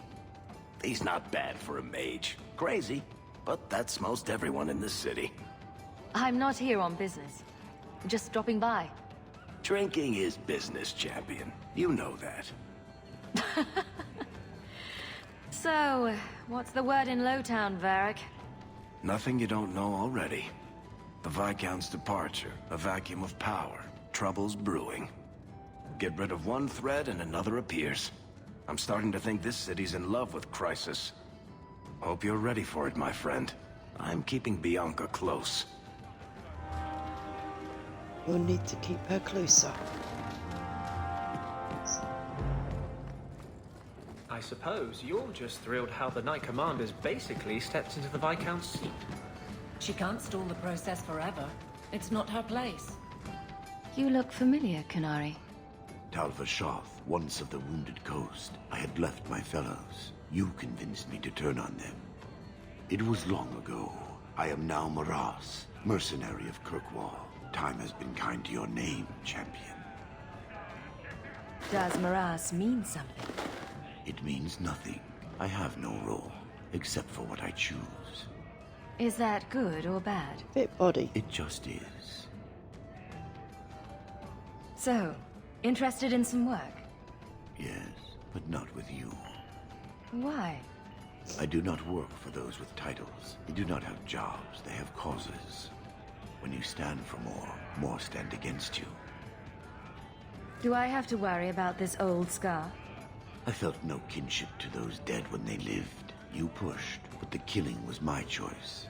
He's not bad for a mage. Crazy, but that's most everyone in this city. I'm not here on business. Just dropping by. Drinking is business, champion. You know that. So, what's the word in Lowtown, Varric? Nothing you don't know already. The Viscount's departure, a vacuum of power, troubles brewing. Get rid of one thread and another appears. I'm starting to think this city's in love with Crisis. Hope you're ready for it, my friend. I'm keeping Bianca close. You'll need to keep her closer. I suppose you're just thrilled how the Knight Commander's basically stepped into the Viscount's seat. She can't stall the process forever. It's not her place. You look familiar, Kunari. Talva Shoth, once of the Wounded Coast. I had left my fellows. You convinced me to turn on them. It was long ago. I am now Maras, mercenary of Kirkwall. Time has been kind to your name, champion. Does Maras mean something? It means nothing. I have no role, except for what I choose. Is that good or bad? Bit body. It just is. So, interested in some work? Yes, but not with you. Why? I do not work for those with titles. They do not have jobs, they have causes. When you stand for more, more stand against you. Do I have to worry about this old scar? I felt no kinship to those dead when they lived. You pushed, but the killing was my choice.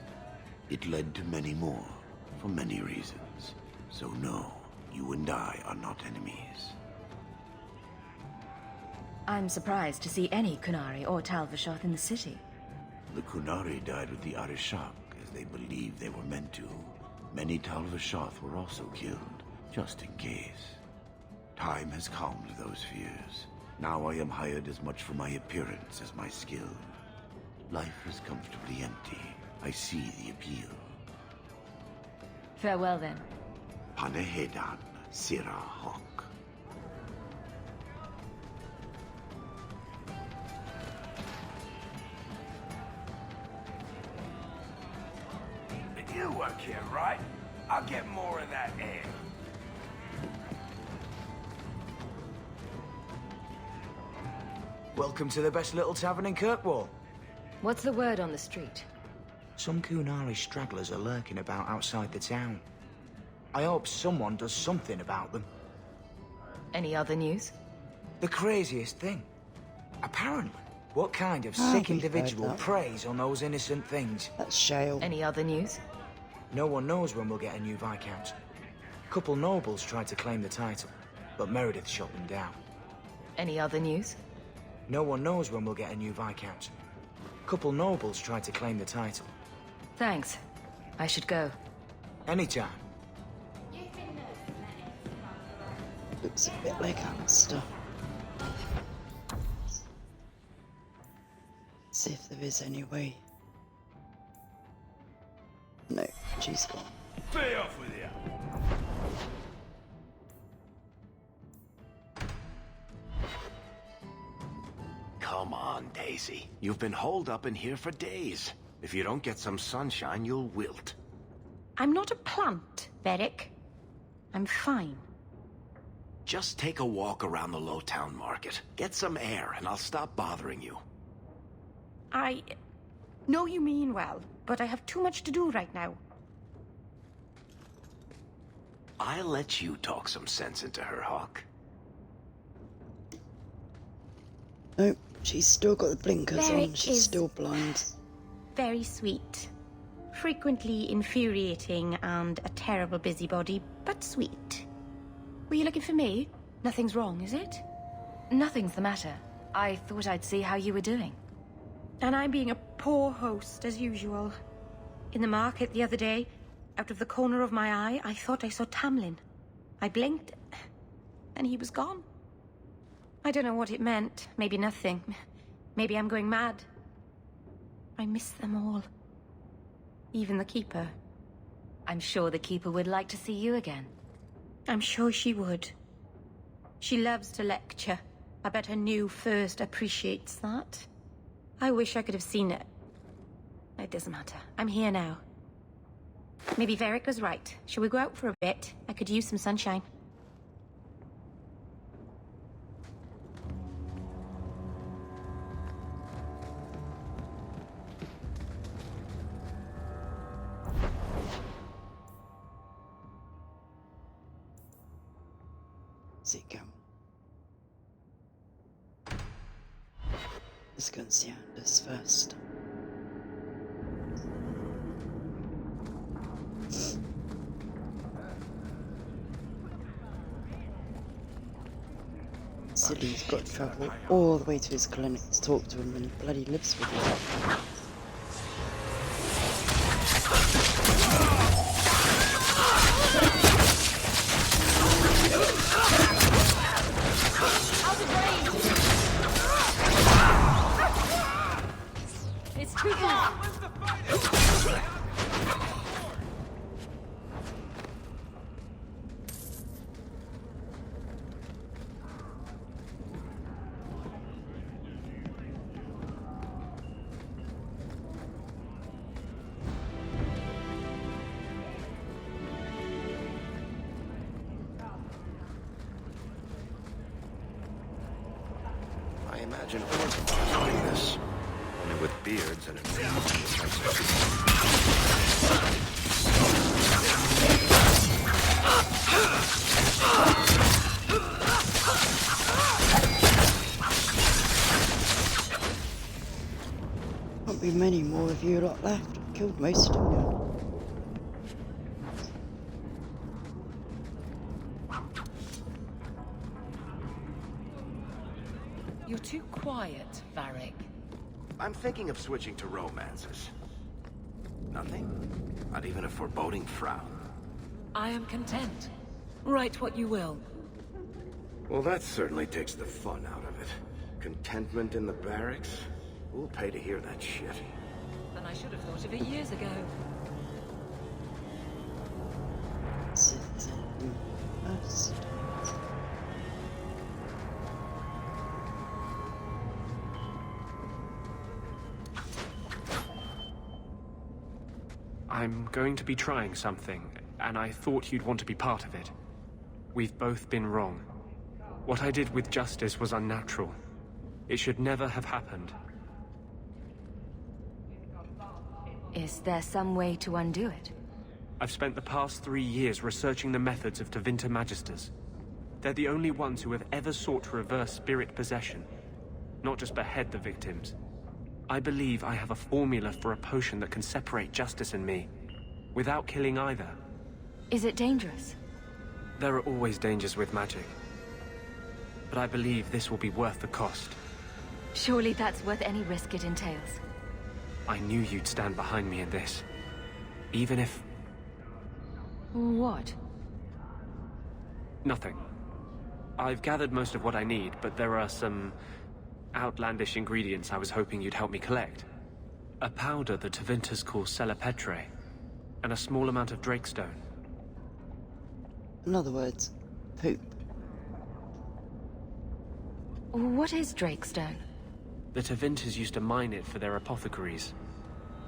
It led to many more, for many reasons. So no, you and I are not enemies. I'm surprised to see any Kunari or Talva Shoth in the city. The Kunari died with the Arishak, as they believed they were meant to. Many Talva Shoth were also killed, just in case. Time has calmed those fears. Now I am hired as much for my appearance as my skill. Life is comfortably empty. I see the appeal. Farewell, then. Panehedan, Sira Hawk. You work here, right? I'll get more of that air. Welcome to the best little tavern in Kirkwall. What's the word on the street? Some Kunari stragglers are lurking about outside the town. I hope someone does something about them. Any other news? The craziest thing. Apparently, what kind of Ah, sick we've heard individual that. preys on those innocent things? That's Shale. Any other news? No one knows when we'll get a new Viscount. Couple nobles tried to claim the title, but Meredith shot them down. Any other news? No one knows when we'll get a new Viscount. Couple nobles tried to claim the title. Thanks. I should go. Anytime. Looks a bit like Alistair. See if there is any way. No, she's gone. Be off with you. Come on, Daisy. You've been holed up in here for days. If you don't get some sunshine, you'll wilt. I'm not a plant, Varric. I'm fine. Just take a walk around the Lowtown Market. Get some air, and I'll stop bothering you. I know you mean well, but I have too much to do right now. I'll let you talk some sense into her, Hawk. Nope, she's still got the blinkers on. Varric She's is- still blind. Very sweet. Frequently infuriating and a terrible busybody, but sweet. Were you looking for me? Nothing's wrong, is it? Nothing's the matter. I thought I'd see how you were doing. And I'm being a poor host, as usual. In the market the other day, out of the corner of my eye, I thought I saw Tamlin. I blinked, and he was gone. I don't know what it meant. Maybe nothing. Maybe I'm going mad. I miss them all. Even the Keeper. I'm sure the Keeper would like to see you again. I'm sure she would. She loves to lecture. I bet her new first appreciates that. I wish I could have seen it. It doesn't matter. I'm here now. Maybe Varric was right. Shall we go out for a bit? I could use some sunshine. Is it going? Let's go and see Anders first. Silly's got to travel all the way to his clinic to talk to him when he bloody lives with him. It's too far! I imagine orcs are like this. Only with beards and Won't be many more of you lot left. Killed most of you. You're too quiet, Varric. I'm thinking of switching to romances. Nothing? Not even a foreboding frown? I am content. Write what you will. Well, that certainly takes the fun out of it. Contentment in the barracks? Who'll pay to hear that shit? And I should have thought of it years ago. I'm going to be trying something, and I thought you'd want to be part of it. We've both been wrong. What I did with Justice was unnatural. It should never have happened. Is there some way to undo it? I've spent the past 3 years researching the methods of Tevinter Magisters. They're the only ones who have ever sought to reverse spirit possession, not just behead the victims. I believe I have a formula for a potion that can separate Justice and me, without killing either. Is it dangerous? There are always dangers with magic. But I believe this will be worth the cost. Surely that's worth any risk it entails. I knew you'd stand behind me in this. Even if... What? Nothing. I've gathered most of what I need, but there are some outlandish ingredients I was hoping you'd help me collect. A powder the Tevinters call Celepetre, and a small amount of Drakestone. In other words, poop. What is Drakestone? The Tevinters used to mine it for their apothecaries.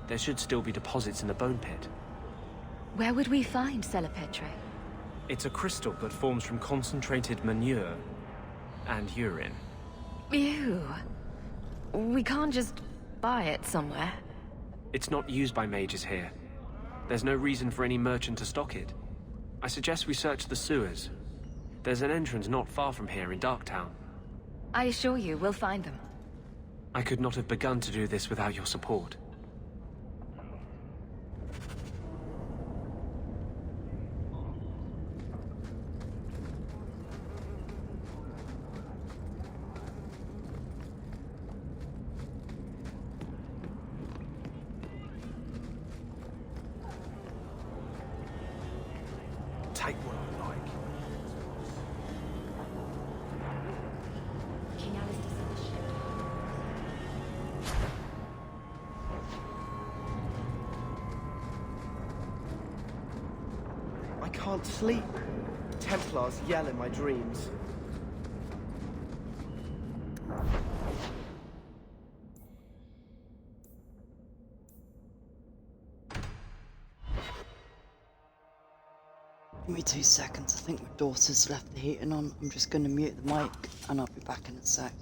There should still be deposits in the bone pit. Where would we find Celepetre? It's a crystal that forms from concentrated manure and urine. Ew. We can't just buy it somewhere. It's not used by mages here. There's no reason for any merchant to stock it. I suggest we search the sewers. There's an entrance not far from here in Darktown. I assure you, we'll find them. I could not have begun to do this without your support. Take what I like. King Alistair sent the ship. I can't sleep. Templars yell in my dreams. Give me 2 seconds. I think my daughter's left the heating on. I'm just going to mute the mic and I'll be back in a sec.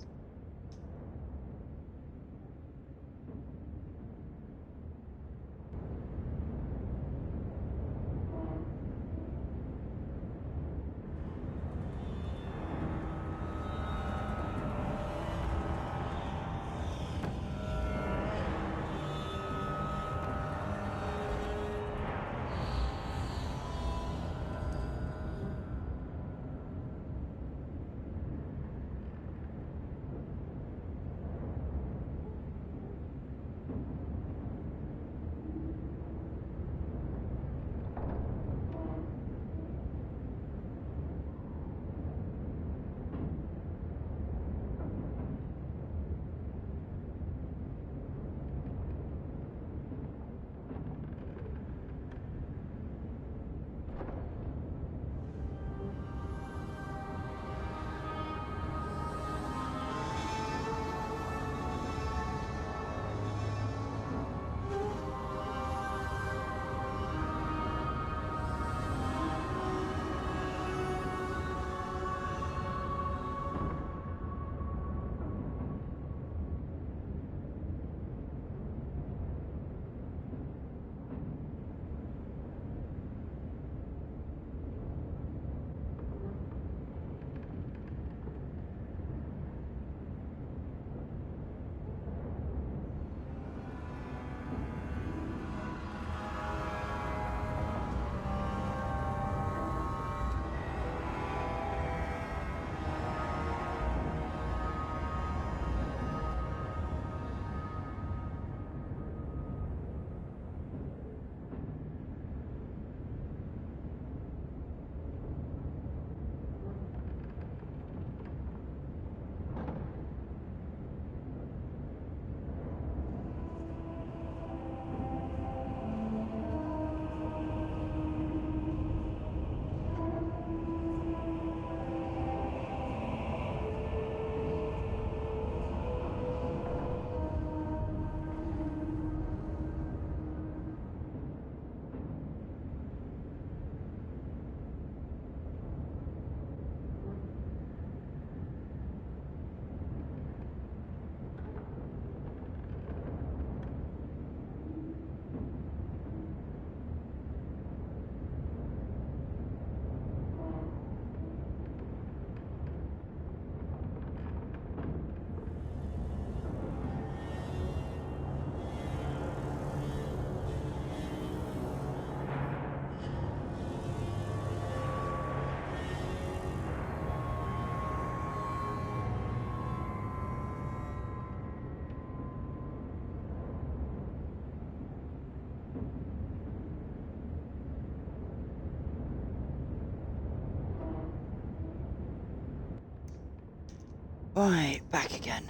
Right, back again.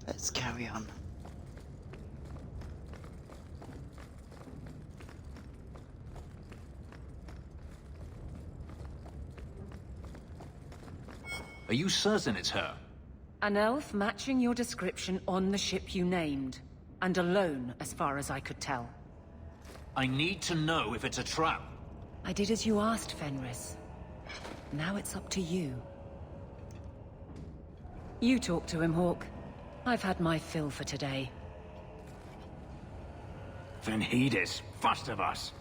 Let's carry on. Are you certain it's her? An elf matching your description on the ship you named. And alone, as far as I could tell. I need to know if it's a trap. I did as you asked, Fenris. Now it's up to you. You talk to him, Hawk. I've had my fill for today. Venhedis, first of us.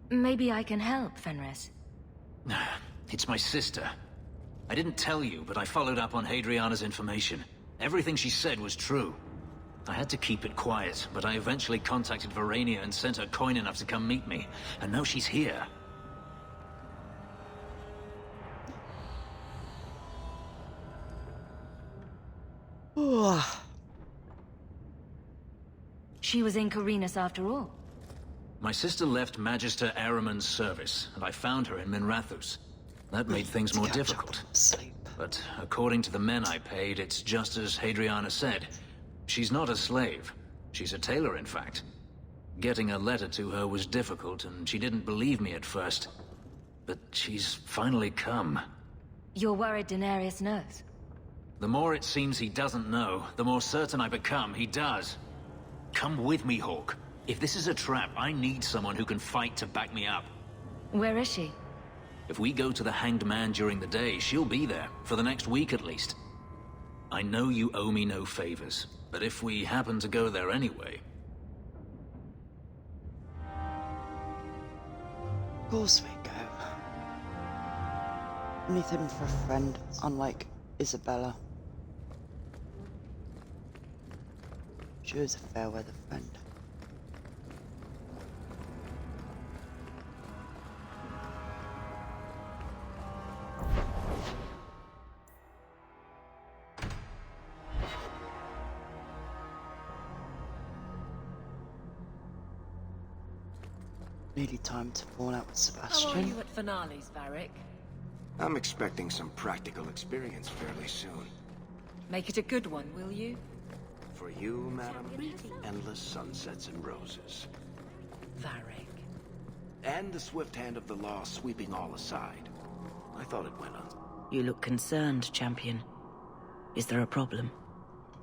Maybe I can help, Fenris. It's my sister. I didn't tell you, but I followed up on Hadriana's information. Everything she said was true. I had to keep it quiet, but I eventually contacted Verania and sent her coin enough to come meet me. And now she's here. She was in Carinus after all. My sister left Magister Ahriman's service, and I found her in Minrathous. That made things more difficult. But according to the men I paid, it's just as Hadriana said. She's not a slave. She's a tailor, in fact. Getting a letter to her was difficult, and she didn't believe me at first. But she's finally come. You're worried Denarius knows? The more it seems he doesn't know, the more certain I become he does. Come with me, Hawk. If this is a trap, I need someone who can fight to back me up. Where is she? If we go to the Hanged Man during the day, she'll be there, for the next week at least. I know you owe me no favors, but if we happen to go there anyway... Of course we go. Anything for a friend, unlike Isabella. She was a fair weather friend. Nearly time to fall out with Sebastian. How are you at finales, Varric? I'm expecting some practical experience fairly soon. Make it a good one, will you? For you, madam, endless sunsets and roses. Varric. And the swift hand of the law sweeping all aside. I thought it went on. You look concerned, champion. Is there a problem?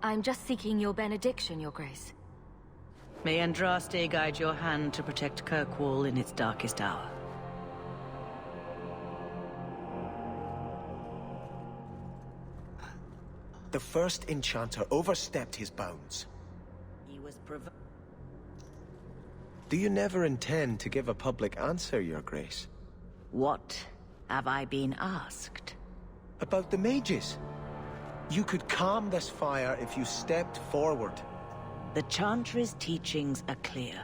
I'm just seeking your benediction, Your Grace. May Andraste guide your hand to protect Kirkwall in its darkest hour. The first enchanter overstepped his bounds. He was Do you never intend to give a public answer, Your Grace? What have I been asked? About the mages. You could calm this fire if you stepped forward. The Chantry's teachings are clear.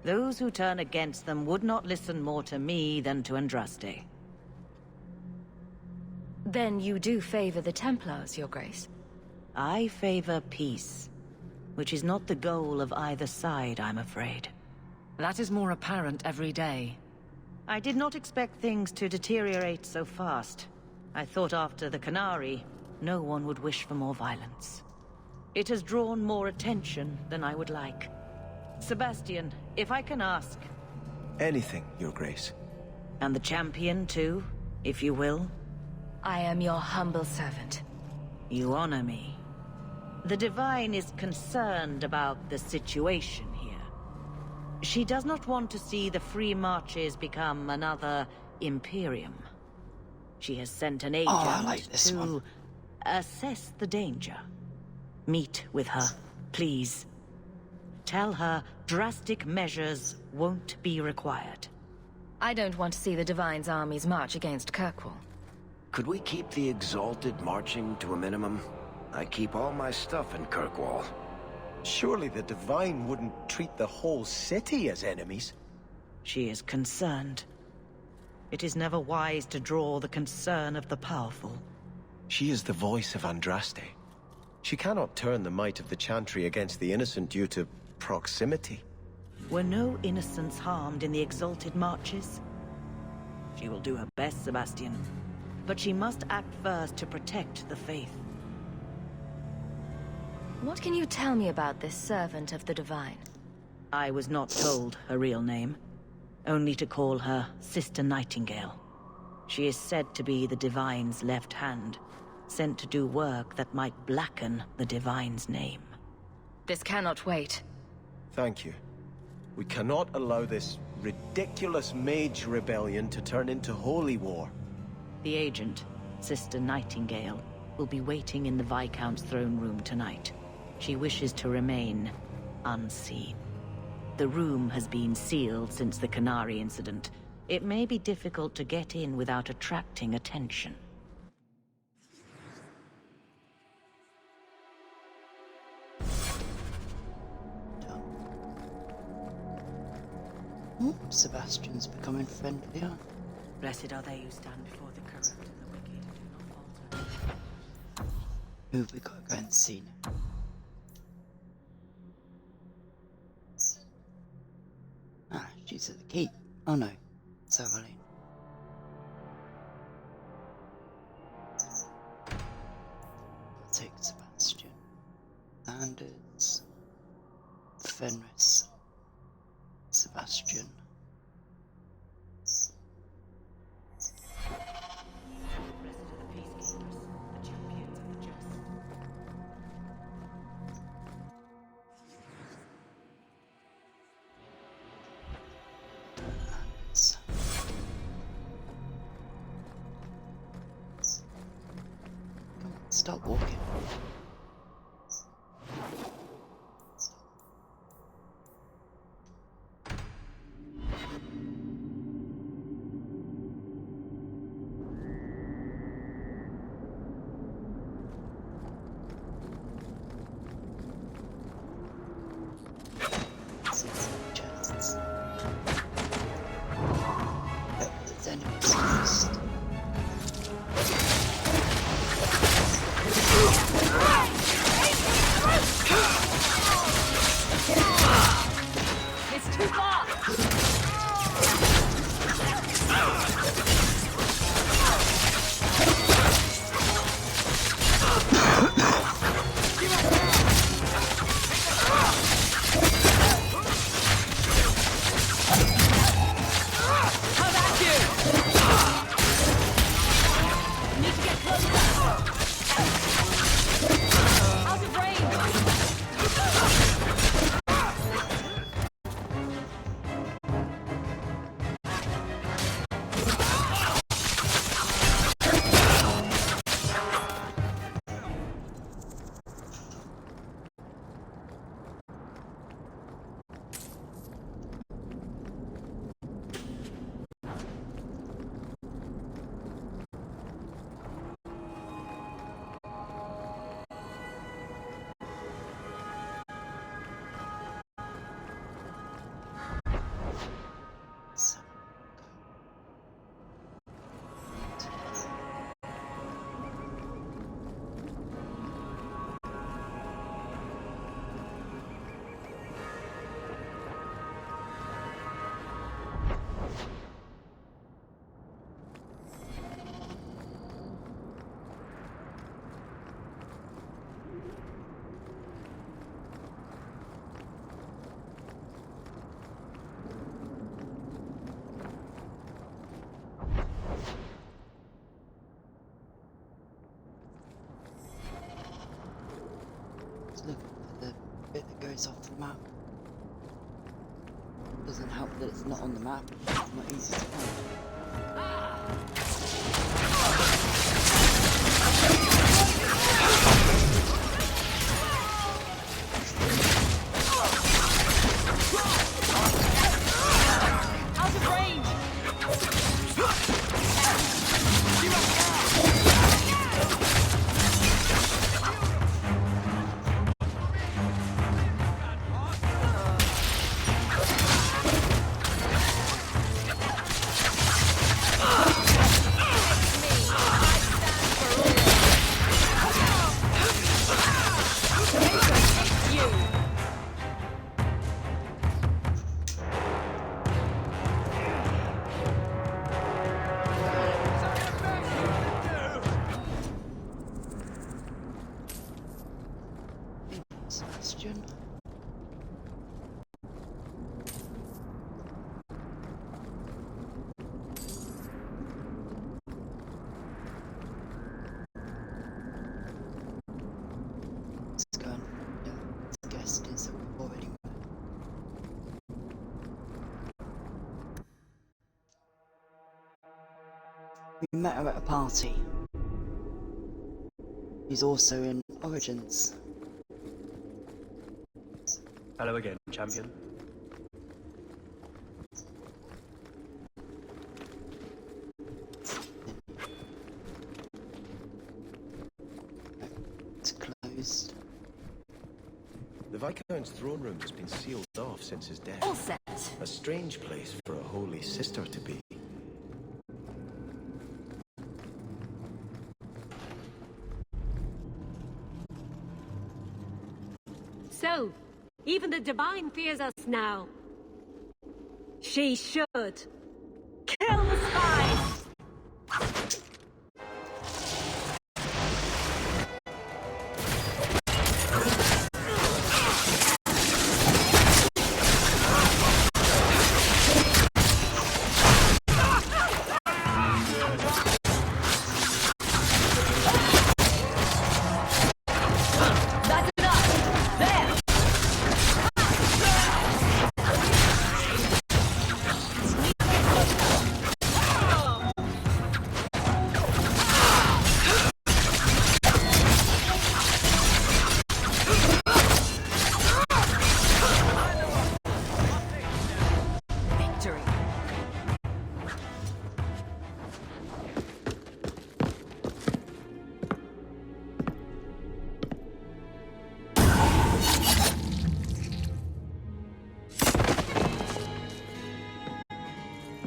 Those who turn against them would not listen more to me than to Andraste. Then you do favor the Templars, Your Grace? I favor peace, which is not the goal of either side, I'm afraid. That is more apparent every day. I did not expect things to deteriorate so fast. I thought after the Canary, no one would wish for more violence. It has drawn more attention than I would like. Sebastian, if I can ask... Anything, Your Grace. And the champion, too, if you will? I am your humble servant. You honor me. The Divine is concerned about the situation here. She does not want to see the Free Marches become another Imperium. She has sent an agent to assess the danger. Meet with her, please. Tell her drastic measures won't be required. I don't want to see the Divine's armies march against Kirkwall. Could we keep the Exalted marching to a minimum? I keep all my stuff in Kirkwall. Surely the Divine wouldn't treat the whole city as enemies. She is concerned. It is never wise to draw the concern of the powerful. She is the voice of Andraste. She cannot turn the might of the Chantry against the innocent due to proximity. Were no innocents harmed in the Exalted Marches? She will do her best, Sebastian. But she must act first to protect the faith. What can you tell me about this servant of the Divine? I was not told her real name. Only to call her Sister Nightingale. She is said to be the Divine's left hand, sent to do work that might blacken the Divine's name. This cannot wait. Thank you. We cannot allow this ridiculous mage rebellion to turn into holy war. The agent, Sister Nightingale, will be waiting in the Viscount's throne room tonight. She wishes to remain unseen. The room has been sealed since the Canary incident. It may be difficult to get in without attracting attention. Oh, Sebastian's becoming friendlier. Blessed are they who stand before the corrupt and the wicked and do not falter. Who have we got to go and see now? Ah, she's at the keep. Oh no, it's Evelyn. I'll take Sebastian. Anders. Fenris. Sebastian. Stop walking. Chests. There's enemies first. It's too far! Come at you! Need to get closer! Out of range! Look at the bit that goes off the map. Doesn't help that it's not on the map. It's not easy to find. Out of range! Legion. Let's go and find out what the guest is that we've already met. We met her at a party. He's also in Origins. Hello again, champion. It's closed. The Viscount's throne room has been sealed off since his death. All set. A strange place for a holy sister to be. So, even the Divine fears us now. She should. Kill the spies!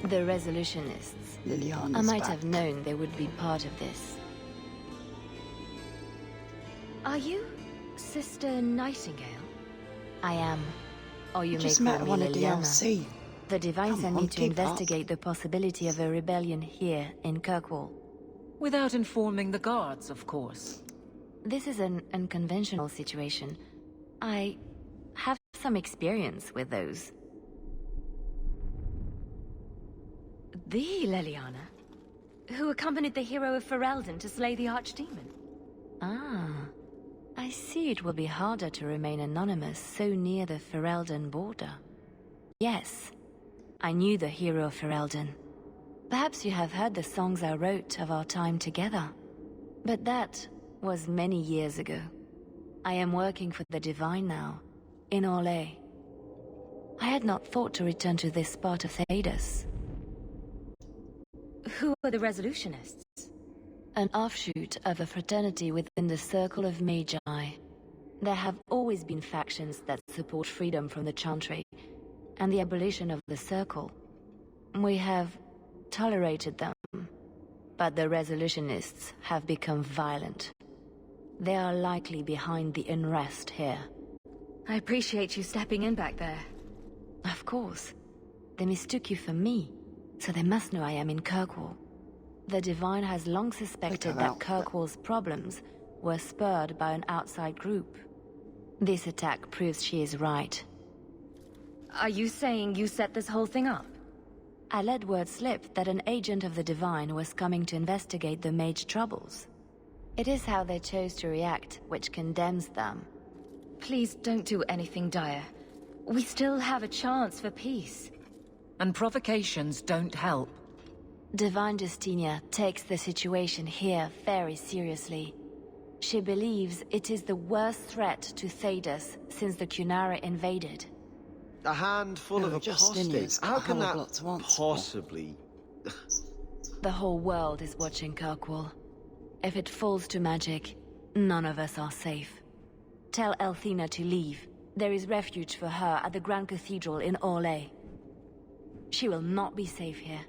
The Resolutionists. Liliana's I might back. have known they would be part of this. Are you Sister Nightingale? I am. Or you may just call met me her on a Liliana. DLC. The Divine Come sent on, me to keep up. investigate the possibility of a rebellion here in Kirkwall. Without informing the guards, of course. This is an unconventional situation. I have some experience with those. The Leliana, who accompanied the hero of Ferelden to slay the Archdemon. Ah, I see it will be harder to remain anonymous so near the Ferelden border. Yes, I knew the hero of Ferelden. Perhaps you have heard the songs I wrote of our time together. But that was many years ago. I am working for the Divine now, in Orlais. I had not thought to return to this part of Thedas. Who are the Resolutionists? An offshoot of a fraternity within the Circle of Magi. There have always been factions that support freedom from the Chantry, and the abolition of the Circle. We have tolerated them, but the Resolutionists have become violent. They are likely behind the unrest here. I appreciate you stepping in back there. Of course. They mistook you for me, so they must know I am in Kirkwall. The Divine has long suspected that Kirkwall's problems were spurred by an outside group. This attack proves she is right. Are you saying you set this whole thing up? I let word slip that an agent of the Divine was coming to investigate the Mage troubles. It is how they chose to react which condemns them. Please don't do anything dire. We still have a chance for peace. And provocations don't help. Divine Justinia takes the situation here very seriously. She believes it is the worst threat to Thedas since the Cunara invaded. A handful of apostates. How can that possibly... The whole world is watching Kirkwall. If it falls to magic, none of us are safe. Tell Elthina to leave. There is refuge for her at the Grand Cathedral in Orlais. She will not be safe here.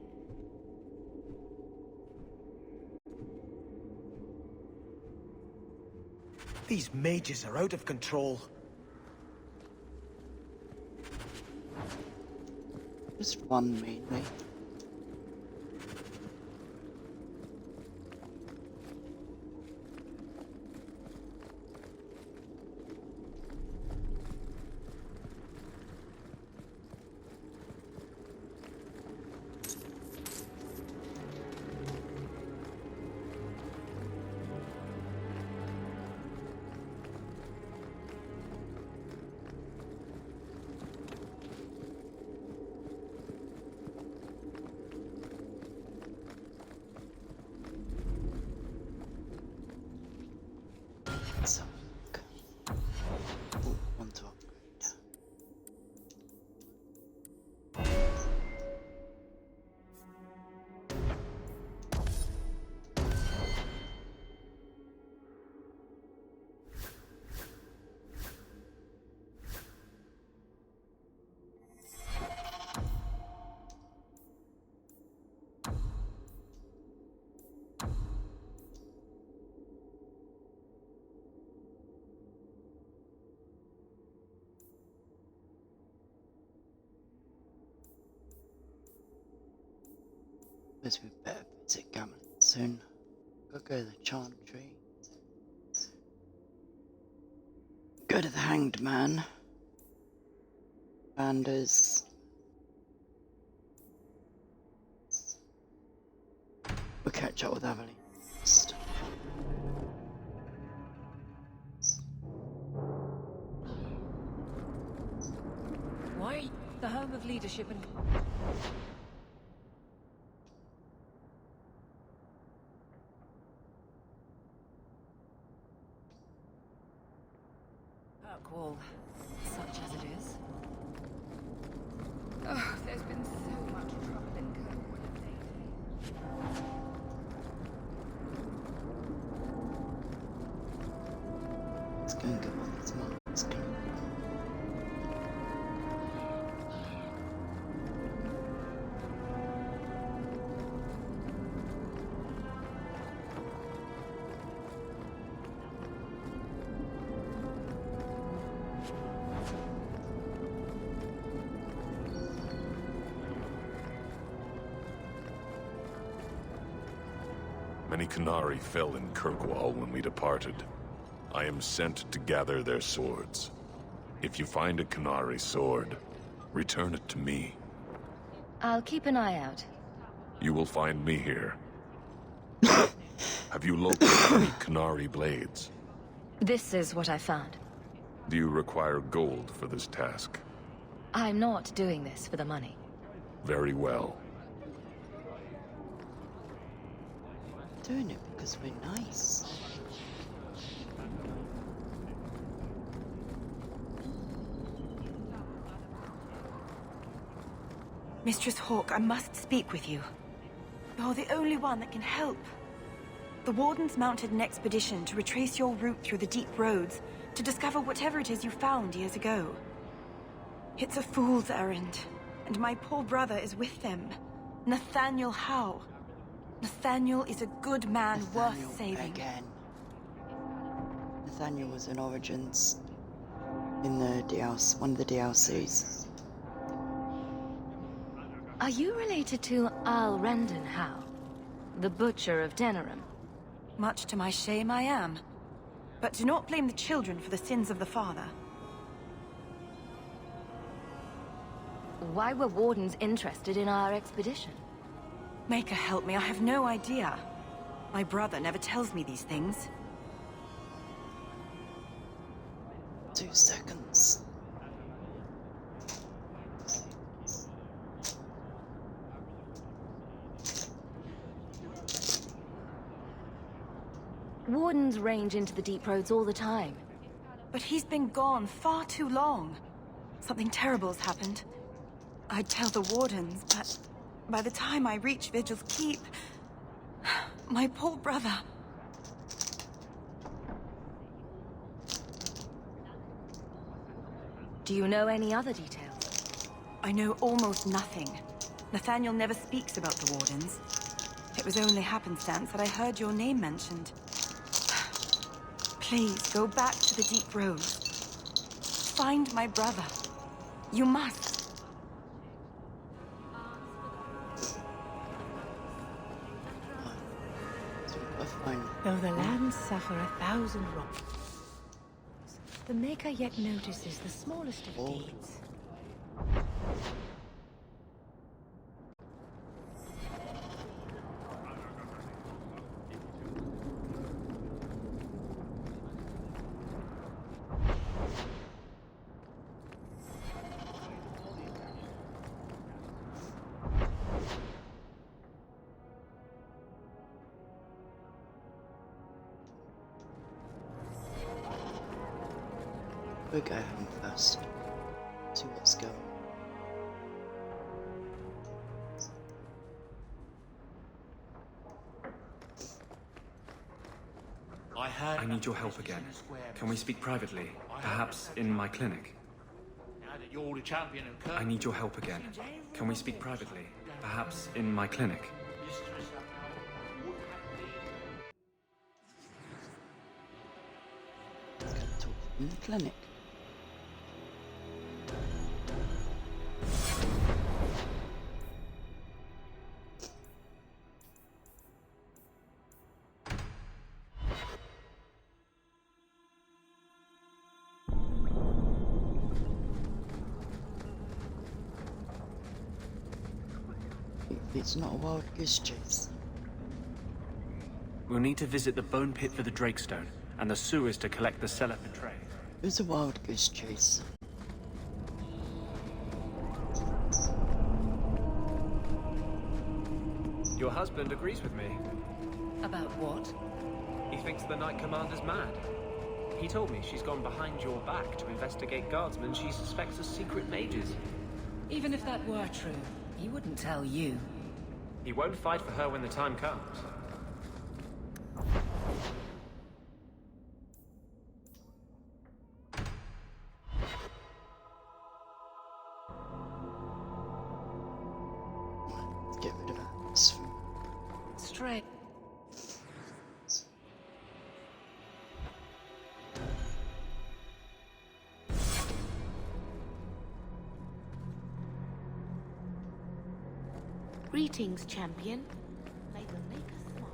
These mages are out of control. Just one mainly. Suppose we better visit Gamelin soon. Go to the Chantry. Go to the Hanged Man. Banders. We'll catch up with Aveline next. Why? The home of leadership and... Kirkwall, such as it is. Oh, there's been so much trouble in Kirkwall lately. Let's go and get one of these marks. Many Qunari fell in Kirkwall when we departed. I am sent to gather their swords. If you find a Qunari sword, return it to me. I'll keep an eye out. You will find me here. Have you located any Qunari blades? This is what I found. Do you require gold for this task? I'm not doing this for the money. Very well. Doing it because we're nice. Mistress Hawke, I must speak with you. You're the only one that can help. The Wardens mounted an expedition to retrace your route through the deep roads to discover whatever it is you found years ago. It's a fool's errand, and my poor brother is with them. Nathaniel Howe. Nathaniel is a good man worth saving. Again. Nathaniel was in Origins in the DLC, one of the DLCs. Are you related to Al Rendon Howe, the butcher of Denerim? Much to my shame, I am. But do not blame the children for the sins of the father. Why were Wardens interested in our expedition? Maker help me, I have no idea. My brother never tells me these things. 2 seconds. Wardens range into the deep roads all the time. But he's been gone far too long. Something terrible has happened. I'd tell the Wardens, but by the time I reach Vigil's Keep, my poor brother... Do you know any other details? I know almost nothing. Nathaniel never speaks about the Wardens. It was only happenstance that I heard your name mentioned. Please, go back to the deep roads. Find my brother. You must. Though the lands suffer 1,000 wrongs, the Maker yet notices the smallest of deeds. We'll go home first. See what's going on. I need your help again. Can we speak privately? Perhaps in my clinic? I need your help again. Can we speak privately? Perhaps in my clinic? Let's go talk in the clinic. It's not a wild goose chase. We'll need to visit the bone pit for the Drakestone, and the sewers to collect the cellar for Trey. It's a wild goose chase. Your husband agrees with me. About what? He thinks the Knight Commander's mad. He told me she's gone behind your back to investigate guardsmen she suspects as secret mages. Even if that were true, he wouldn't tell you. He won't fight for her when the time comes. Let's get rid of that. Straight. Greetings, champion. May the Maker smile.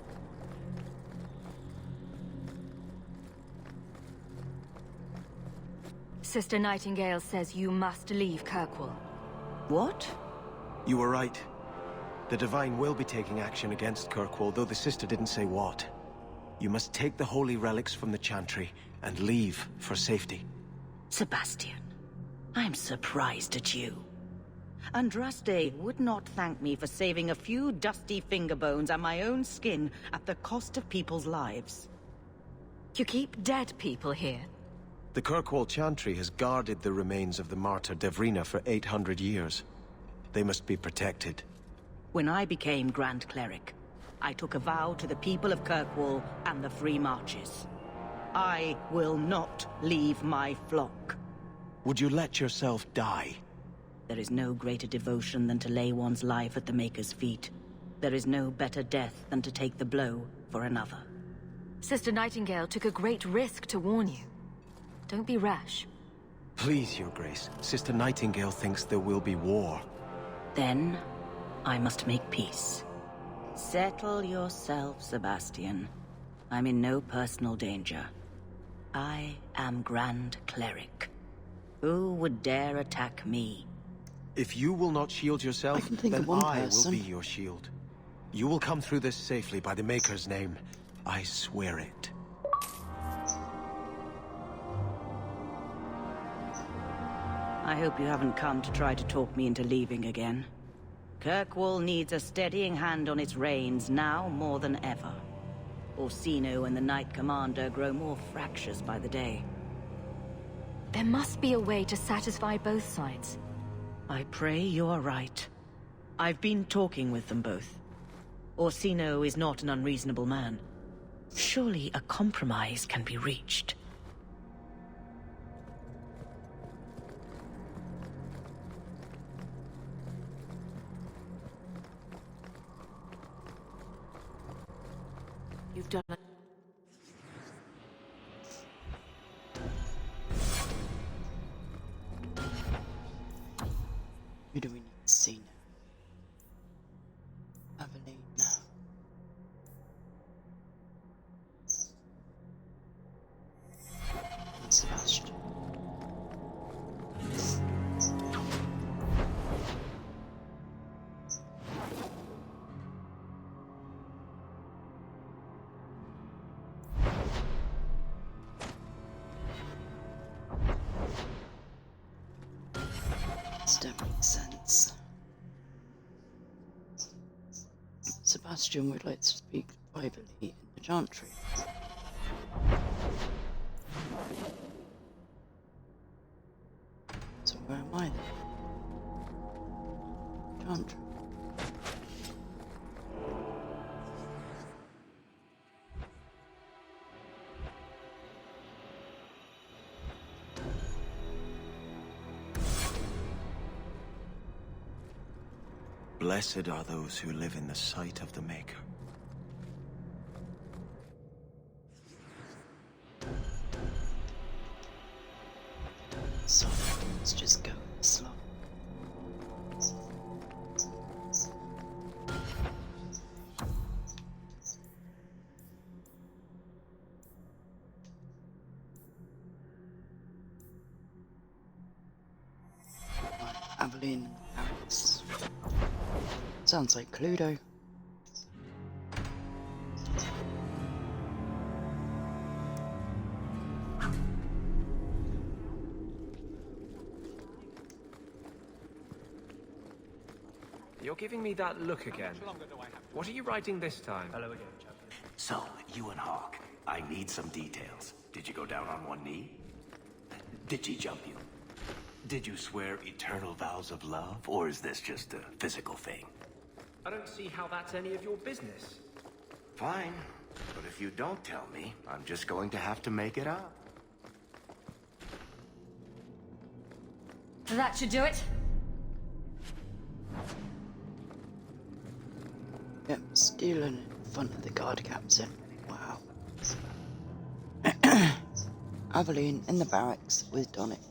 Sister Nightingale says you must leave Kirkwall. What? You were right. The Divine will be taking action against Kirkwall, though the sister didn't say what. You must take the holy relics from the Chantry and leave for safety. Sebastian, I'm surprised at you. Andraste would not thank me for saving a few dusty finger bones and my own skin at the cost of people's lives. You keep dead people here? The Kirkwall Chantry has guarded the remains of the martyr Devrina for 800 years. They must be protected. When I became Grand Cleric, I took a vow to the people of Kirkwall and the Free Marches. I will not leave my flock. Would you let yourself die? There is no greater devotion than to lay one's life at the Maker's feet. There is no better death than to take the blow for another. Sister Nightingale took a great risk to warn you. Don't be rash. Please, Your Grace. Sister Nightingale thinks there will be war. Then, I must make peace. Settle yourself, Sebastian. I'm in no personal danger. I am Grand Cleric. Who would dare attack me? If you will not shield yourself, then I will be your shield. You will come through this safely by the Maker's name. I swear it. I hope you haven't come to try to talk me into leaving again. Kirkwall needs a steadying hand on its reins now more than ever. Orsino and the Knight Commander grow more fractious by the day. There must be a way to satisfy both sides. I pray you are right. I've been talking with them both. Orsino is not an unreasonable man. Surely a compromise can be reached. You've done it. Who do we need to see now? Aveline. And Sebastian. That makes sense. Sebastian would like to speak privately in the Chantry. So where am I then? Chantry. Blessed are those who live in the sight of the Maker. So, let's just go slow. Aveline and Paris. Sounds like Cluedo. You're giving me that look again. What are you writing this time? Hello again, champion. So, you and Hawk, I need some details. Did you go down on one knee? Did she jump you? Did you swear eternal vows of love, or is this just a physical thing? I don't see how that's any of your business. Fine, but if you don't tell me, I'm just going to have to make it up. That should do it. Yep, stealing in front of the guard captain. Wow. Aveline in the barracks with Donnic.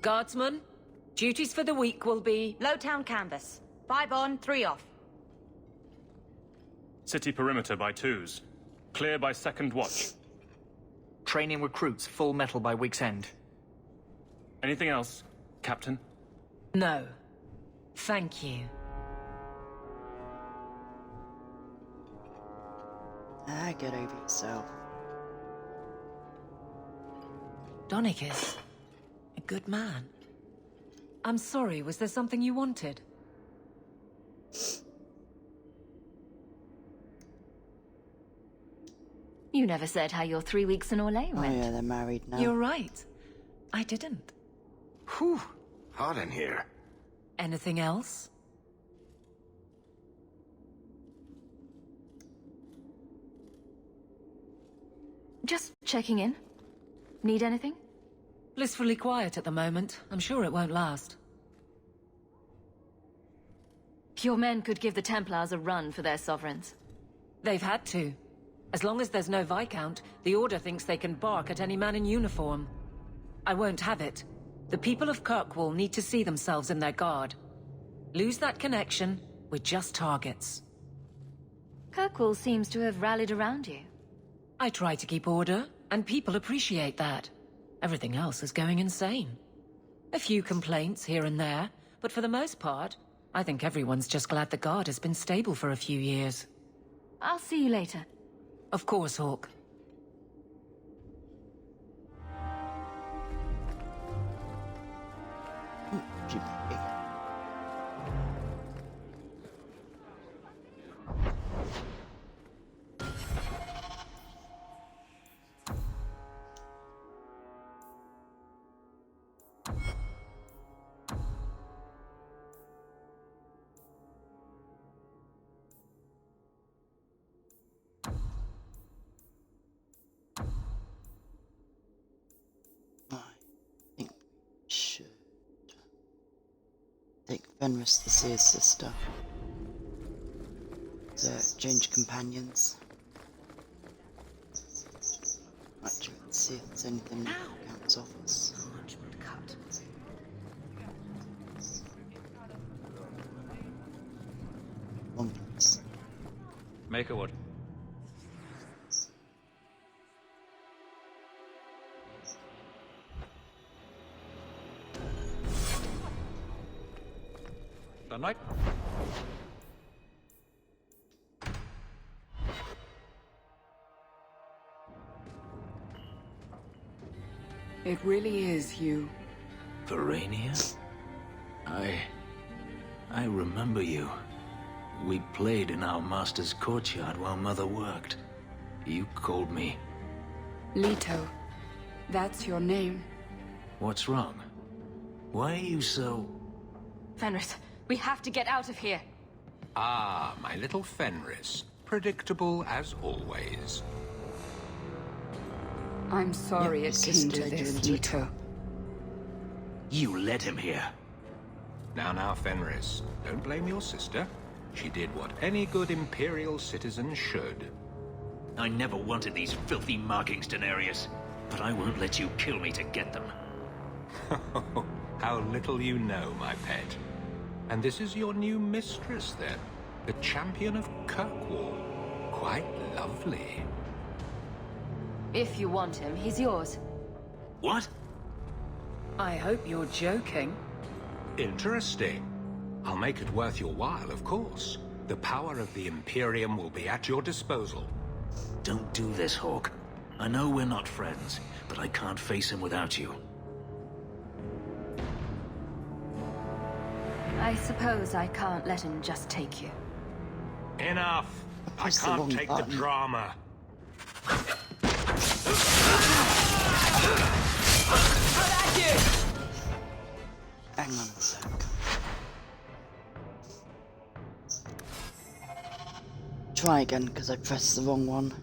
Guardsmen, duties for the week will be... Lowtown canvas. 5 on, 3 off. City perimeter by 2s. Clear by 2nd watch. Training recruits full metal by week's end. Anything else, Captain? No. Thank you. Get over yourself. Donnic is a good man. I'm sorry, was there something you wanted? You never said how your 3 weeks in Orlais went. Oh yeah, they're married now. You're right. I didn't. Whew. Hot in here. Anything else? Just checking in. Need anything? Blissfully quiet at the moment. I'm sure it won't last. Your men could give the Templars a run for their sovereigns. They've had to. As long as there's no Viscount, the Order thinks they can bark at any man in uniform. I won't have it. The people of Kirkwall need to see themselves in their guard. Lose that connection, we're just targets. Kirkwall seems to have rallied around you. I try to keep order, and people appreciate that. Everything else is going insane. A few complaints here and there, but for the most part, I think everyone's just glad the guard has been stable for a few years. I'll see you later. Of course, Hawk. Take Fenris to see his sister. To exchange companions. Actually, let's see if there's anything that counts off us. One place. Make a wood. Good night. It really is you. Verania? I remember you. We played in our master's courtyard while Mother worked. You called me. Leto. That's your name. What's wrong? Why are you so... Fenris, we have to get out of here. Ah, my little Fenris. Predictable as always. I'm sorry it came to this, Leto. You led him here. Now, Fenris. Don't blame your sister. She did what any good Imperial citizen should. I never wanted these filthy markings, Daenerys. But I won't let you kill me to get them. How little you know, my pet. And this is your new mistress, then? The champion of Kirkwall. Quite lovely. If you want him, he's yours. What? I hope you're joking. Interesting. I'll make it worth your while, of course. The power of the Imperium will be at your disposal. Don't do this, Hawk. I know we're not friends, but I can't face him without you. I suppose I can't let him just take you. Enough! I can't take the drama. Hang on a sec. Try again, because I pressed the wrong one.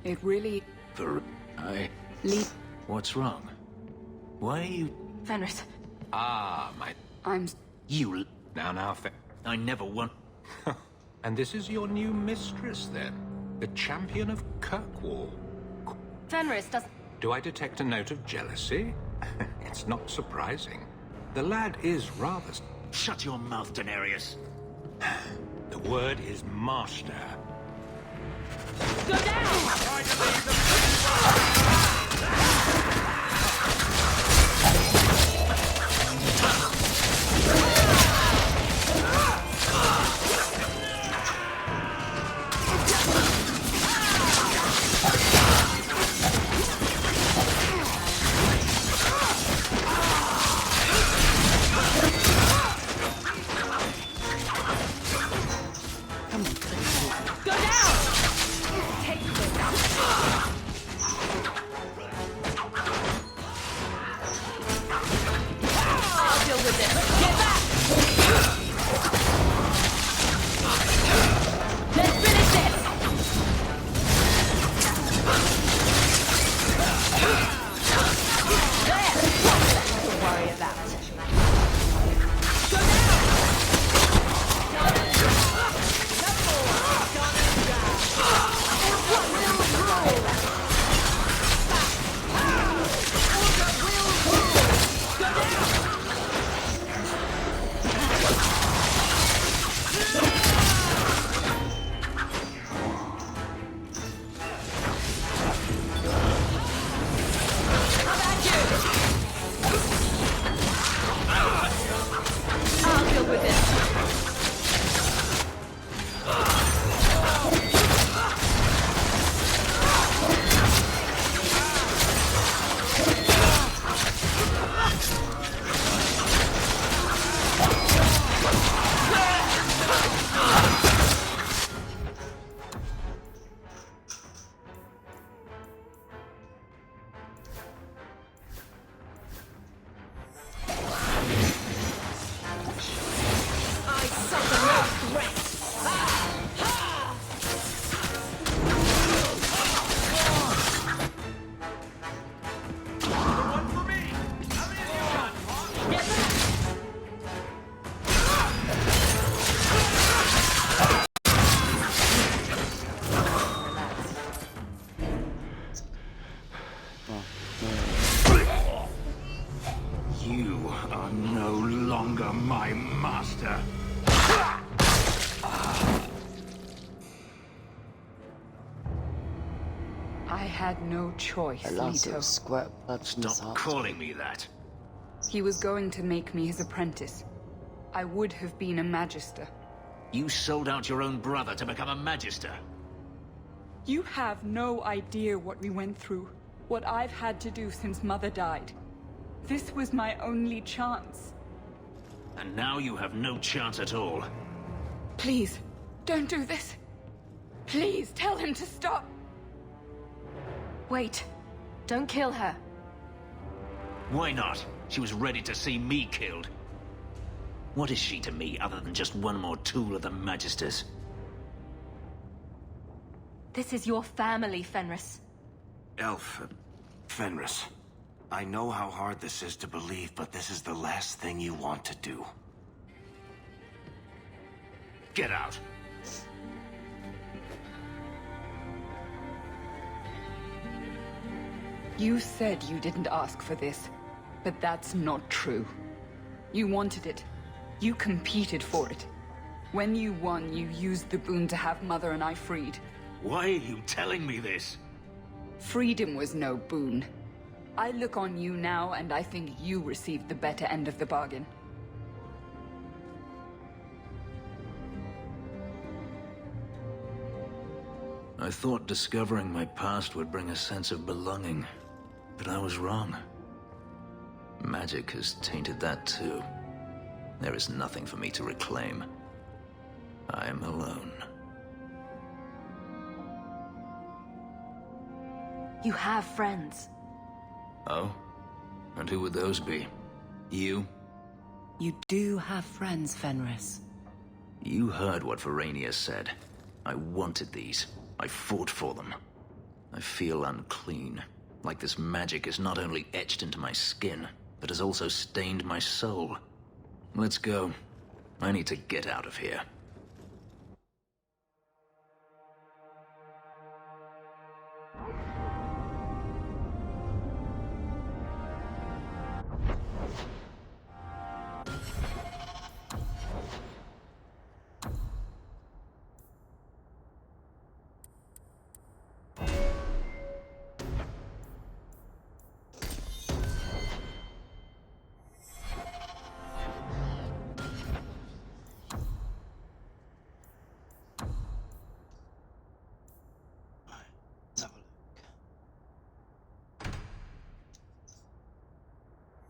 It really... Lee... What's wrong? Why are you... Fenris. Ah, my... I'm... You... Now, I never want... And this is your new mistress, then? The champion of Kirkwall. Fenris does... Do I detect a note of jealousy? It's not surprising. The lad is rather... Shut your mouth, Daenerys. The word is master. Go down! You are no longer my master. I had no choice, Leto. Stop calling me that. He was going to make me his apprentice. I would have been a Magister. You sold out your own brother to become a Magister. You have no idea what we went through. What I've had to do since Mother died. This was my only chance. And now you have no chance at all. Please, don't do this. Please, tell him to stop. Wait. Don't kill her. Why not? She was ready to see me killed. What is she to me other than just one more tool of the Magisters? This is your family, Fenris. Elf, Fenris. I know how hard this is to believe, but this is the last thing you want to do. Get out. You said you didn't ask for this, but that's not true. You wanted it. You competed for it. When you won, you used the boon to have Mother and I freed. Why are you telling me this? Freedom was no boon. I look on you now, and I think you received the better end of the bargain. I thought discovering my past would bring a sense of belonging, but I was wrong. Magic has tainted that too. There is nothing for me to reclaim. I am alone. You have friends. Oh? And who would those be? You? You do have friends, Fenris. You heard what Verania said. I wanted these. I fought for them. I feel unclean. Like this magic is not only etched into my skin, but has also stained my soul. Let's go. I need to get out of here.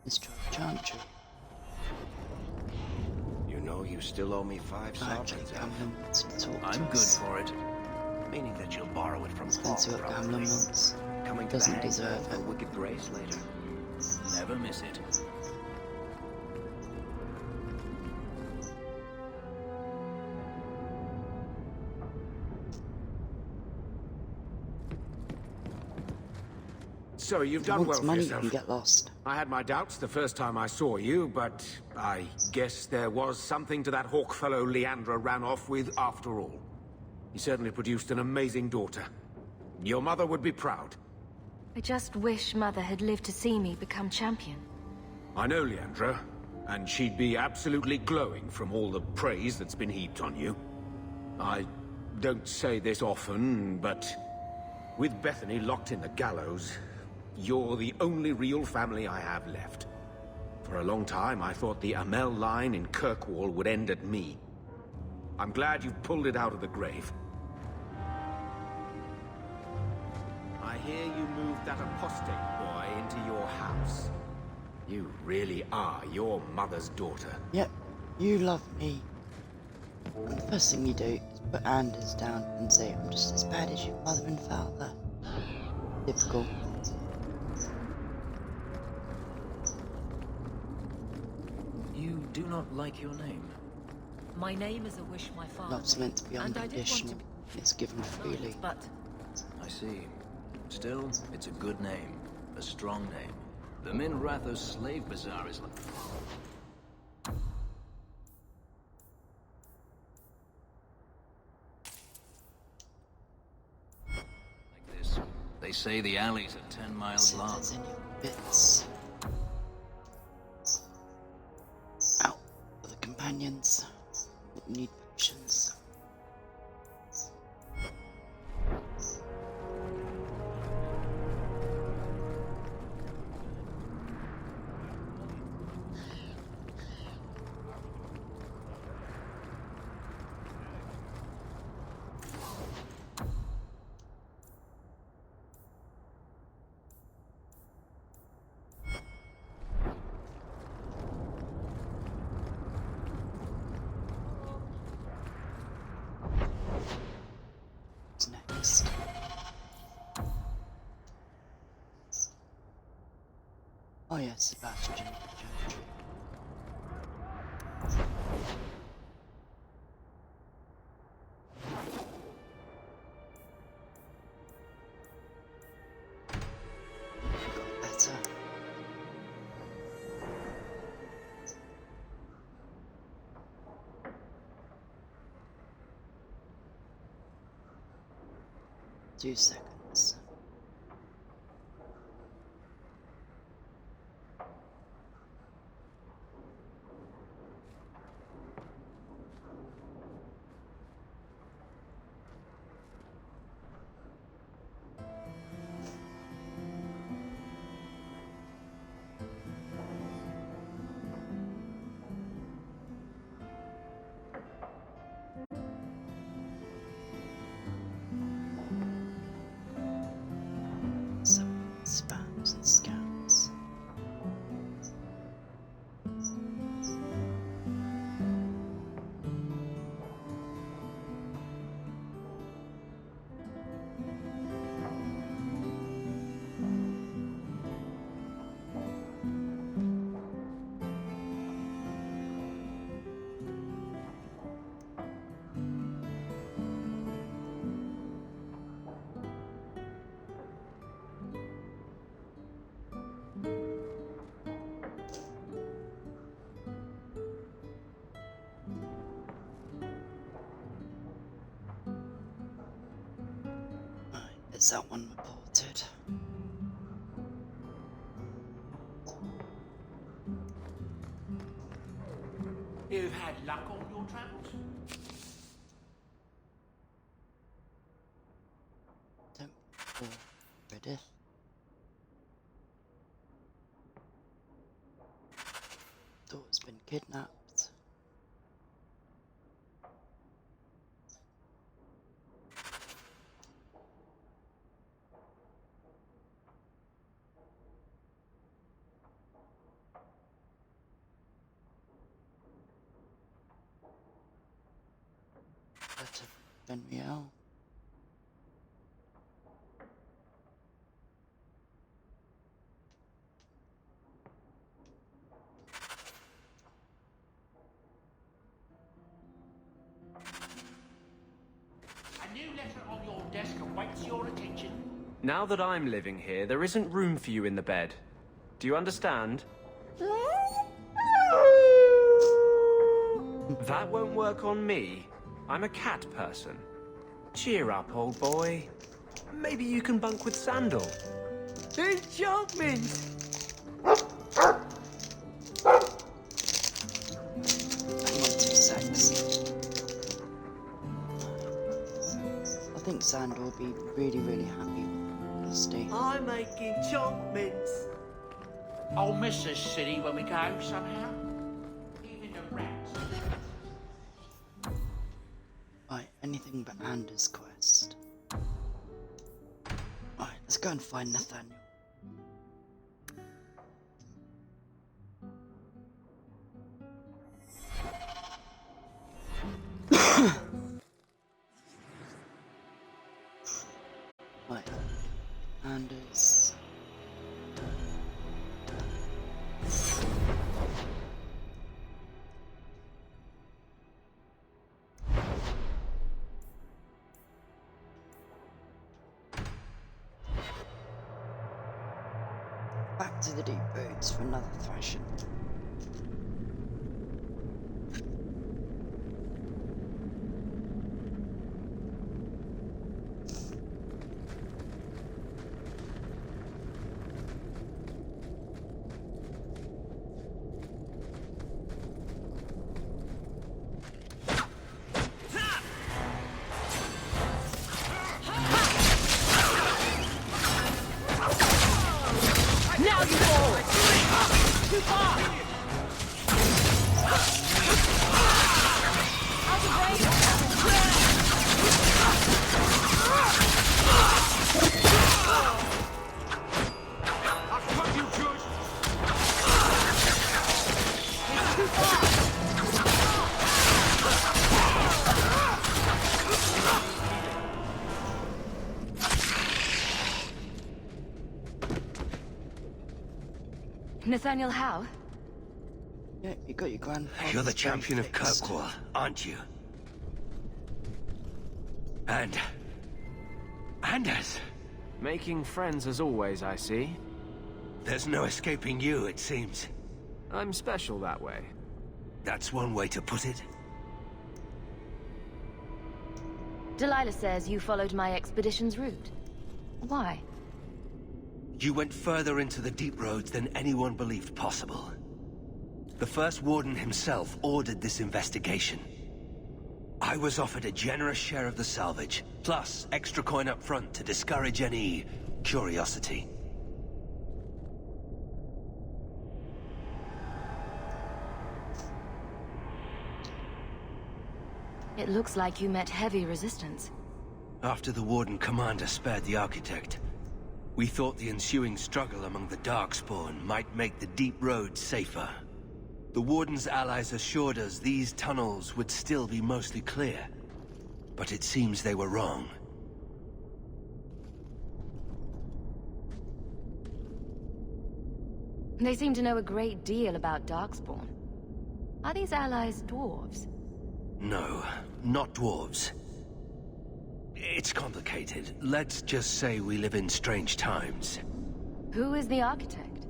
Let's try the Chantry. You know you still owe me 5 sovereigns, I'm good for it. Meaning that you'll borrow it from Hawk, Since what Gamla probably. wants. Coming to Doesn't the deserve for it. wicked grace later. Never miss it. So you've If you done want well for money, yourself. you can get lost. I had my doubts the first time I saw you, but I guess there was something to that hawk fellow Leandra ran off with after all. He certainly produced an amazing daughter. Your mother would be proud. I just wish Mother had lived to see me become champion. I know Leandra, and she'd be absolutely glowing from all the praise that's been heaped on you. I don't say this often, but with Bethany locked in the gallows, you're the only real family I have left. For a long time, I thought the Amel line in Kirkwall would end at me. I'm glad you've pulled it out of the grave. I hear you moved that apostate boy into your house. You really are your mother's daughter. Yep, you love me. And the first thing you do is put Anders down and say, I'm just as bad as your mother and father. Typical. You do not like your name. My name is a wish my father Love's meant to be and I did want unconditional. to It's given freely. But I see. Still, it's a good name. A strong name. The Minrathos Slave Bazaar is like... like this. They say the alleys are 10 miles long. Bits. Out for the companions. Need potions. What's next? Oh yes, Sebastian. Gentry. Got better. Two seconds. is that one reported? You've had luck on your travels? Don't be ready. Daughter's been kidnapped. Letter from Benriel. A new letter on your desk awaits your attention. Now that I'm living here, there isn't room for you in the bed. Do you understand? That won't work on me. I'm a cat person. Cheer up, old boy. Maybe you can bunk with Sandal. Enchantment! Hang on 2 seconds. I think Sandal will be really, really happy with Dusty. I make enchantments. I'll miss this city when we go somehow. Even the rats. Right, anything but Anders' quest. Right, let's go and find Nathaniel. Right, Anders. Back to the deep roads for another thrashing. Now you fall! Too far! Out of range! I'll cut you, George! It's too far! Nathaniel Howe? Yeah, you got your grandfather. You're the champion of Kirkwall, aren't you? And... Anders! Making friends as always, I see. There's no escaping you, it seems. I'm special that way. That's one way to put it. Delilah says you followed my expedition's route. Why? You went further into the deep roads than anyone believed possible. The First Warden himself ordered this investigation. I was offered a generous share of the salvage, plus extra coin up front to discourage any curiosity. It looks like you met heavy resistance. After the Warden Commander spared the Architect, we thought the ensuing struggle among the Darkspawn might make the deep roads safer. The Warden's allies assured us these tunnels would still be mostly clear, but it seems they were wrong. They seem to know a great deal about Darkspawn. Are these allies dwarves? No, not dwarves. It's complicated. Let's just say we live in strange times. Who is the Architect?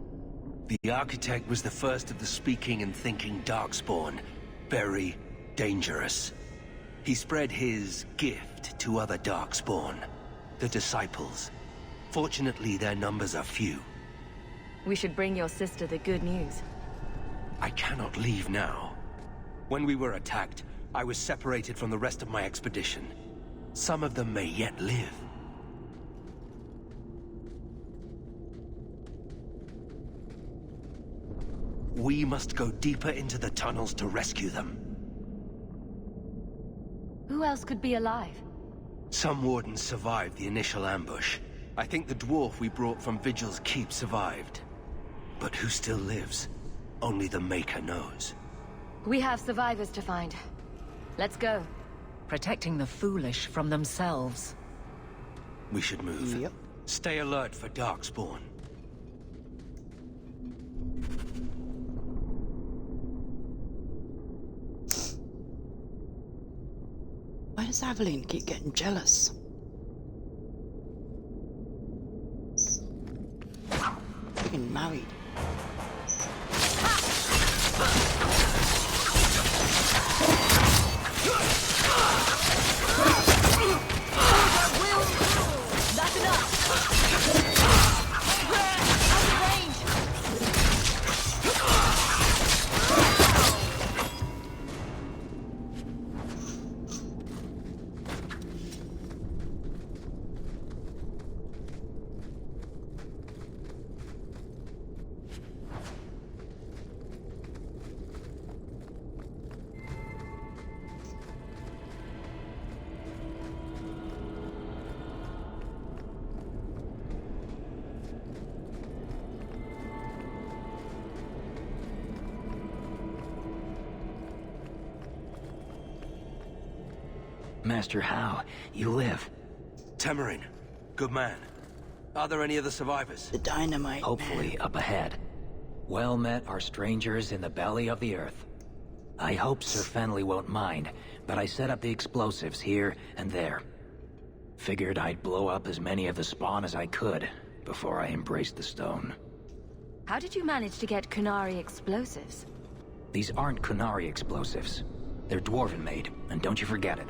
The Architect was the first of the speaking and thinking Darkspawn. Very dangerous. He spread his gift to other Darkspawn. The Disciples. Fortunately, their numbers are few. We should bring your sister the good news. I cannot leave now. When we were attacked, I was separated from the rest of my expedition. Some of them may yet live. We must go deeper into the tunnels to rescue them. Who else could be alive? Some Wardens survived the initial ambush. I think the dwarf we brought from Vigil's Keep survived. But who still lives? Only the Maker knows. We have survivors to find. Let's go. Protecting the foolish from themselves. We should move. Yep. Stay alert for Darkspawn. Why does Aveline keep getting jealous? Freaking married. That's enough! Out of range! Master Hao, you live. Temerin, good man. Are there any other survivors? The dynamite Hopefully man. up ahead. Well met are strangers in the belly of the earth. I hope Sir Fenley won't mind, but I set up the explosives here and there. Figured I'd blow up as many of the spawn as I could before I embraced the stone. How did you manage to get Kunari explosives? These aren't Kunari explosives. They're Dwarven made, and don't you forget it.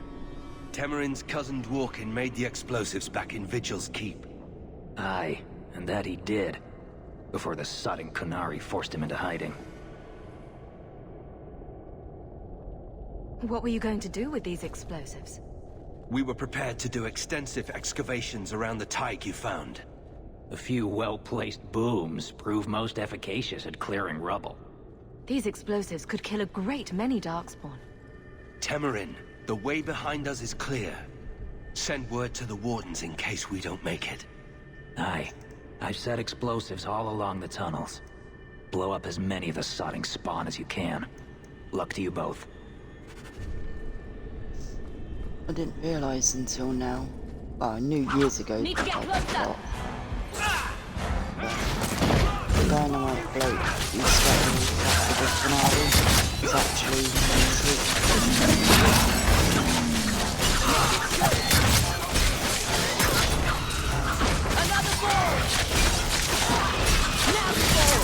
Temerin's cousin Dworkin made the explosives back in Vigil's Keep. Aye, and that he did. Before the sodding Kunari forced him into hiding. What were you going to do with these explosives? We were prepared to do extensive excavations around the Tyke you found. A few well-placed booms prove most efficacious at clearing rubble. These explosives could kill a great many Darkspawn. Temerin, the way behind us is clear. Send word to the Wardens in case we don't make it. Aye. I've set explosives all along the tunnels. Blow up as many of the sodding spawn as you can. Luck to you both. I didn't realise until now. Well, I knew years ago. Need to get closer! The dynamite bloke who's threatening to capture the Kunari is actually true. Another ball! Now the ball!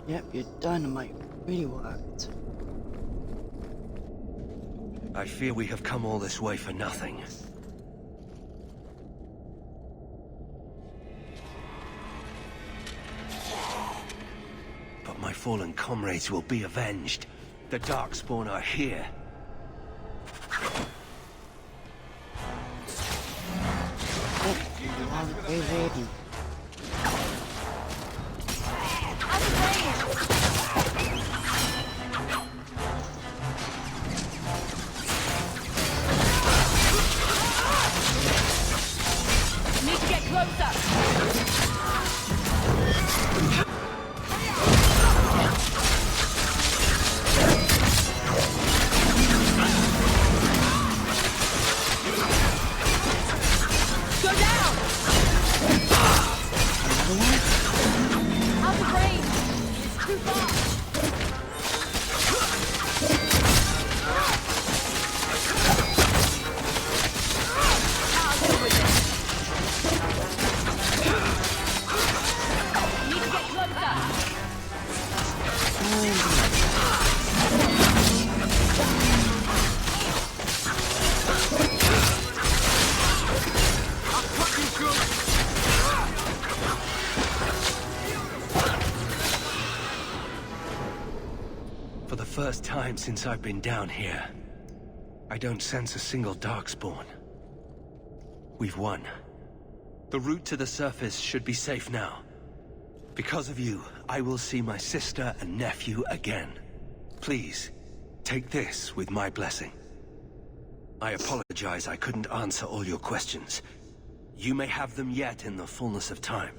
Yep, your dynamite really worked. I fear we have come all this way for nothing. But my fallen comrades will be avenged. The Darkspawn are here. Aren't they ready? Need to get closer! Go down! Out of range! It's too far! For the first time since I've been down here, I don't sense a single Darkspawn. We've won. The route to the surface should be safe now. Because of you, I will see my sister and nephew again. Please, take this with my blessing. I apologize I couldn't answer all your questions. You may have them yet in the fullness of time.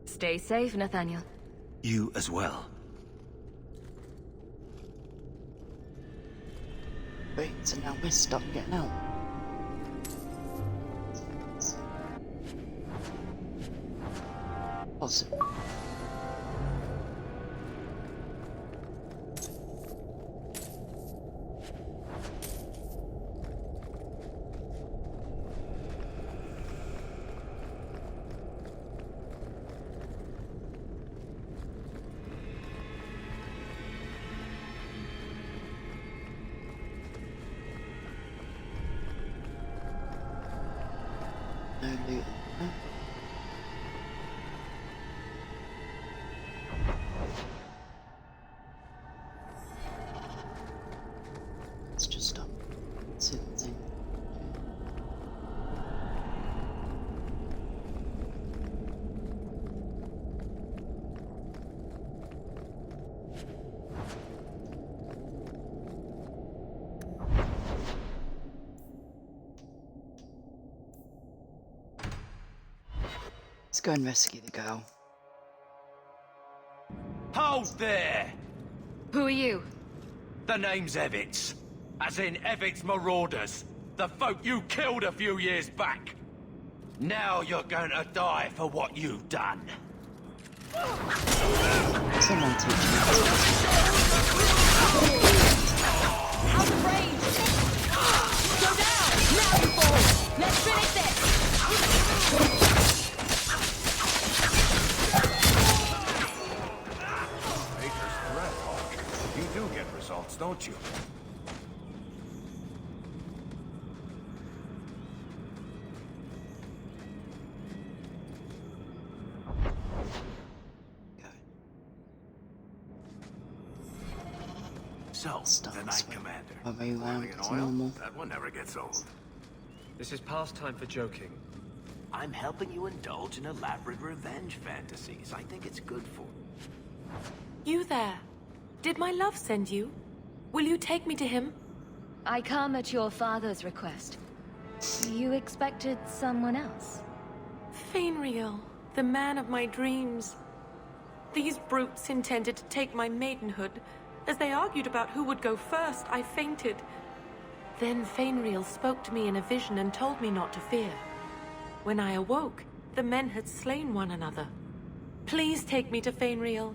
Stay safe, Nathaniel. You as well. Wait, so now we're stuck getting out. Possible. No loot. It's just stop. Sitting. Let's go and rescue the girl. Hold there! Who are you? The name's Evitz. As in Evitz Marauders. The folk you killed a few years back. Now you're going to die for what you've done. Someone teach me. Out of range! Go down! Now you fall! Let's finish this! Nature's threat, Hawk. You do get results, don't you? So, the Knight Commander. Are you Boiling in to oil? normal? That one never gets old. This is past time for joking. I'm helping you indulge in elaborate revenge fantasies. I think it's good for you. You there. Did my love send you? Will you take me to him? I come at your father's request. You expected someone else? Fainriel, the man of my dreams. These brutes intended to take my maidenhood. As they argued about who would go first, I fainted. Then Fainriel spoke to me in a vision and told me not to fear. When I awoke, the men had slain one another. Please take me to Fainriel.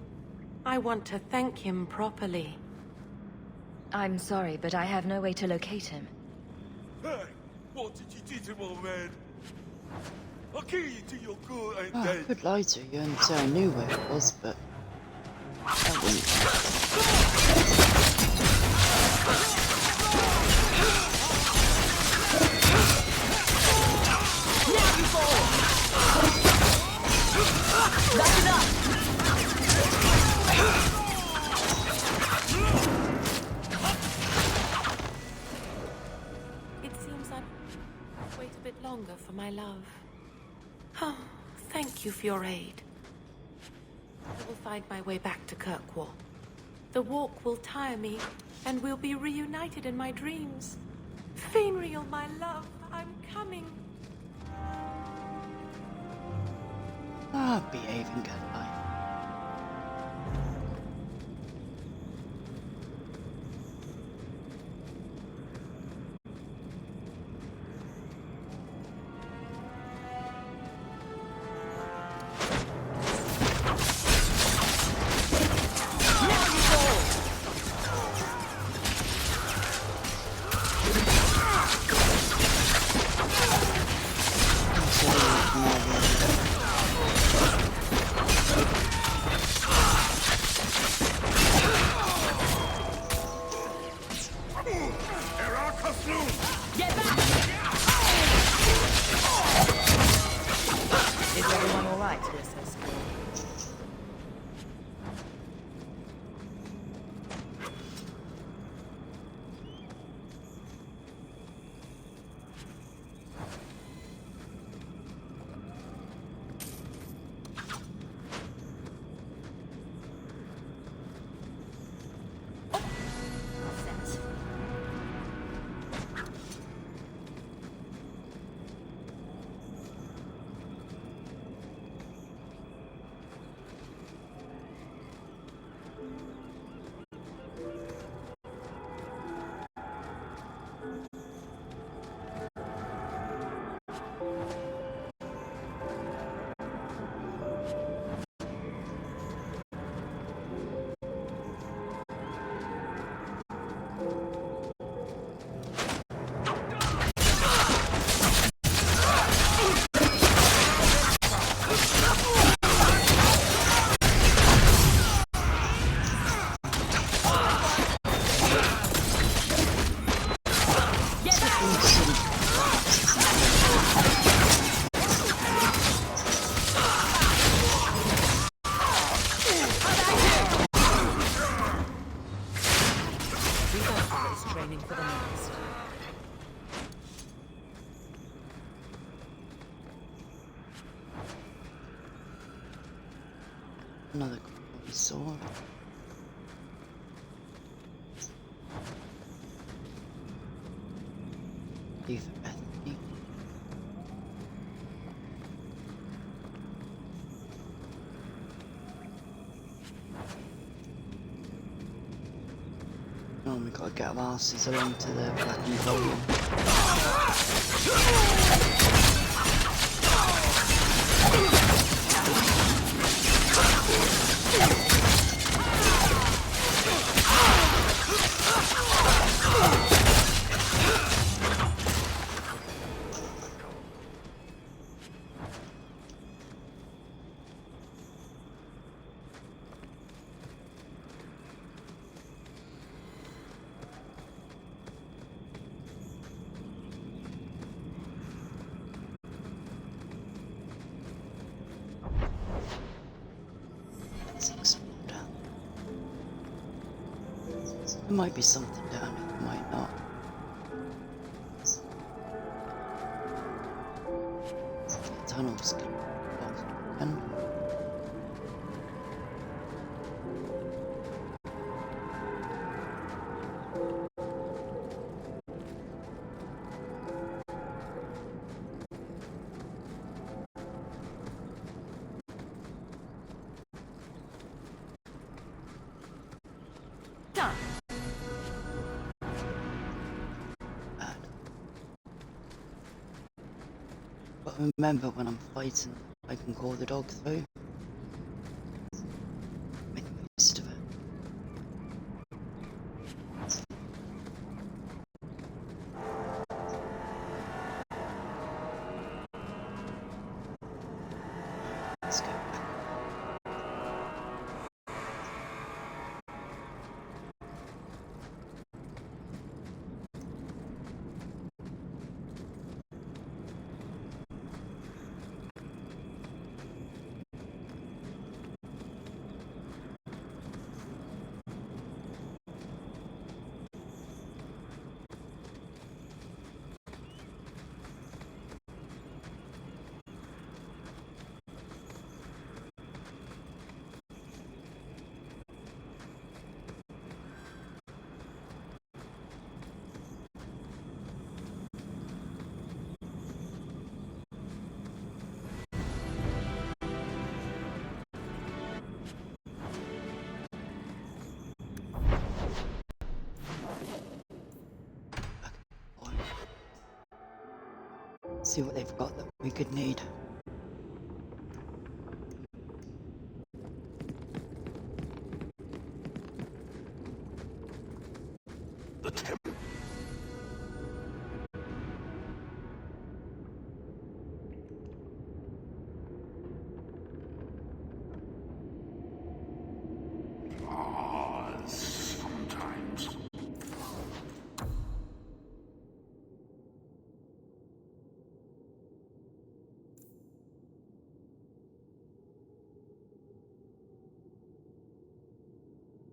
I want to thank him properly. I'm sorry, but I have no way to locate him. Hey, what did you do to my man? I'll kill you till you're good and Oh, I dead. could lie to you and say I knew where it was, but I wouldn't. Now you fall! That's enough! It seems I must wait a bit longer for my love. Oh, thank you for your aid. I will find my way back to Kirkwall. The walk will tire me, and we'll be reunited in my dreams. Fainriel, my love, I'm coming. Ah, behaving good life. Another cool sword. Leave it Bethany. Oh, we gotta get our asses along to the Black and Gold. There might be something down here, there might not. The tunnel's good. But remember, when I'm fighting, I can call the dog through. Make the most of it. Let's go back. See what they've got that we could need. Sometimes.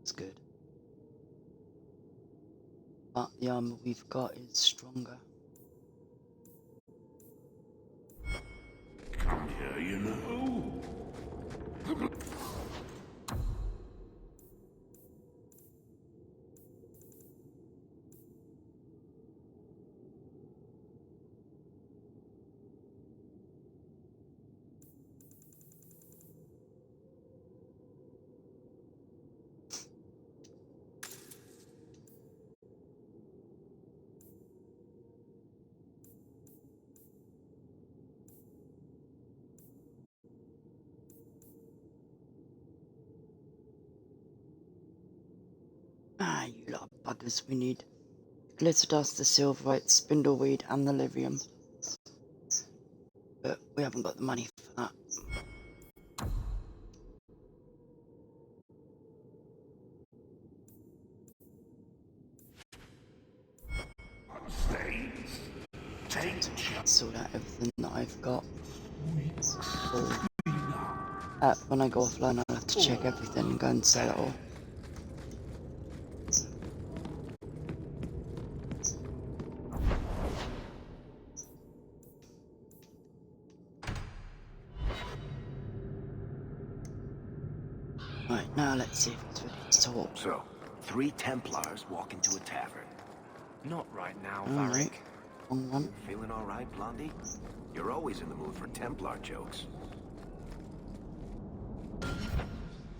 It's good. But the armor we've got is stronger. Come here, you know. Ah, you lot of buggers, we need glitter dust, the silverite, spindleweed and the lithium. But we haven't got the money for that. Sort out everything that I've got. When I go offline, I'll have to check everything and go and sell it all. Now let's see if he's ready to talk. So, 3 Templars walk into a tavern. Not right now, Alright. Varric. Wrong one. Feeling all right, Blondie? You're always in the mood for Templar jokes.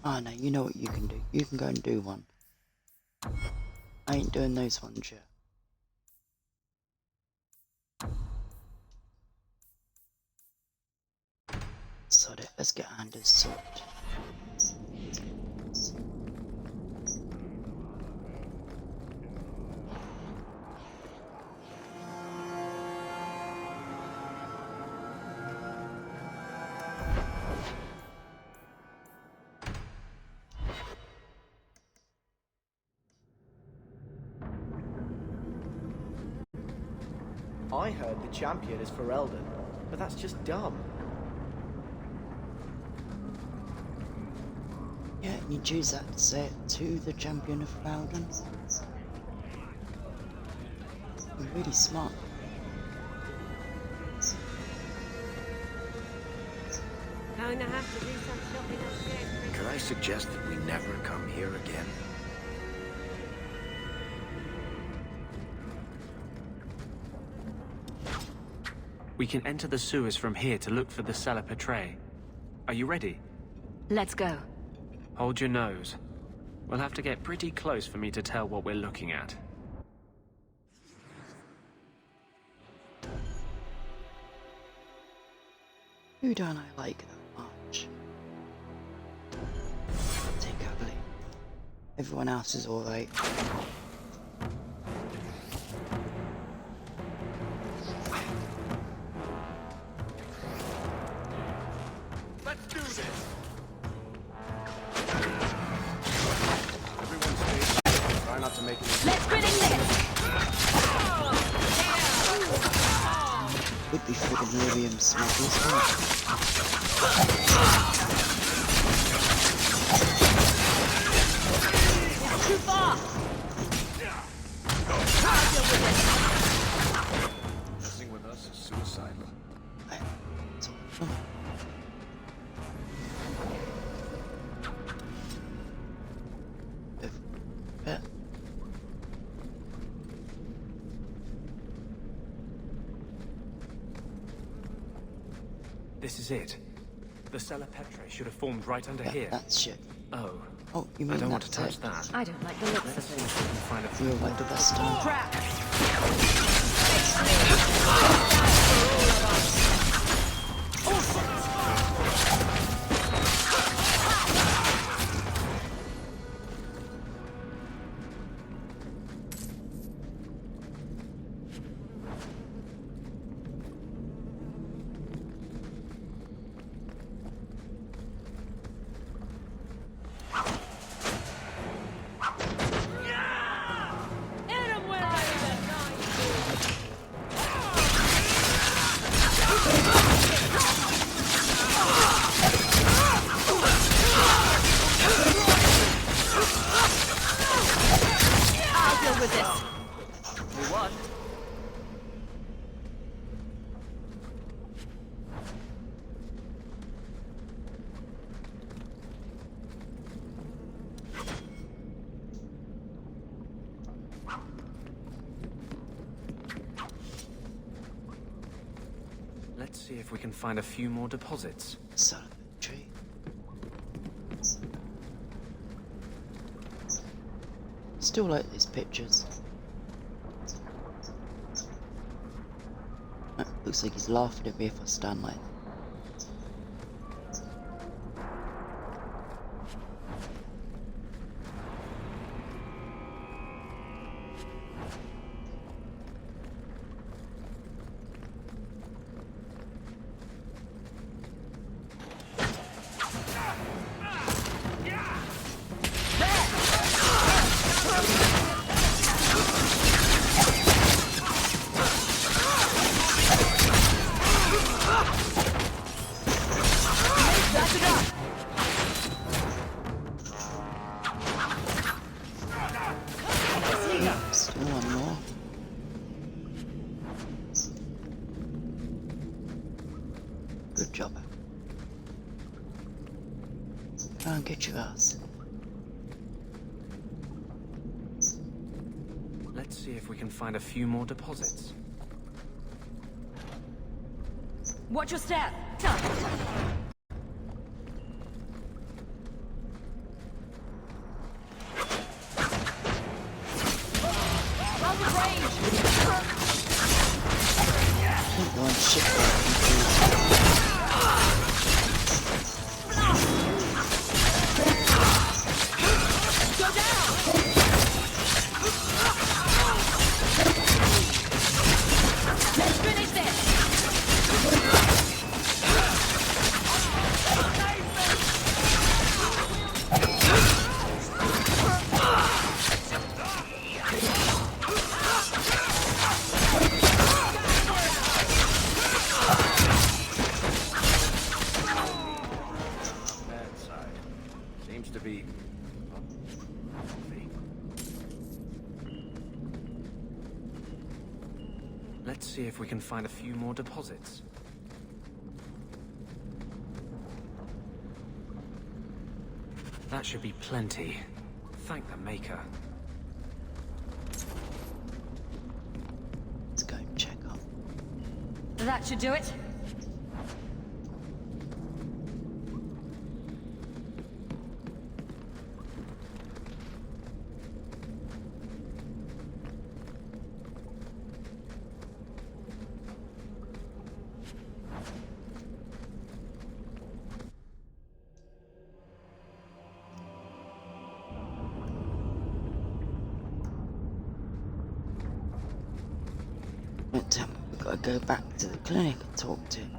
Ah, no, you know what you can do. You can go and do one. I ain't doing those ones yet. Sod it, let's get Anders sorted. I heard the champion is Ferelden, but that's just dumb. Yeah, and you choose that to say it to the champion of Ferelden. You're really smart. Going to have to do some shopping upstairs. Could I suggest that we never come here again? We can enter the sewers from here to look for the Cellar Petray. Are you ready? Let's go. Hold your nose. We'll have to get pretty close for me to tell what we're looking at. Who don't I like that much? Take Ugly. Everyone else is alright. Let's do this! Everyone stay still. Try not to make any... Let's finish this! Would be for the Miriam smugglers, It's too far! Messing with us is suicidal. This is it. The Cellar Petray should have formed right under here. That's shit. Oh. Oh, you mean I don't want to that's touch it? that. I don't like the looks of Let's see this. if we can find a few You're more like the best I'll deal with this. We won. Let's see if we can find a few more deposits. Son of a tree. Still like these pictures. Looks like he's laughing at me if I stand like that. Still one more. Good job. Go and get your ass. Let's see if we can find a few more deposits. Watch your step. Let's see if we can find a few more deposits. That should be plenty. Thank the Maker. Let's go check up. That should do it. We've got to go back to the clinic and talk to him.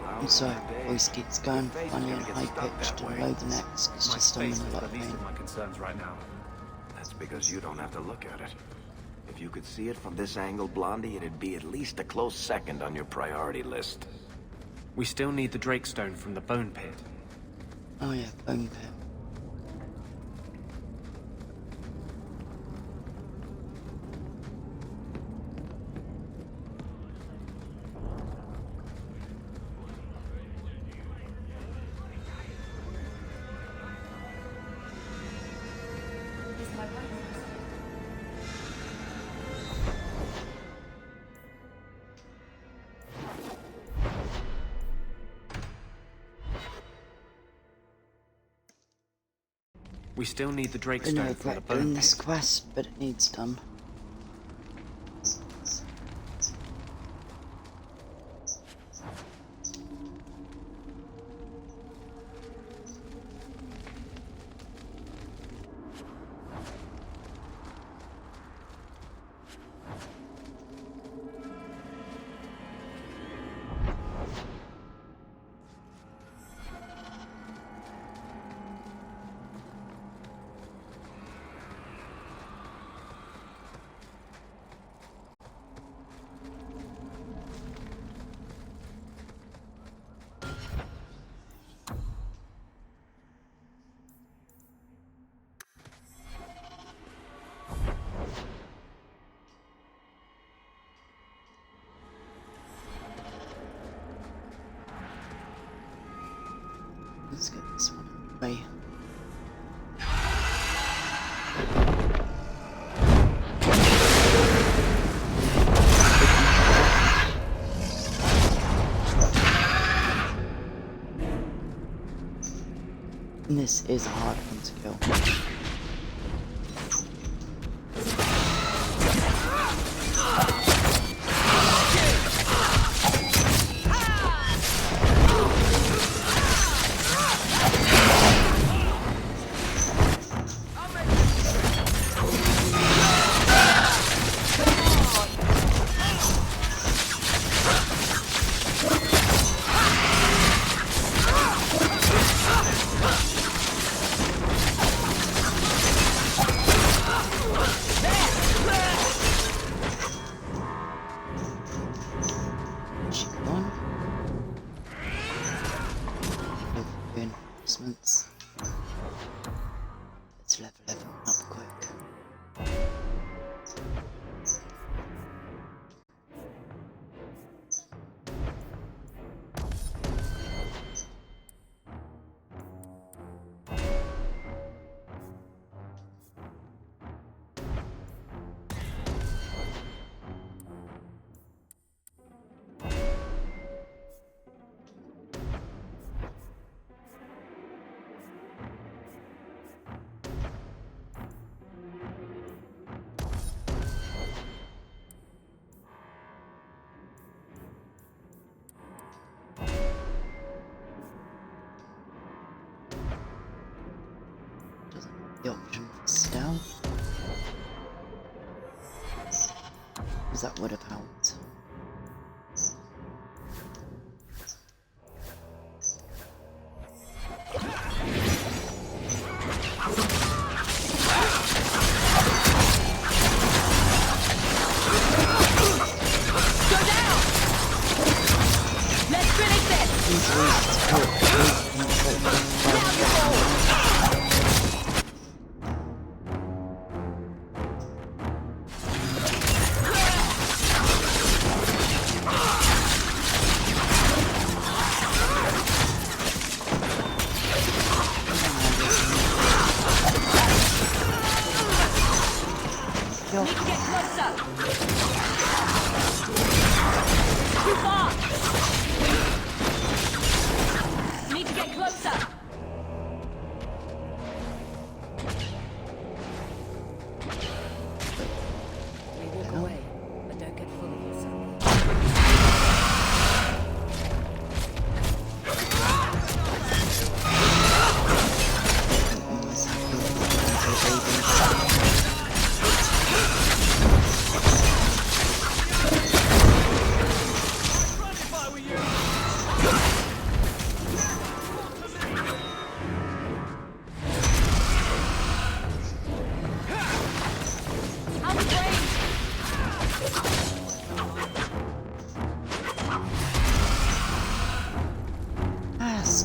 I'm sorry, voice keeps going funny and high-pitched and low the next. It's just I'm in a lot of pain. My concerns right now. That's because you don't have to look at it. If you could see it from this angle, Blondie, it'd be at least a close second on your priority list. We still need the Drakestone from the Bone Pit. Oh yeah, Bone Pit. We still need the I Drakestone no from the regret Bone doing Pit. this quest, but it needs done. Let's get this one out of the way. And this is a hard one to kill. Let's level everyone up quick. the option for stealth. Because that would have helped. Need to get closer. Too far. Need to get closer. We walk away, but don't get full of yourself.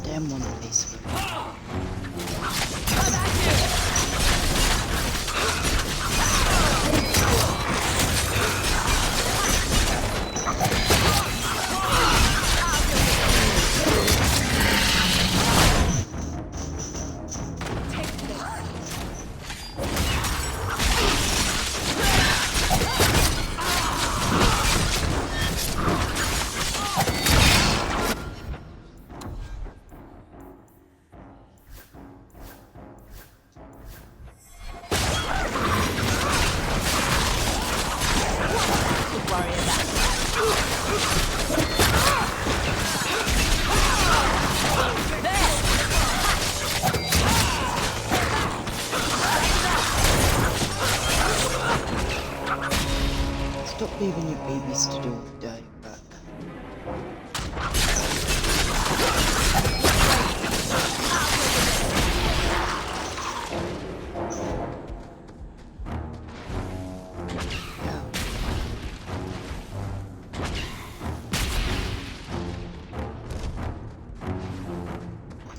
Damn one piece. Stop leaving your babies to do the dirty work.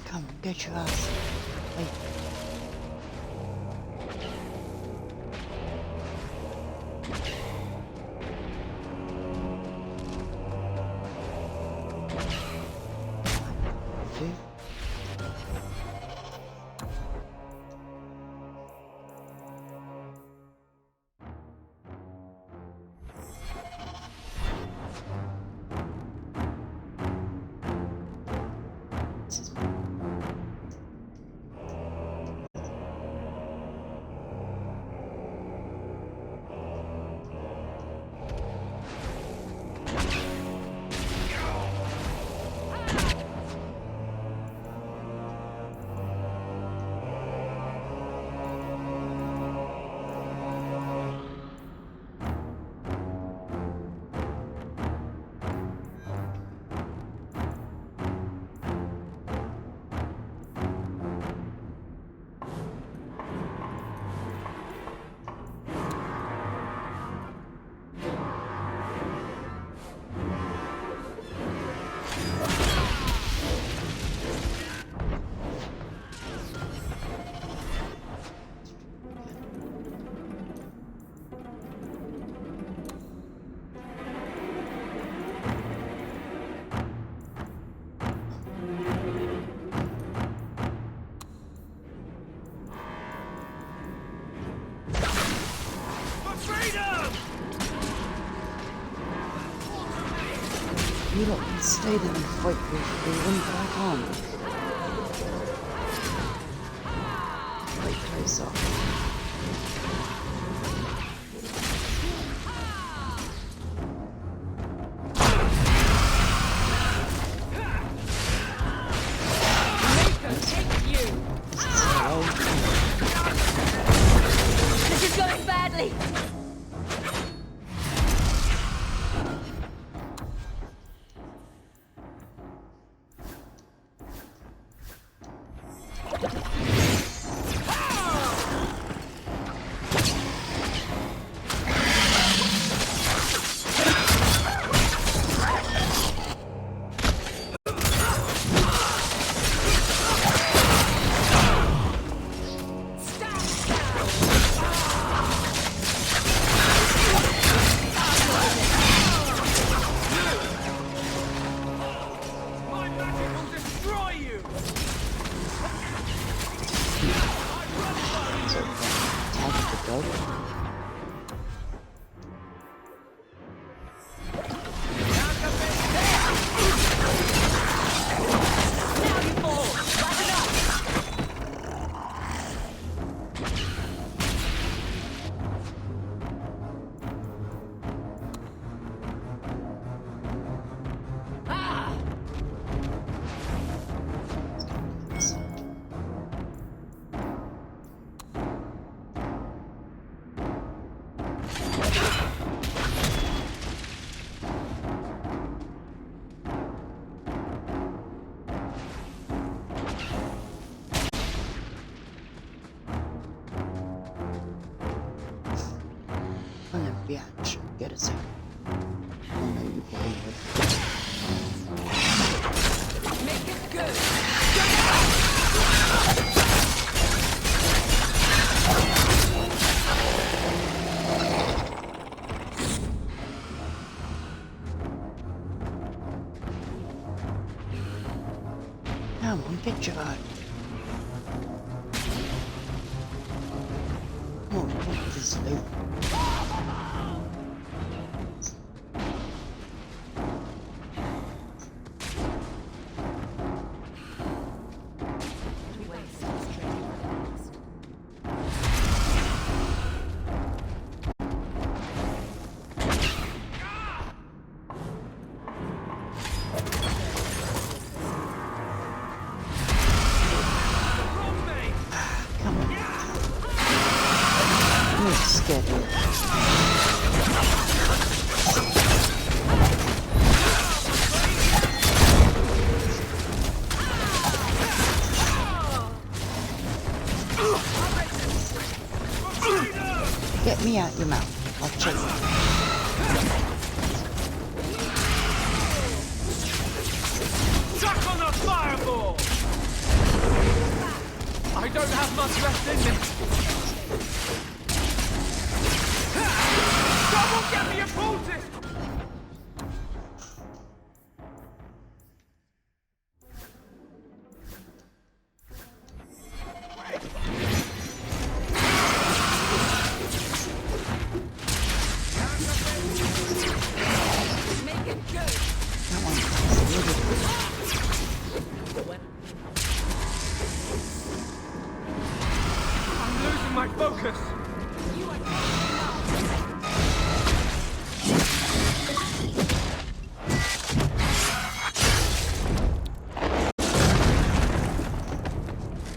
Come, get your ass. Wait. You lot can stay there and fight for freedom, but I can't. Wait closer. This is so old. gently! Reaction, get a second. Oh no, you probably would. Make it good! Come on, get your eye. Come on, get this loot. Get me out your mouth. I'll check you. Duck on the fireball! I don't have much left in me. Someone get me a poultice!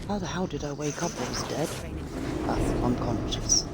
How the hell did I wake up? I was dead. Unconscious.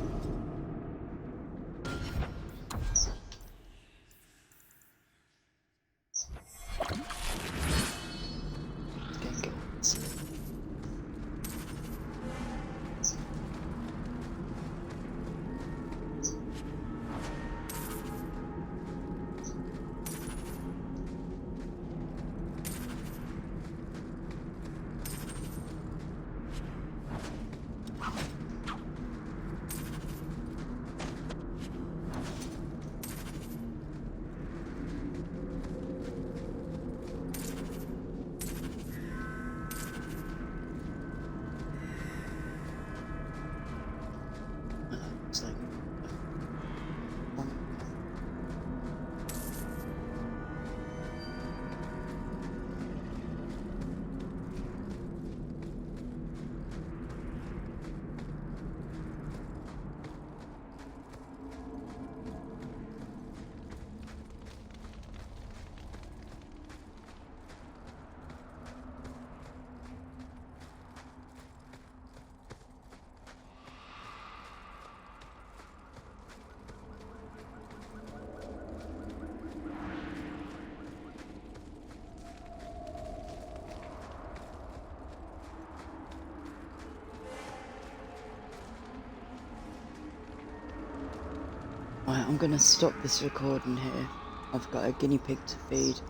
I'm gonna stop this recording here. I've got a guinea pig to feed,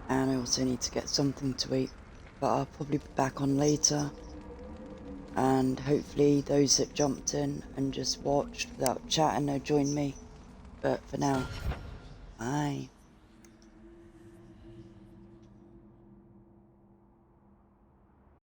and I also need to get something to eat, but I'll probably be back on later, and hopefully those that jumped in and just watched without chatting will join me. But for now, bye.